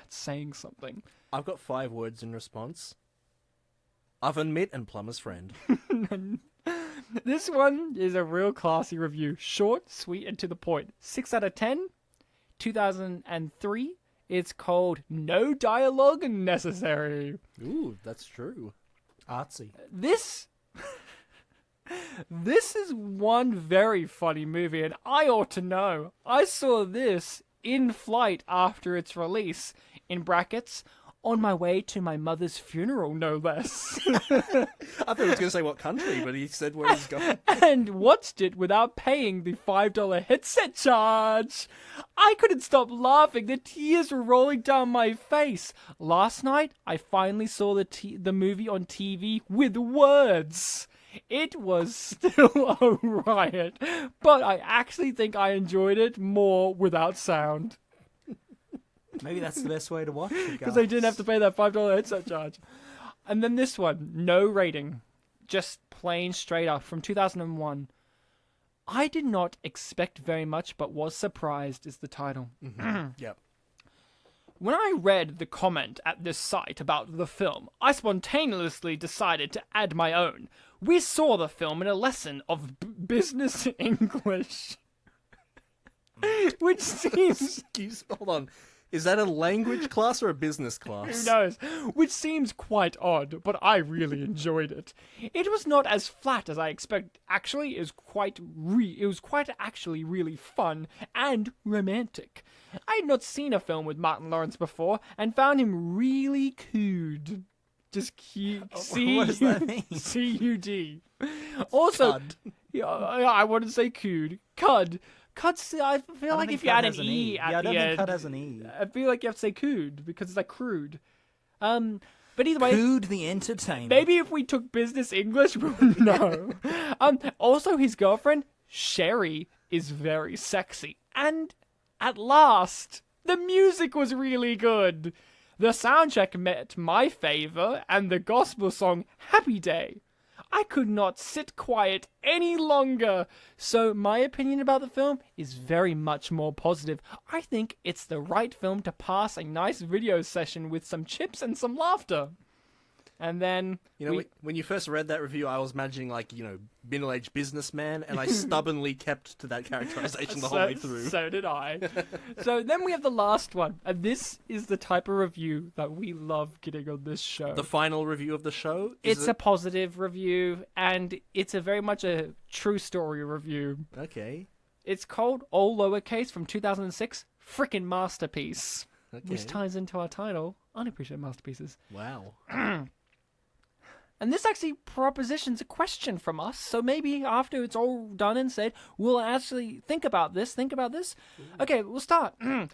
Saying something. I've got 5 words in response. Oven mitt and plumber's friend. This one is a real classy review. Short, sweet, and to the point. 6 out of 10. 2003. It's called No Dialogue Necessary. Ooh, that's true. Artsy. This is one very funny movie, and I ought to know. I saw this in flight after its release. In brackets, on my way to my mother's funeral, no less. I thought he was going to say what country, but he said where he's going. And watched it without paying the $5 headset charge. I couldn't stop laughing. The tears were rolling down my face. Last night, I finally saw the movie on TV with words. It was still a riot, but I actually think I enjoyed it more without sound. Maybe that's the best way to watch it, because they didn't have to pay that $5 headset charge. And then this one, no rating. Just plain straight up from 2001. I did not expect very much, but was surprised is the title. Mm-hmm. Yep. When I read the comment at this site about the film, I spontaneously decided to add my own. We saw the film in a lesson of business English. Which seems... Hold on. Is that a language class or a business class? Who knows? Which seems quite odd, but I really enjoyed it. It was not as flat as I expected. Actually, it was quite actually really fun and romantic. I had not seen a film with Martin Lawrence before and found him really cute. Just cute. What does that mean? C-U-D. Also, Cud. I wouldn't say cute. Cud. Cuts, I feel like if you add an E at the end... I don't think cut has an E. I feel like you have to say cood, because it's like crude. But either way... Cood the Entertainer. Maybe if we took business English, we would know. Also, his girlfriend, Sherry, is very sexy. And at last, the music was really good. The soundtrack met my favor, and the gospel song Happy Day. I could not sit quiet any longer. So my opinion about the film is very much more positive. I think it's the right film to pass a nice video session with some chips and some laughter. And then... when you first read that review, I was imagining, middle-aged businessman, and I stubbornly kept to that characterization the whole way through. So did I. So then we have the last one. And this is the type of review that we love getting on this show. The final review of the show? It's a positive review, and it's very much a true story review. Okay. It's called, all lowercase, from 2006, Frickin' Masterpiece. Okay. Which ties into our title, Unappreciated Masterpieces. Wow. And this actually propositions a question from us, so maybe after it's all done and said, we'll actually think about this. Okay, we'll start. I'm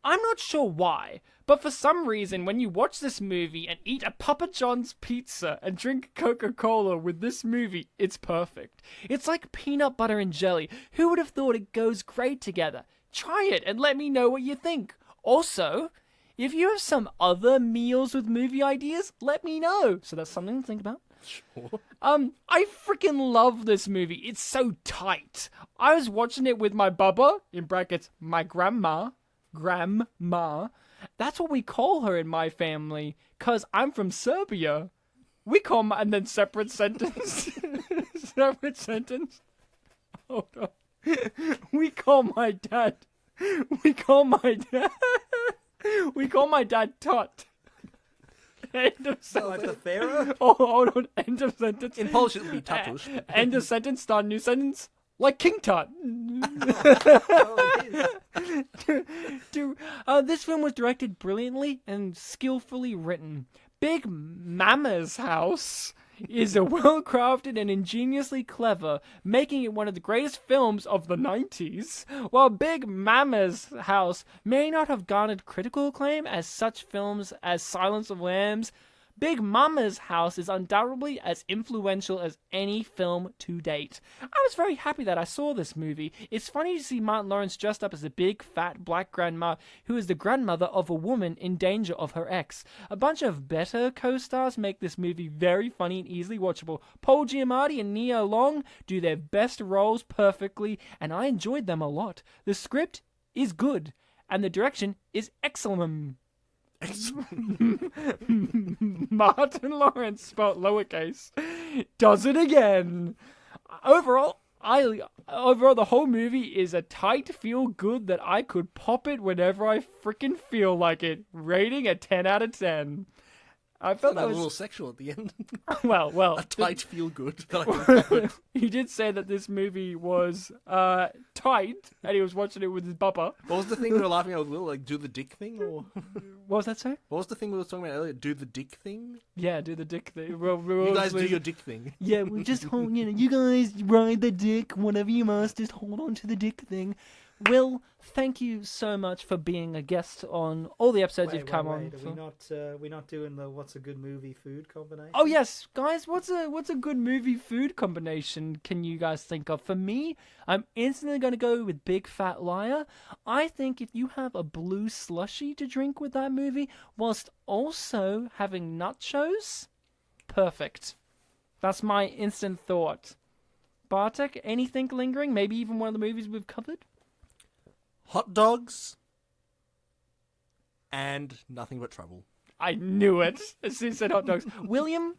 not sure why, but for some reason, when you watch this movie and eat a Papa John's pizza and drink Coca-Cola with this movie, it's perfect. It's like peanut butter and jelly. Who would have thought it goes great together? Try it and let me know what you think. Also, if you have some other meals with movie ideas, let me know. So that's something to think about. Sure. I freaking love this movie. It's so tight. I was watching it with my bubba, in brackets, my grandma. That's what we call her in my family, because I'm from Serbia. We call my, and then separate sentence. Separate sentence. Hold on. We call my dad Tot. End of sentence. Like the Pharaoh? Oh, hold on. End of sentence. In Polish, it would be tatuś. End of sentence. Start a new sentence. Like King Tut. This film was directed brilliantly and skillfully written. Big Mama's House is a well-crafted and ingeniously clever, making it one of the greatest films of the 90s. While Big Mama's House may not have garnered critical acclaim as such films as Silence of the Lambs, Big Mama's House is undoubtedly as influential as any film to date. I was very happy that I saw this movie. It's funny to see Martin Lawrence dressed up as a big, fat, black grandma who is the grandmother of a woman in danger of her ex. A bunch of better co-stars make this movie very funny and easily watchable. Paul Giamatti and Nia Long do their best roles perfectly, and I enjoyed them a lot. The script is good, and the direction is excellent. Martin Lawrence, spelled lowercase, does it again. Overall, the whole movie is a tight feel good that I could pop it whenever I freaking feel like it. Rating a 10 out of 10. I felt that was a little sexual at the end. Well, a tight feel good. That he did say that this movie was tight, and he was watching it with his bubba. What was the thing we were laughing at with Will? Like, do the dick thing, or what was that say? What was the thing we were talking about earlier? Do the dick thing? Yeah, do the dick thing. You guys do your dick thing. Yeah, we just hold. You guys ride the dick whatever you must. Just hold on to the dick thing. Will, thank you so much for being a guest on all the episodes you've come on. We're not doing the what's a good movie food combination? Oh yes, guys, what's a good movie food combination can you guys think of? For me, I'm instantly going to go with Big Fat Liar. I think if you have a blue slushy to drink with that movie, whilst also having nachos, perfect. That's my instant thought. Bartek, anything lingering? Maybe even one of the movies we've covered? Hot dogs and Nothing But Trouble. I knew it as soon as I said hot dogs. William?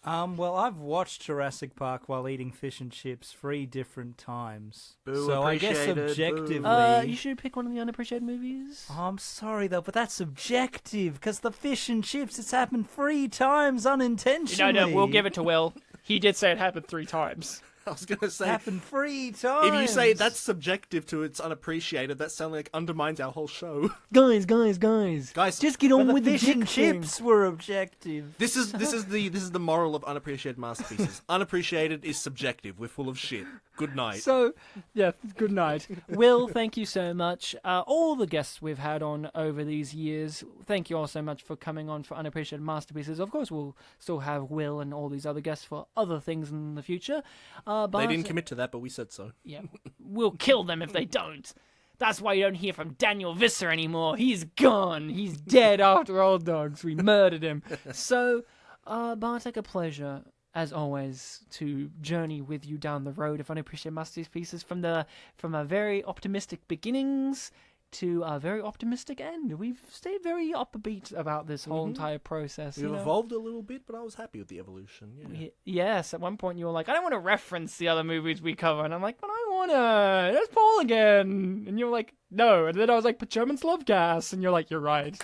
Well, I've watched Jurassic Park while eating fish and chips 3 different times. Boo, so I guess appreciated, subjectively... you should pick one of the unappreciated movies. Oh, I'm sorry, though, but that's subjective, because the fish and chips, it's happened 3 times unintentionally. No, we'll give it to Will. He did say it happened 3 times. I was going to say... Happened 3 times! If you say that's subjective to it's unappreciated, that sounds like undermines our whole show. Guys, just get on with the fish and chips were objective. This is the moral of Unappreciated Masterpieces. Unappreciated is subjective. We're full of shit. Good night. So, yeah, good night. Will, thank you so much. All the guests we've had on over these years, thank you all so much for coming on for Unappreciated Masterpieces. Of course, we'll still have Will and all these other guests for other things in the future. But they didn't commit to that, but we said so. Yeah, we'll kill them if they don't. That's why you don't hear from Daniel Visser anymore. He's gone. He's dead after Old Dogs. We murdered him. So, Bartek, a pleasure, as always, to journey with you down the road of Unappreciated Masterpieces from a very optimistic beginnings to a very optimistic end. We've stayed very upbeat about this whole entire process. We've evolved a little bit, but I was happy with the evolution. Yeah. Yes, at one point you were like, I don't want to reference the other movies we cover. And I'm like, but I want to. There's Paul again. And you were like, no. And then I was like, but Germans love gas. And you're like, you're right.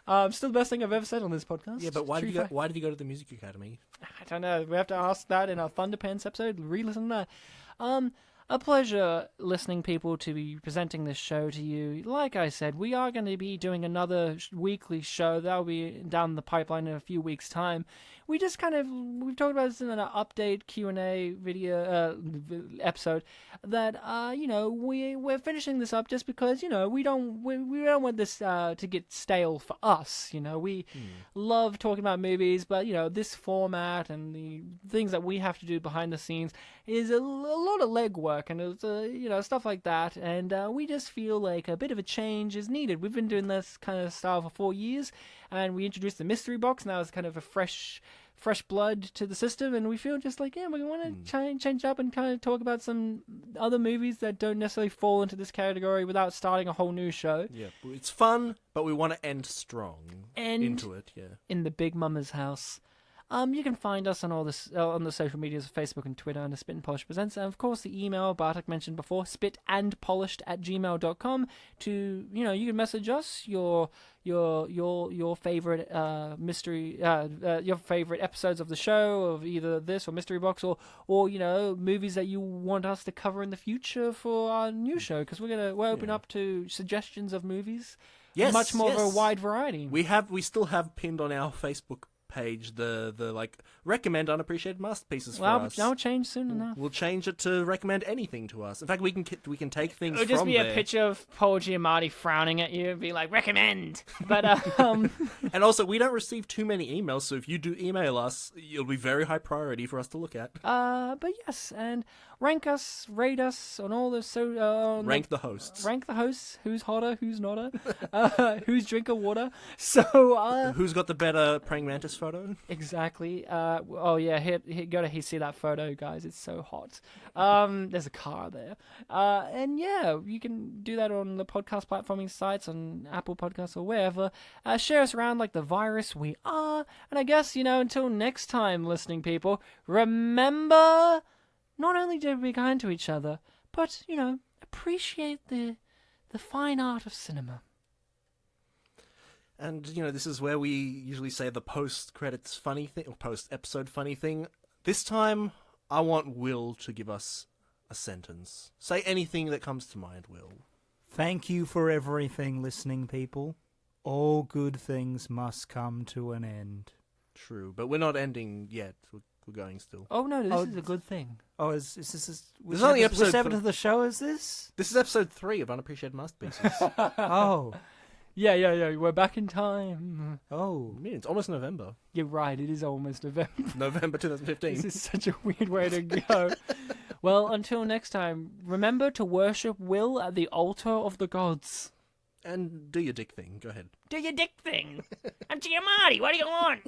Still the best thing I've ever said on this podcast. Yeah, but why did you go to the Music Academy? I don't know. We have to ask that in our Thunderpants episode. Re-listen to that. A pleasure listening, people, to be presenting this show to you. Like I said, we are going to be doing another weekly show. That'll be down the pipeline in a few weeks' time. We've talked about this in an update Q&A video episode that we're finishing this up just because we don't want this to get stale for us. We love talking about movies, but this format and the things that we have to do behind the scenes is a lot of legwork and it's stuff like that, and we just feel like a bit of a change is needed. We've been doing this kind of style for 4 years, and we introduced the mystery box. Now it's kind of a fresh blood to the system, and we feel just like, we want to change up and kind of talk about some other movies that don't necessarily fall into this category without starting a whole new show. Yeah, it's fun, but we want to end strong into it. Yeah, in the Big Mama's house. You can find us on all this on the social medias of Facebook and Twitter under Spit and Polish Presents, and of course the email Bartek mentioned before, spitandpolished@gmail.com. To you can message us your favorite mystery your favorite episodes of the show, of either this or Mystery Box, or movies that you want us to cover in the future for our new show, because we're open up to suggestions of movies. Yes, much more of a wide variety. We still have pinned on our Facebook page the recommend unappreciated masterpieces for us. That'll change soon enough. We'll change it to recommend anything to us. In fact, we can take things from there. It'll just be a picture of Paul Giamatti frowning at you and be like, recommend. But and also, we don't receive too many emails, so if you do email us, it'll be very high priority for us to look at. But yes, and rank us, rate us on all the rank the hosts. Rank the hosts. Who's hotter? Who's notter? Who's drinking water? So who's got the better praying mantis photo? Exactly. Go to see that photo, guys. It's so hot. There's a car there. And yeah, you can do that on the podcast platforming sites, on Apple Podcasts or wherever. Share us around like the virus we are. And I guess, until next time, listening people, remember, not only to be kind to each other, but, appreciate the fine art of cinema. And, this is where we usually say the post-credits funny thing, or post-episode funny thing. This time, I want Will to give us a sentence. Say anything that comes to mind, Will. Thank you for everything, listening people. All good things must come to an end. True, but we're not ending yet. We're going still. Oh, no, this is a good thing. Oh, is this... Which episode of the show is this? This is episode 3 of Unappreciated Masterpieces. Oh. Yeah. We're back in time. Oh. Man, it's almost November. You're right, it is almost November. November 2015. This is such a weird way to go. Well, until next time, remember to worship Will at the altar of the gods. And do your dick thing. Go ahead. Do your dick thing. I'm Giamatti. What do you want?